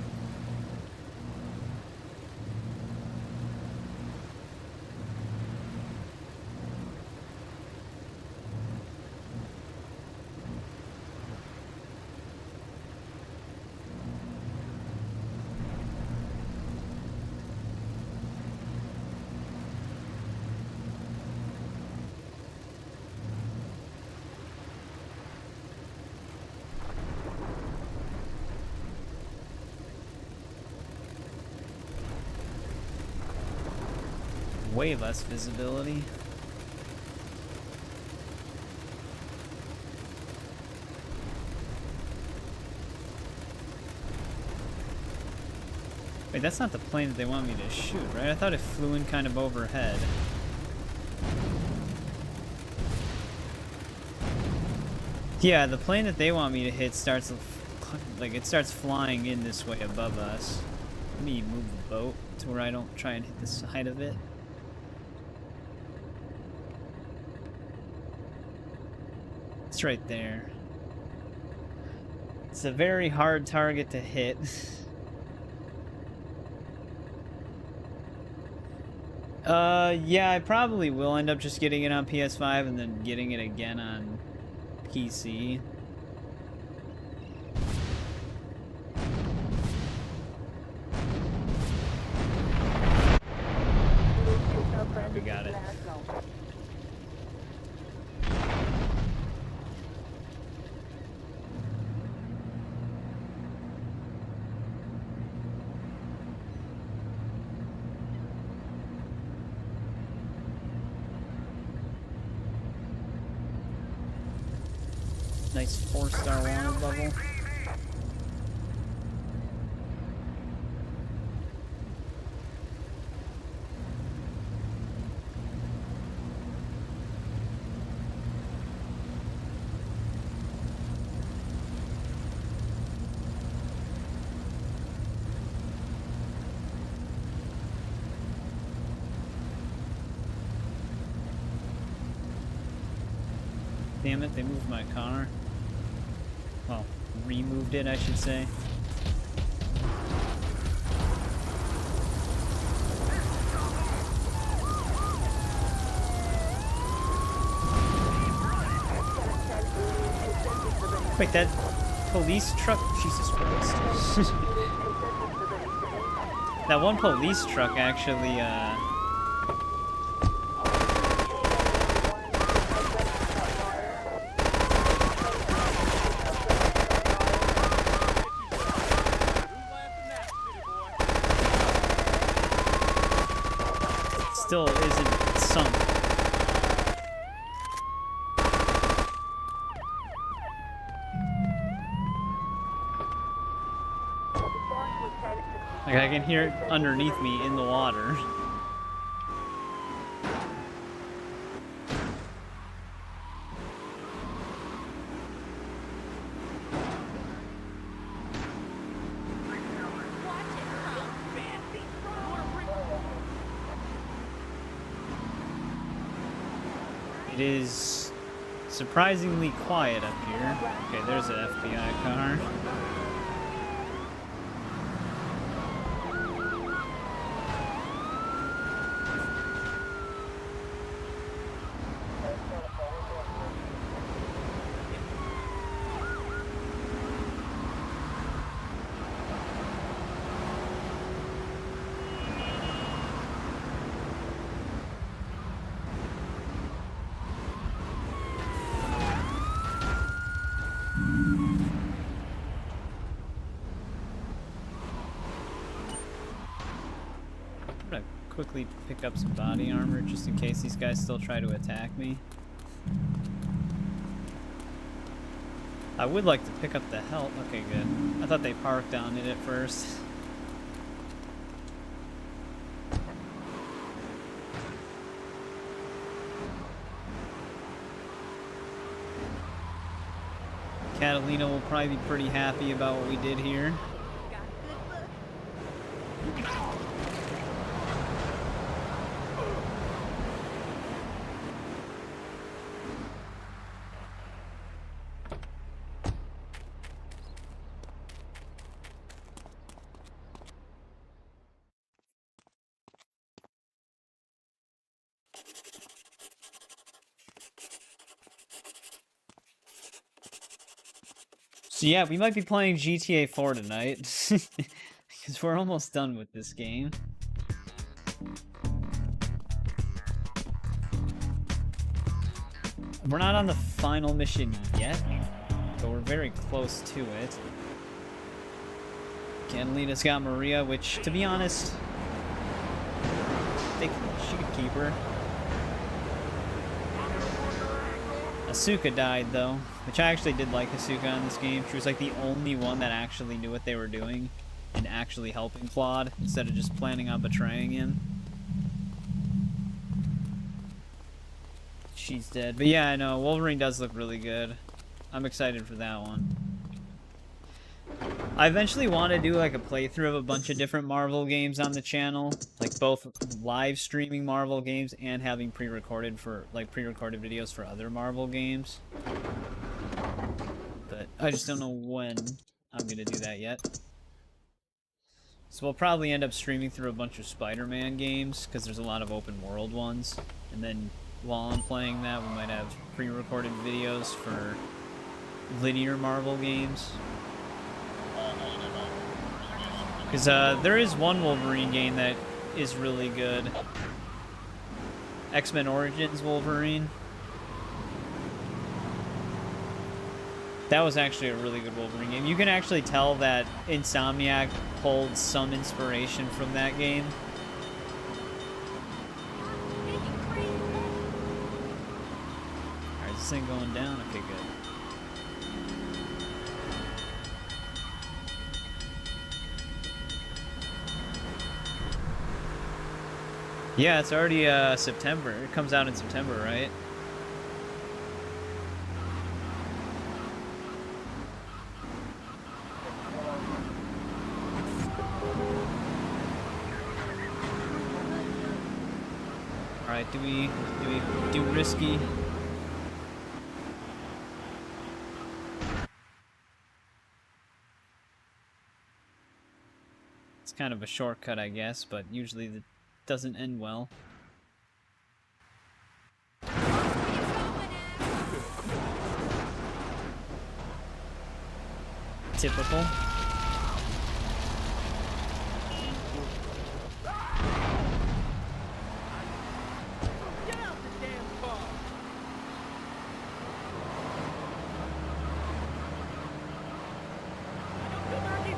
Way less visibility. Wait, that's not the plane that they want me to shoot, right? I thought it flew in kind of overhead. Yeah, the plane that they want me to hit starts, like, it starts flying in this way above us. Let me move the boat to where I don't try and hit the side of it. It's right there. It's a very hard target to hit. Yeah, I probably will end up just getting it on PS5 and then getting it again on PC. We got it. Nice 4-star water bubble. Damn it, they moved my car. Well, removed it, I should say. Wait, that police truck? Jesus Christ. That one police truck actually, still isn't sunk. Like, I can hear it underneath me in the water. It is surprisingly quiet up here. Okay, there's an FBI car. I'm gonna quickly pick up some body armor just in case these guys still try to attack me. I would like to pick up the help. Okay, good. I thought they parked on it at first. Catalina will probably be pretty happy about what we did here. So yeah, we might be playing GTA 4 tonight, because we're almost done with this game. We're not on the final mission yet, but we're very close to it. Catalina's got Maria, which, to be honest, I think she could keep her. Asuka died, though, which I actually did like Asuka in this game. She was like the only one that actually knew what they were doing and actually helping Claude instead of just planning on betraying him. She's dead. But yeah, I know, Wolverine does look really good. I'm excited for that one. I eventually want to do like a playthrough of a bunch of different Marvel games on the channel, like both live streaming Marvel games and having pre-recorded videos for other Marvel games. But I just don't know when I'm gonna do that yet. So we'll probably end up streaming through a bunch of Spider-Man games because there's a lot of open world ones, and then while I'm playing that, we might have pre-recorded videos for linear Marvel games. Because there is one Wolverine game that is really good. X-Men Origins Wolverine. That was actually a really good Wolverine game. You can actually tell that Insomniac pulled some inspiration from that game. Alright, this thing going down? Okay, good. Yeah, it's already September. It comes out in September, right? Alright, do we do risky? It's kind of a shortcut, I guess, but usually the doesn't end well. typical. Get out the damn car! Come on in.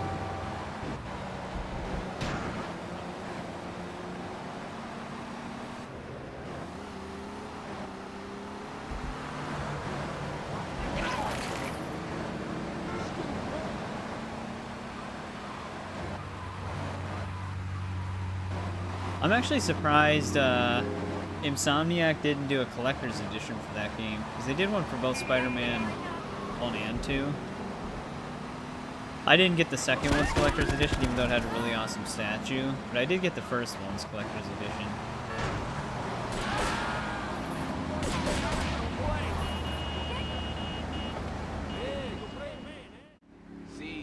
I'm actually surprised Insomniac didn't do a collector's edition for that game, because they did one for both Spider-Man 1 and 2. I didn't get the second one's collector's edition, even though it had a really awesome statue, but I did get the first one's collector's edition.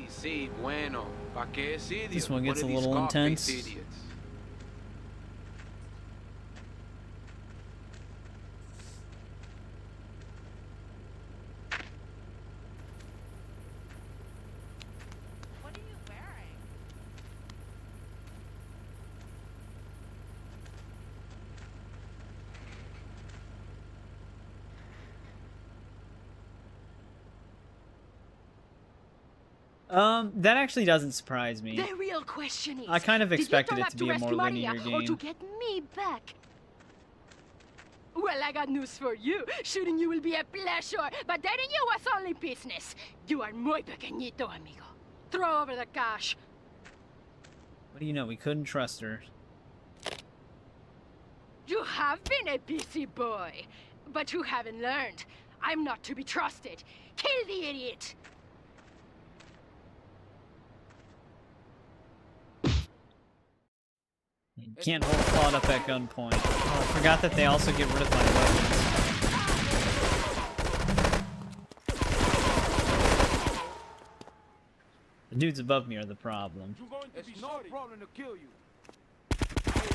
Sí, bueno. ¿Pa qué es idiot? This one gets a of these little Scarface intense. idiots. What are you wearing? That actually doesn't surprise me. The real question is, I kind of did you expected turn it up to be a rescue more Maria linear or to game. get me back? Well, I got news for you. Shooting you will be a pleasure, but dating you was only business. You are muy pequeñito, amigo. Throw over the cash. What do you know? We couldn't trust her. You have been a busy boy, but you haven't learned. I'm not to be trusted. Kill the idiot! You can't hold Claude up at gunpoint. Oh, I forgot that they also get rid of my weapons. The dudes above me are the problem. You're going to It's be no sorry. problem to kill you.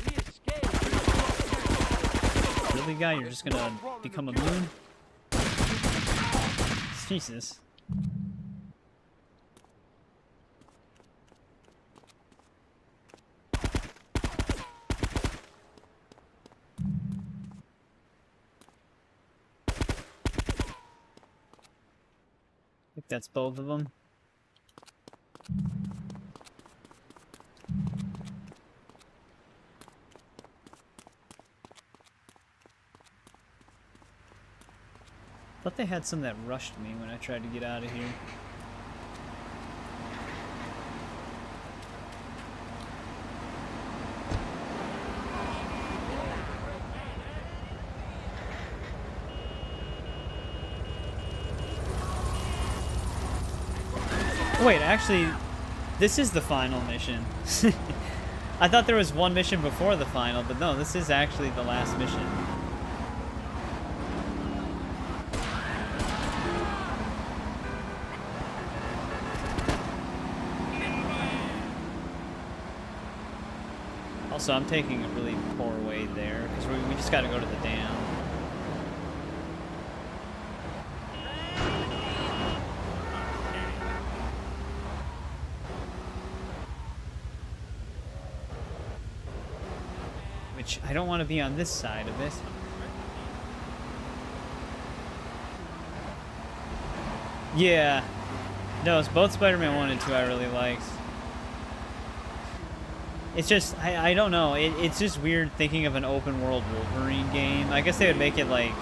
He escaped. Really, guy? You're just gonna become immune? Jesus. I think that's both of them. Thought they had some that rushed me when I tried to get out of here. Wait, actually, this is the final mission. I thought there was one mission before the final, but no, this is actually the last mission. Also, I'm taking a really poor way there, because we just gotta go to the dam. Which, I don't want to be on this side of it. Yeah. No, it's both Spider-Man 1 and 2 I really liked. It's just, I don't know, it's just weird thinking of an open world Wolverine game. I guess they would make it like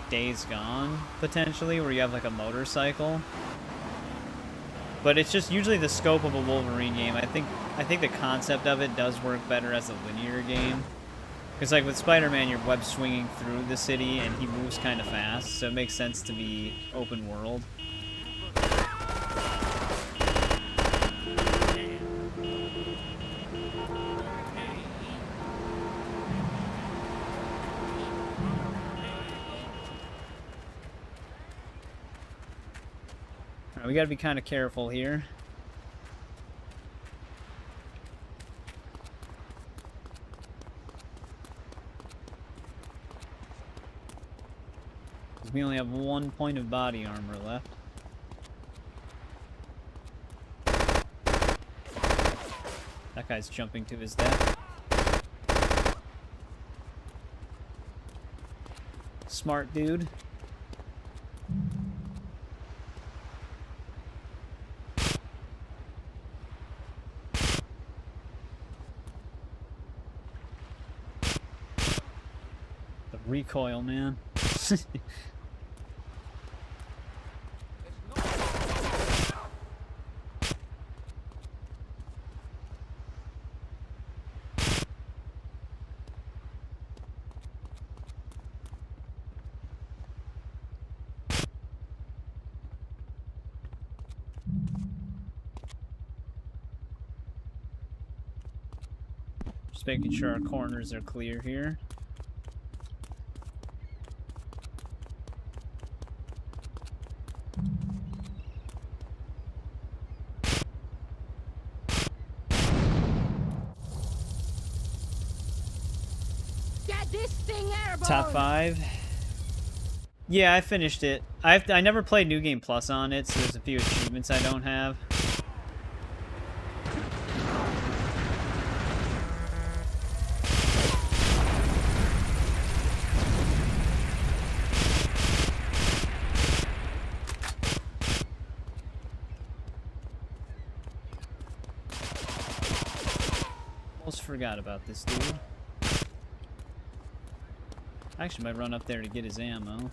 Days Gone, potentially, where you have like a motorcycle. But it's just usually the scope of a Wolverine game. I think the concept of it does work better as a linear game. Because like with Spider-Man, you're web swinging through the city and he moves kind of fast, so it makes sense to be open world. Alright, we gotta be kind of careful here. We only have 1 point of body armor left. Guy's jumping to his death. Smart dude. The recoil, man. Just making sure our corners are clear here. Get this thing airborne! Top 5. Yeah, I finished it. I never played New Game Plus on it, so there's a few achievements I don't have. Almost forgot about this dude. I actually might run up there to get his ammo.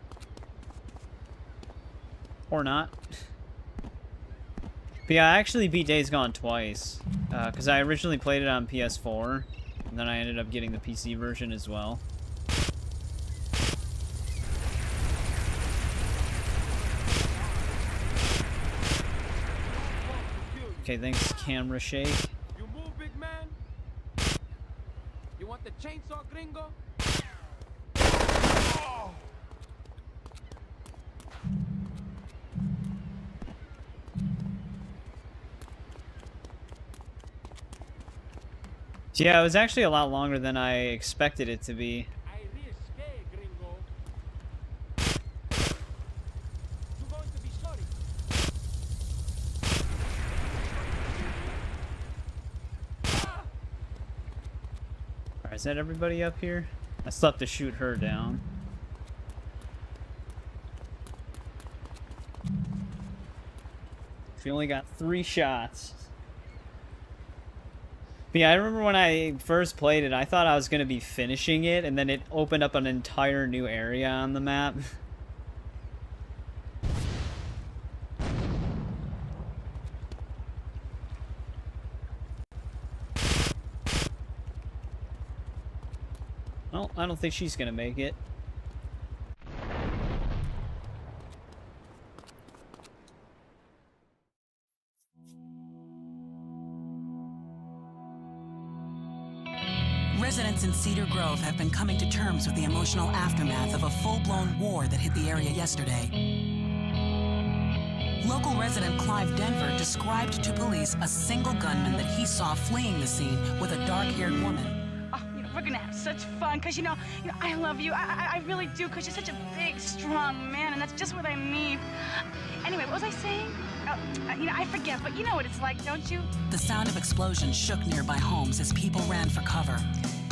Or not. But yeah, I actually beat Days Gone twice. Because I originally played it on PS4. And then I ended up getting the PC version as well. Okay, thanks, camera shake. You move, big man. You want the chainsaw, gringo? Oh. Yeah, it was actually a lot longer than I expected it to be. Alright, is that everybody up here? I still have to shoot her down. She only got 3 shots. But yeah, I remember when I first played it, I thought I was going to be finishing it, and then it opened up an entire new area on the map. Well, I don't think she's going to make it. Residents in Cedar Grove have been coming to terms with the emotional aftermath of a full-blown war that hit the area yesterday. Local resident Clive Denver described to police a single gunman that he saw fleeing the scene with a dark-haired woman. Oh, we're gonna have such fun, cause you know, I love you. I really do, cause you're such a big, strong man, and that's just what I need. Anyway, what was I saying? I forget, but you know what it's like, don't you? The sound of explosions shook nearby homes as people ran for cover.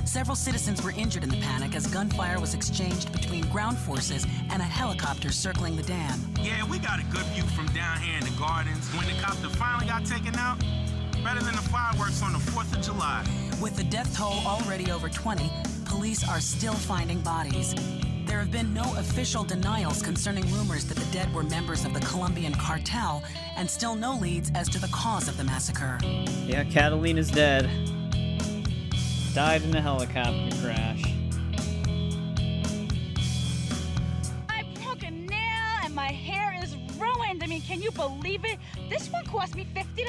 Several citizens were injured in the panic as gunfire was exchanged between ground forces and a helicopter circling the dam. Yeah, we got a good view from down here in the gardens. When the copter finally got taken out, better than the fireworks on the 4th of July. With the death toll already over 20, police are still finding bodies. There have been no official denials concerning rumors that the dead were members of the Colombian cartel, and still no leads as to the cause of the massacre. Yeah, Catalina's dead. Died in a helicopter crash. I broke a nail and my hair is ruined. I mean, can you believe it? This one cost me $50.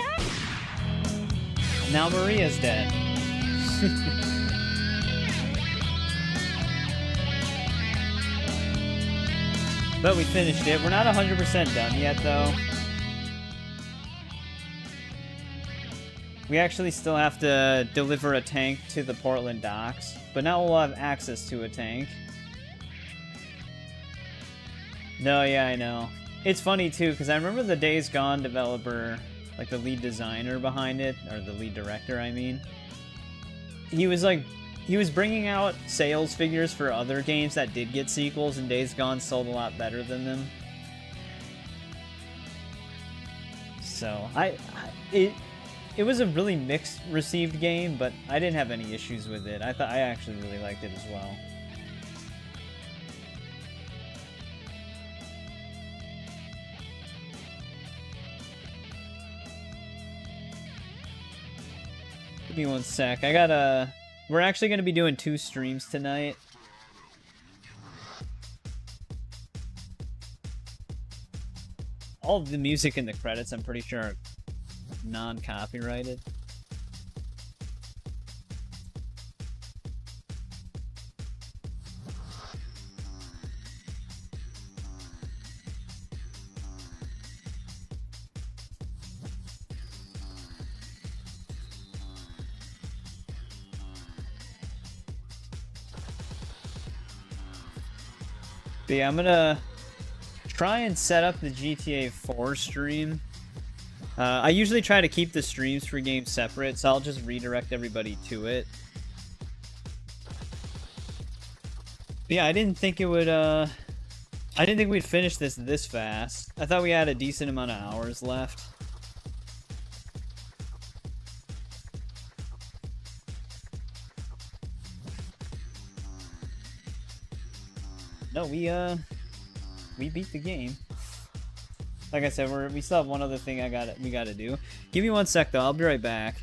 Now Maria's dead. But we finished it. We're not 100% done yet, though. We actually still have to deliver a tank to the Portland docks, but now we'll have access to a tank. No, yeah, I know. It's funny, too, because I remember the Days Gone developer, like the lead designer behind it, or the lead director, I mean. he was like, he was bringing out sales figures for other games that did get sequels, and Days Gone sold a lot better than them. So it was a really mixed received game, but I didn't have any issues with it. I actually really liked it as well. Give me one sec. We're actually gonna be doing 2 streams tonight. All of the music in the credits, I'm pretty sure, are non-copyrighted. But yeah, I'm gonna try and set up the GTA 4 stream. I usually try to keep the streams for games separate, so I'll just redirect everybody to it. But yeah, I didn't think it would, I didn't think we'd finish this fast. I thought we had a decent amount of hours left. No, we beat the game. Like I said, we still have one other thing we gotta do. Give me one sec though, I'll be right back.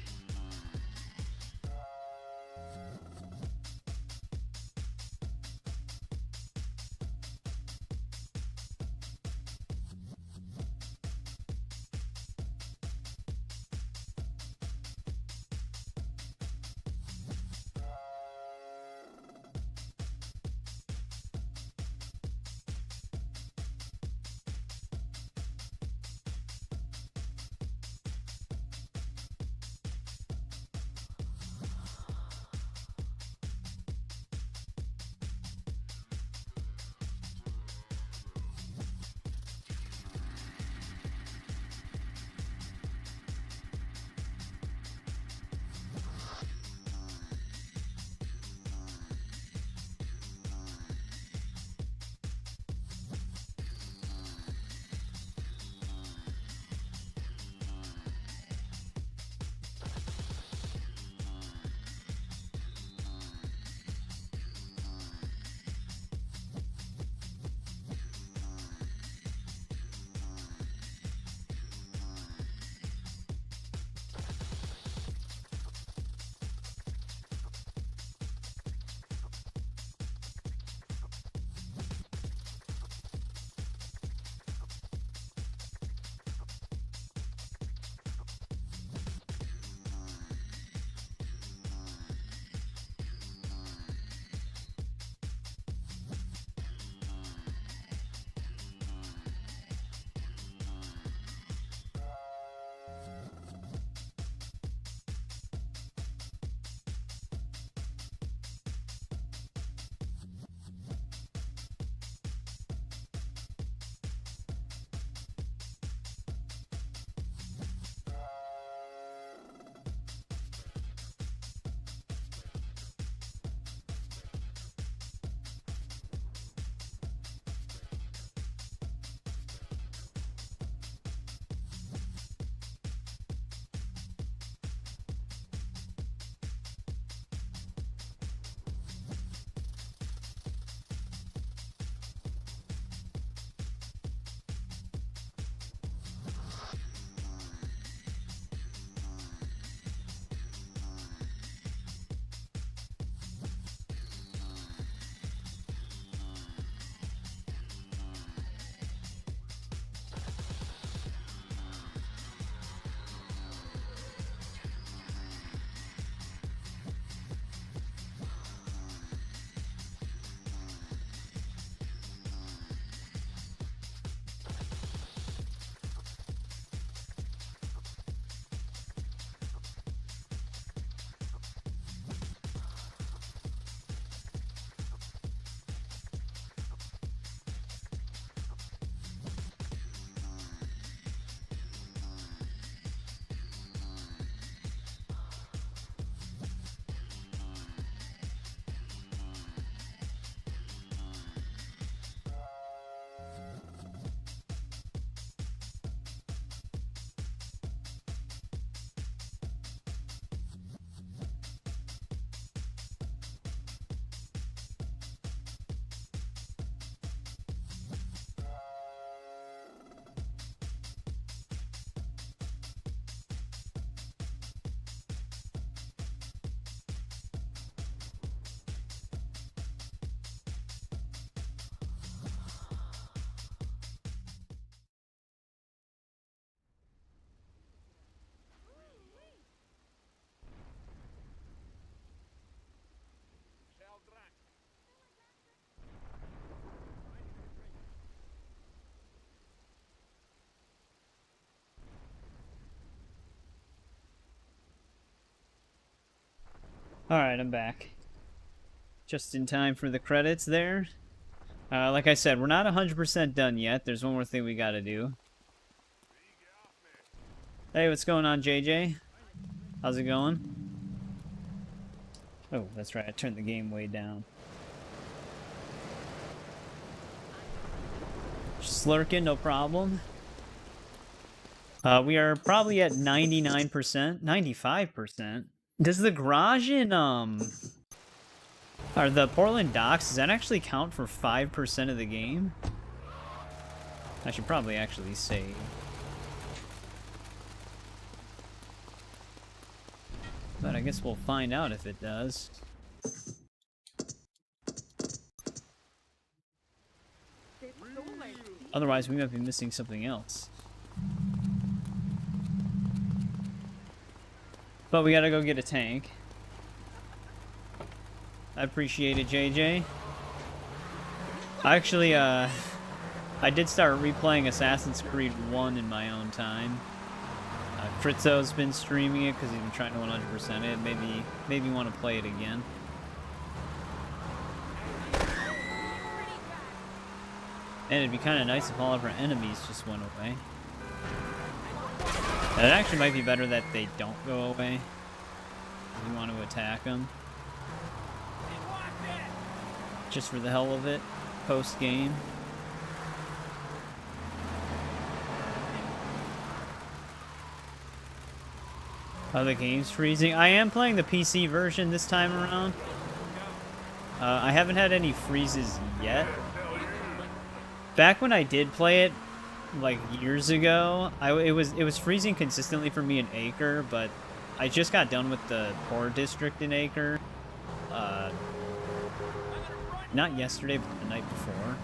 Alright, I'm back. Just in time for the credits there. Like I said, we're not 100% done yet. There's one more thing we gotta do. Hey, what's going on, JJ? How's it going? Oh, that's right. I turned the game way down. Just lurking, no problem. We are probably at 99%, 95%. Does the garage in, or the Portland docks, does that actually count for 5% of the game? I should probably actually save. But I guess we'll find out if it does. Otherwise, we might be missing something else. But we gotta go get a tank. I appreciate it, JJ. Actually, I did start replaying Assassin's Creed 1 in my own time. Fritzo's been streaming it because he's been trying to 100% it. Maybe want to play it again. And it'd be kind of nice if all of our enemies just went away. It actually might be better that they don't go away. If you want to attack them. Just for the hell of it, post-game. Oh, the game's freezing. I am playing the PC version this time around. I haven't had any freezes yet. Back when I did play it, like years ago, it was freezing consistently for me in Acre, but I just got done with the poor district in Acre. Not yesterday, but the night before,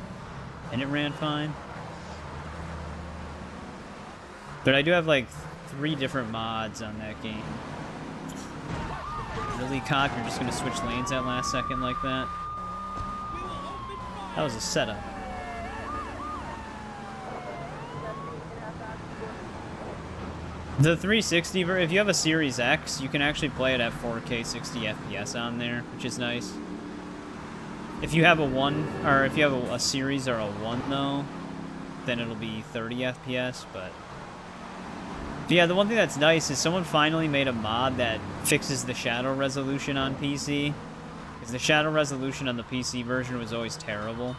and it ran fine. But I do have like 3 different mods on that game. Really, cock? You're just gonna switch lanes at last second like that? That was a setup. The 360, if you have a Series X, you can actually play it at 4K 60 FPS on there, which is nice. If you have a 1, or if you have a Series or a 1 though, then it'll be 30 FPS, but yeah, the one thing that's nice is someone finally made a mod that fixes the shadow resolution on PC, because the shadow resolution on the PC version was always terrible.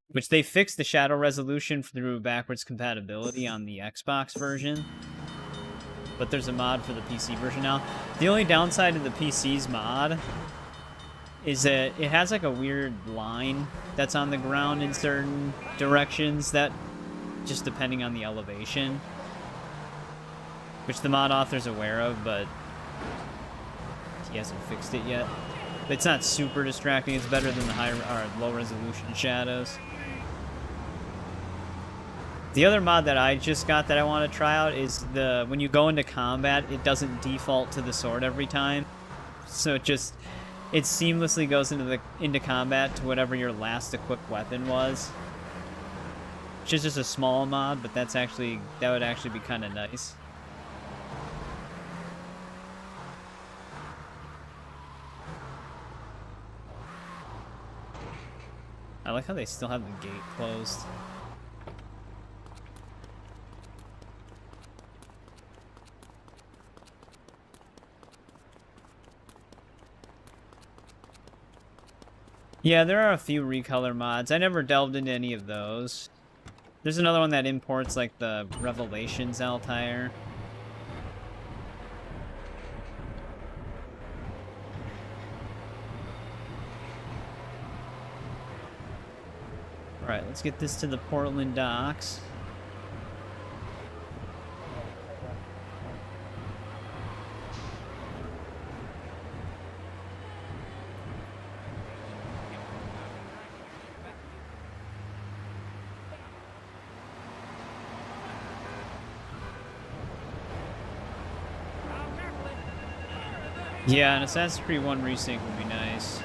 Which they fixed the shadow resolution through backwards compatibility on the Xbox version. But there's a mod for the PC version now. The only downside of the PC's mod is that it has like a weird line that's on the ground in certain directions that just depending on the elevation. Which the mod author's aware of, but he hasn't fixed it yet. It's not super distracting, it's better than the high or low resolution shadows. The other mod that I just got that I want to try out is when you go into combat, it doesn't default to the sword every time. So it seamlessly goes into combat to whatever your last equipped weapon was. Which is just a small mod, but that would actually be kind of nice. I like how they still have the gate closed. Yeah, there are a few recolor mods. I never delved into any of those. There's another one that imports like the Revelations Altair. Alright, let's get this to the Portland docks. Yeah, an Assassin's Creed 1 Resync would be nice.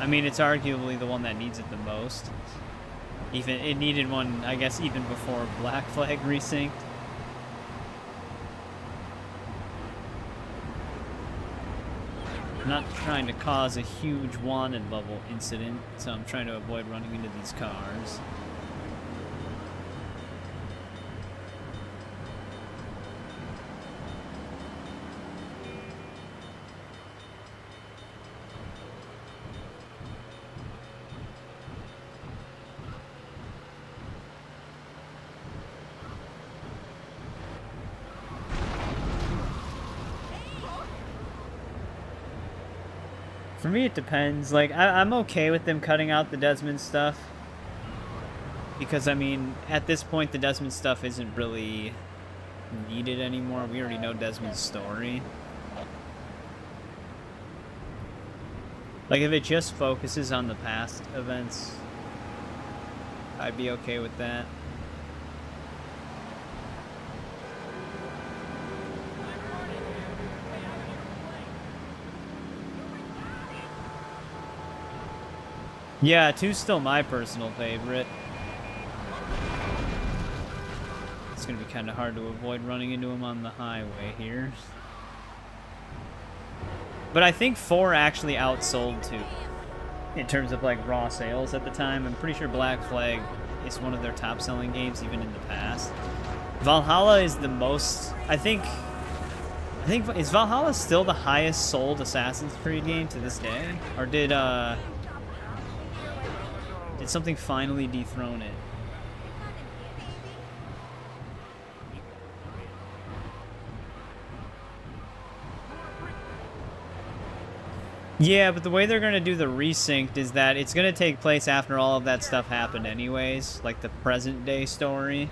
I mean, it's arguably the one that needs it the most. It needed one, I guess, even before Black Flag Resynced. I'm not trying to cause a huge wanted bubble incident, so I'm trying to avoid running into these cars. For me, it depends. Like, I'm okay with them cutting out the Desmond stuff. Because, I mean, at this point, the Desmond stuff isn't really needed anymore. We already know Desmond's story. Like, if it just focuses on the past events, I'd be okay with that. Yeah, 2's still my personal favorite. It's gonna be kind of hard to avoid running into him on the highway here. But I think 4 actually outsold 2 in terms of like raw sales at the time. I'm pretty sure Black Flag is one of their top selling games even in the past. Valhalla is the most, I think is Valhalla still the highest sold Assassin's Creed game to this day? Or did something finally dethrone it? Yeah, but the way they're going to do the Resynced is that it's going to take place after all of that stuff happened anyways, like the present day story.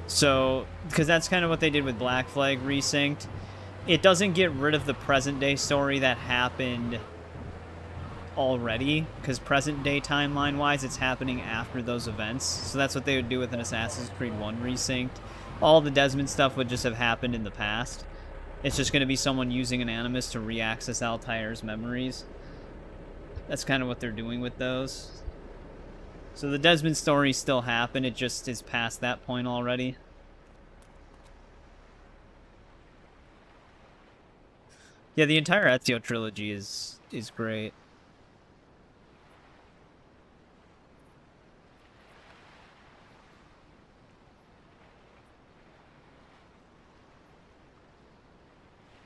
So, because that's kind of what they did with Black Flag Resynced. It doesn't get rid of the present day story that happened already, because present day timeline wise it's happening after those events. So that's what they would do with an Assassin's Creed 1 Resynced. All the Desmond stuff would just have happened in the past. It's just going to be someone using an Animus to re-access Altair's memories. That's kind of what they're doing with those. So the Desmond story still happened, it just is past that point already. Yeah, the entire Ezio trilogy is great.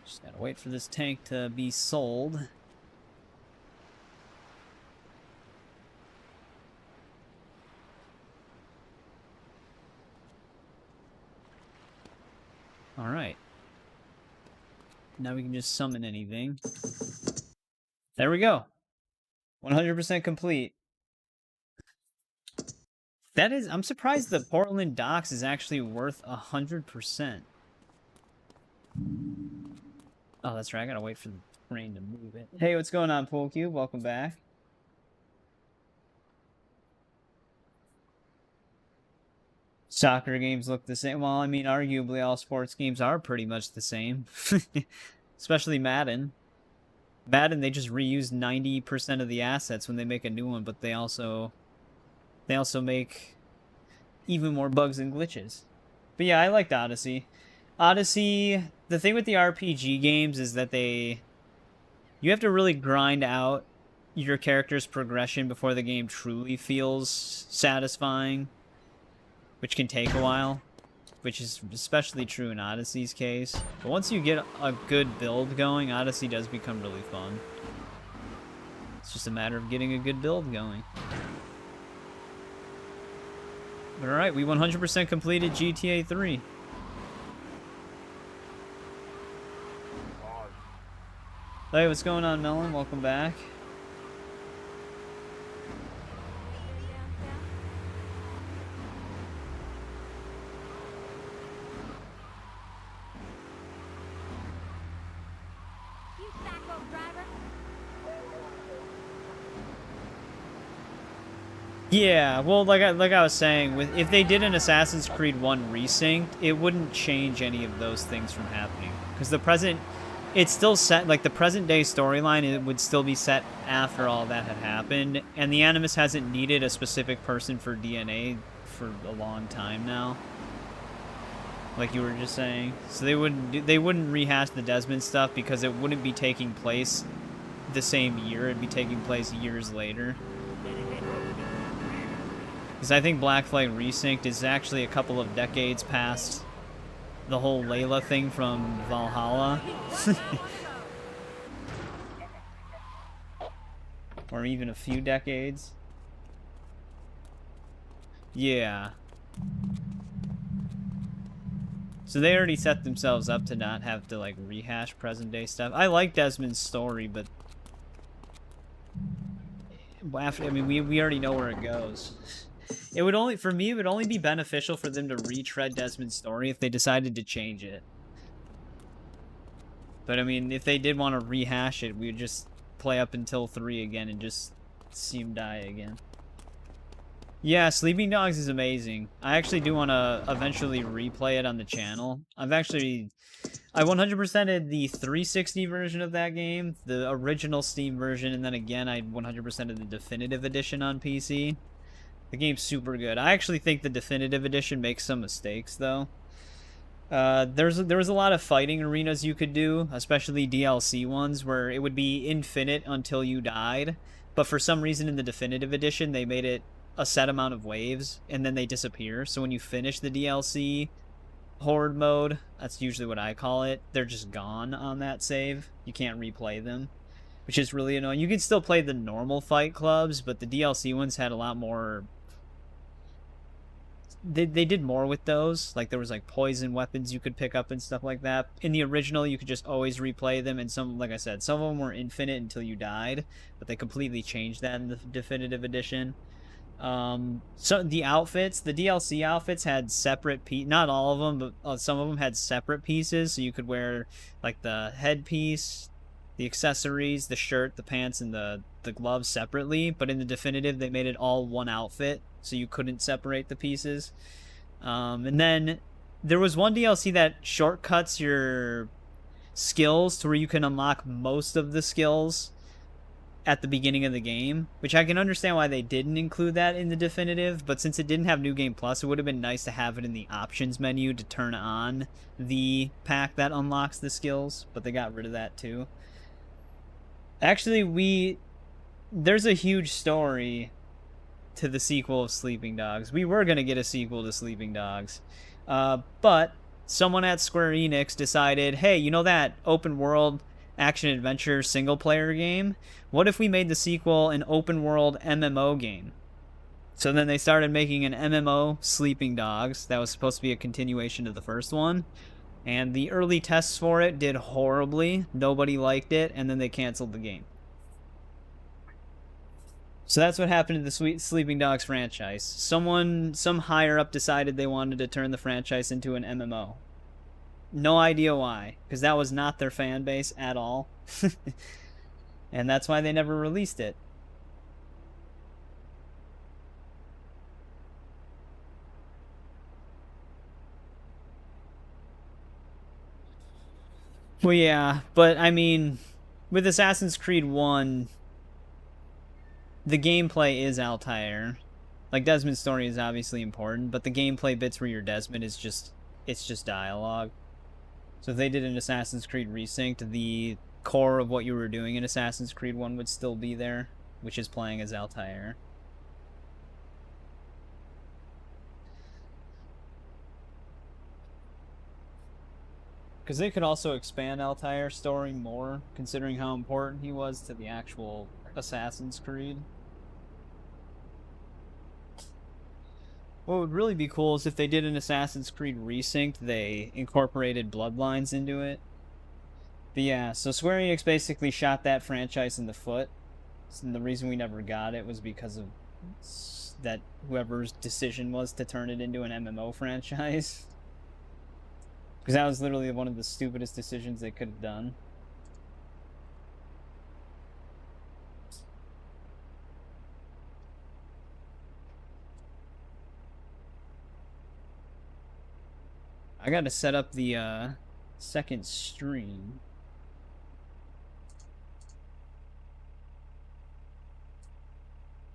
Just gotta wait for this tank to be sold. Alright. Now we can just summon anything. There we go. 100% complete. That is, I'm surprised the Portland docks is actually worth 100%. Oh, that's right. I gotta wait for the train to move it. Hey, what's going on, Pool Cube? Welcome back. Soccer games look the same. Well, I mean, arguably all sports games are pretty much the same. Especially Madden. Madden, they just reuse 90% of the assets when they make a new one, but they also make even more bugs and glitches. But yeah, I liked Odyssey. Odyssey, the thing with the RPG games is that you have to really grind out your character's progression before the game truly feels satisfying, which can take a while, which is especially true in Odyssey's case. But once you get a good build going, Odyssey does become really fun. It's just a matter of getting a good build going. But alright, we 100% completed GTA 3. Hey, what's going on, Melon? Welcome back. Yeah, well, like I was saying, if they did an Assassin's Creed 1 Resynced, it wouldn't change any of those things from happening. Because it's still set, like the present day storyline, it would still be set after all that had happened. And the Animus hasn't needed a specific person for DNA for a long time now. like you were just saying. So they wouldn't rehash the Desmond stuff because it wouldn't be taking place the same year. It'd be taking place years later. Because I think Black Flag Resynced is actually a couple of decades past the whole Layla thing from Valhalla. Or even a few decades. Yeah. So they already set themselves up to not have to, like, rehash present-day stuff. I like Desmond's story, but... after, I mean, we already know where it goes. It would only, for me, it would only be beneficial for them to retread Desmond's story if they decided to change it. But, I mean, if they did want to rehash it, we would just play up until 3 again and just see him die again. Yeah, Sleeping Dogs is amazing. I actually do want to eventually replay it on the channel. I 100%ed the 360 version of that game, the original Steam version, and then again I 100%ed the definitive edition on PC. The game's super good. I actually think the definitive edition makes some mistakes, though. There was a lot of fighting arenas you could do, especially DLC ones, where it would be infinite until you died. But for some reason in the definitive edition, they made it a set amount of waves, and then they disappear. So when you finish the DLC horde mode, that's usually what I call it, they're just gone on that save. You can't replay them, which is really annoying. You can still play the normal fight clubs, but the DLC ones had a lot more... They did more with those. Like, there was, like, poison weapons you could pick up and stuff like that. In the original, you could just always replay them, and some, like I said, some of them were infinite until you died, but they completely changed that in the definitive edition. So the outfits, the DLC outfits had separate not all of them, but some of them had separate pieces, so you could wear, like, the headpiece, the accessories, the shirt, the pants, and the gloves separately, but in the definitive, they made it all one outfit, so you couldn't separate the pieces. And then there was one DLC that shortcuts your skills to where you can unlock most of the skills at the beginning of the game, which I can understand why they didn't include that in the definitive, but since it didn't have New Game Plus, it would have been nice to have it in the options menu to turn on the pack that unlocks the skills, but they got rid of that too. Actually, there's a huge story to the sequel of Sleeping Dogs. We were going to get a sequel to Sleeping Dogs, but someone at Square Enix decided, hey, you know that open world action-adventure single-player game? What if we made the sequel an open-world MMO game? So then they started making an MMO, Sleeping Dogs, that was supposed to be a continuation of the first one, and the early tests for it did horribly. Nobody liked it, and then they canceled the game. So that's what happened to the Sleeping Dogs franchise. Some higher-up decided they wanted to turn the franchise into an MMO. No idea why, because that was not their fan base at all. And that's why they never released it. Well, yeah, but I mean, with Assassin's Creed 1, the gameplay is Altair. Like, Desmond's story is obviously important, but the gameplay bits where you're Desmond is just, it's just dialogue. So if they did an Assassin's Creed Resynced, the core of what you were doing in Assassin's Creed 1 would still be there, which is playing as Altair. Because they could also expand Altair's story more, considering how important he was to the actual Assassin's Creed. What would really be cool is if they did an Assassin's Creed Resynced, they incorporated Bloodlines into it. But yeah, so Square Enix basically shot that franchise in the foot. And the reason we never got it was because of that whoever's decision was to turn it into an MMO franchise. Because that was literally one of the stupidest decisions they could have done. I gotta set up the second stream.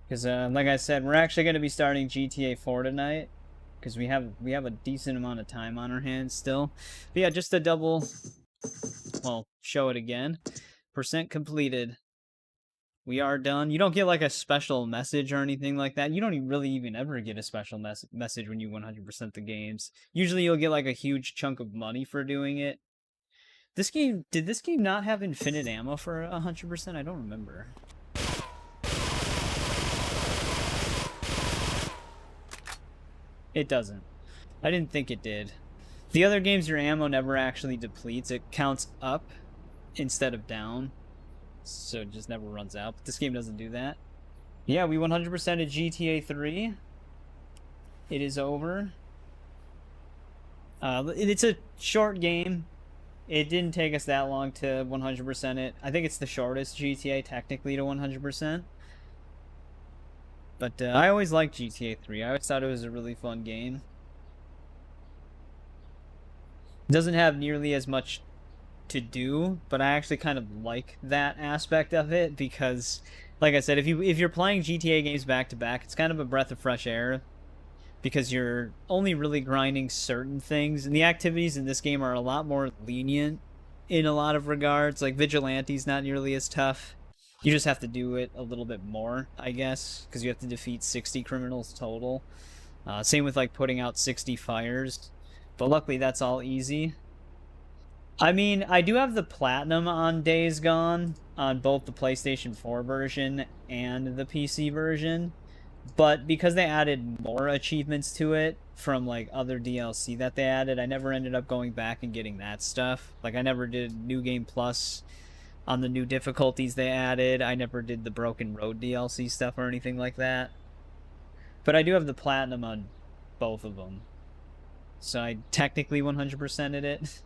Because, like I said, we're actually going to be starting GTA 4 tonight. because we have a decent amount of time on our hands still. But yeah, just to double, well, show it again. Percent completed. We are done. You don't get like a special message or anything like that. You don't really even ever get a special message when you 100% the games. Usually you'll get like a huge chunk of money for doing it. Did this game not have infinite ammo for 100%? I don't remember. It doesn't. I didn't think it did. The other games, your ammo never actually depletes. It counts up instead of down. So it just never runs out. But this game doesn't do that. Yeah, we 100%ed GTA 3. It is over. It's a short game. It didn't take us that long to 100% it. I think it's the shortest GTA technically to 100%. But I always liked GTA 3. I always thought it was a really fun game. It doesn't have nearly as much to do, but I actually kind of like that aspect of it because, like I said, if you're playing GTA games back to back, it's kind of a breath of fresh air because you're only really grinding certain things, and the activities in this game are a lot more lenient in a lot of regards. Like Vigilante's not nearly as tough. You just have to do it a little bit more, I guess, because you have to defeat 60 criminals total. Same with like putting out 60 fires, but luckily that's all easy. I mean, I do have the platinum on Days Gone on both the PlayStation 4 version and the PC version, but because they added more achievements to it from like other DLC that they added, I never ended up going back and getting that stuff. Like I never did New Game Plus on the new difficulties they added. I never did the Broken Road DLC stuff or anything like that. But I do have the platinum on both of them. So I technically 100%ed it.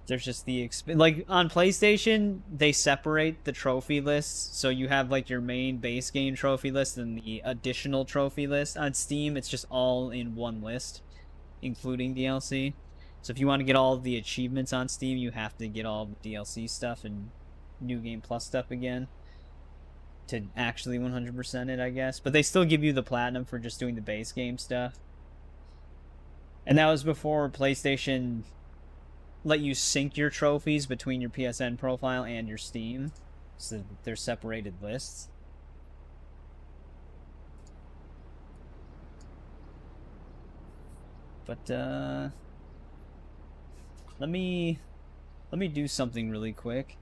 There's just the like on PlayStation, they separate the trophy lists, so you have like your main base game trophy list and the additional trophy list. On Steam, it's just all in one list, including DLC. So if you want to get all of the achievements on Steam, you have to get all the DLC stuff and New Game Plus stuff again to actually 100% it, I guess. But they still give you the platinum for just doing the base game stuff. And that was before PlayStation let you sync your trophies between your PSN profile and your Steam, so they're separated lists. But let me do something really quick.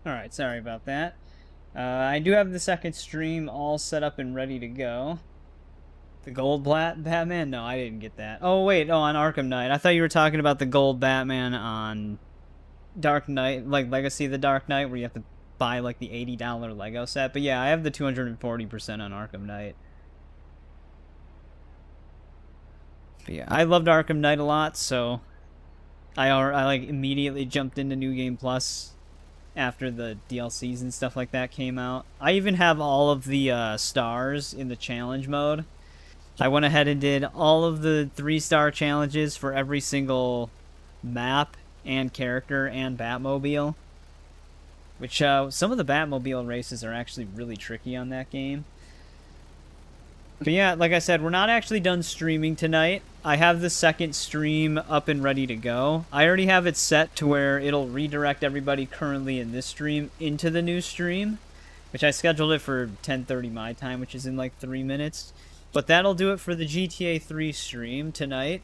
Alright, sorry about that. I do have the second stream all set up and ready to go. The gold Batman? No, I didn't get that. Oh, wait. Oh, on Arkham Knight. I thought you were talking about the gold Batman on Dark Knight, like Legacy of the Dark Knight, where you have to buy, like, the $80 Lego set. But yeah, I have the 240% on Arkham Knight. But yeah, I loved Arkham Knight a lot, so I like, immediately jumped into New Game Plus after the DLCs and stuff like that came out. I even have all of the stars in the challenge mode. I went ahead and did all of the 3-star challenges for every single map and character and Batmobile. Which, some of the Batmobile races are actually really tricky on that game. But yeah, like I said, we're not actually done streaming tonight. I have the second stream up and ready to go. I already have it set to where it'll redirect everybody currently in this stream into the new stream, which I scheduled it for 10:30 my time, which is in like 3 minutes. But that'll do it for the GTA 3 stream tonight.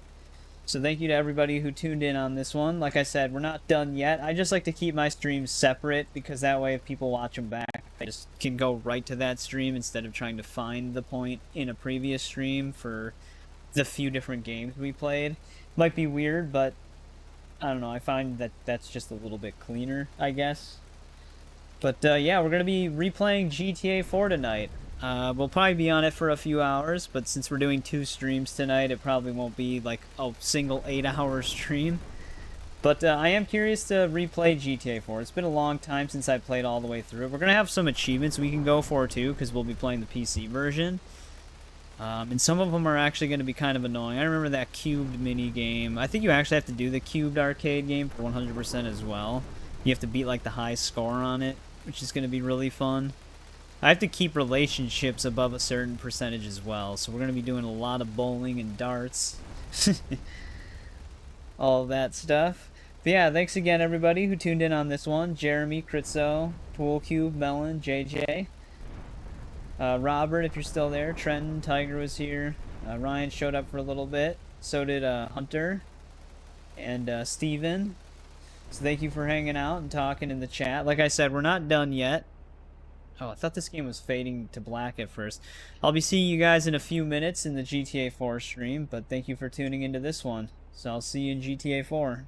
So thank you to everybody who tuned in on this one. Like I said, we're not done yet. I just like to keep my streams separate because that way if people watch them back, they just can go right to that stream instead of trying to find the point in a previous stream for the few different games we played. Might be weird, but I don't know. I find that that's just a little bit cleaner, I guess. But yeah, we're going to be replaying GTA 4 tonight. We'll probably be on it for a few hours, but since we're doing 2 streams tonight, it probably won't be like a single 8-hour stream. But I am curious to replay GTA 4. It's been a long time since I played all the way through it. We're going to have some achievements we can go for too, because we'll be playing the PC version. And some of them are actually going to be kind of annoying. I remember that cubed mini game. I think you actually have to do the cubed arcade game for 100% as well. You have to beat like the high score on it, which is going to be really fun. I have to keep relationships above a certain percentage as well, so we're going to be doing a lot of bowling and darts. All that stuff. But yeah, thanks again everybody who tuned in on this one. Jeremy, Critzo, Poolcube, Melon, JJ. Robert, if you're still there. Trenton, Tiger was here. Ryan showed up for a little bit. So did Hunter and Steven. So thank you for hanging out and talking in the chat. Like I said, we're not done yet. Oh, I thought this game was fading to black at first. I'll be seeing you guys in a few minutes in the GTA 4 stream, but thank you for tuning into this one. So I'll see you in GTA 4.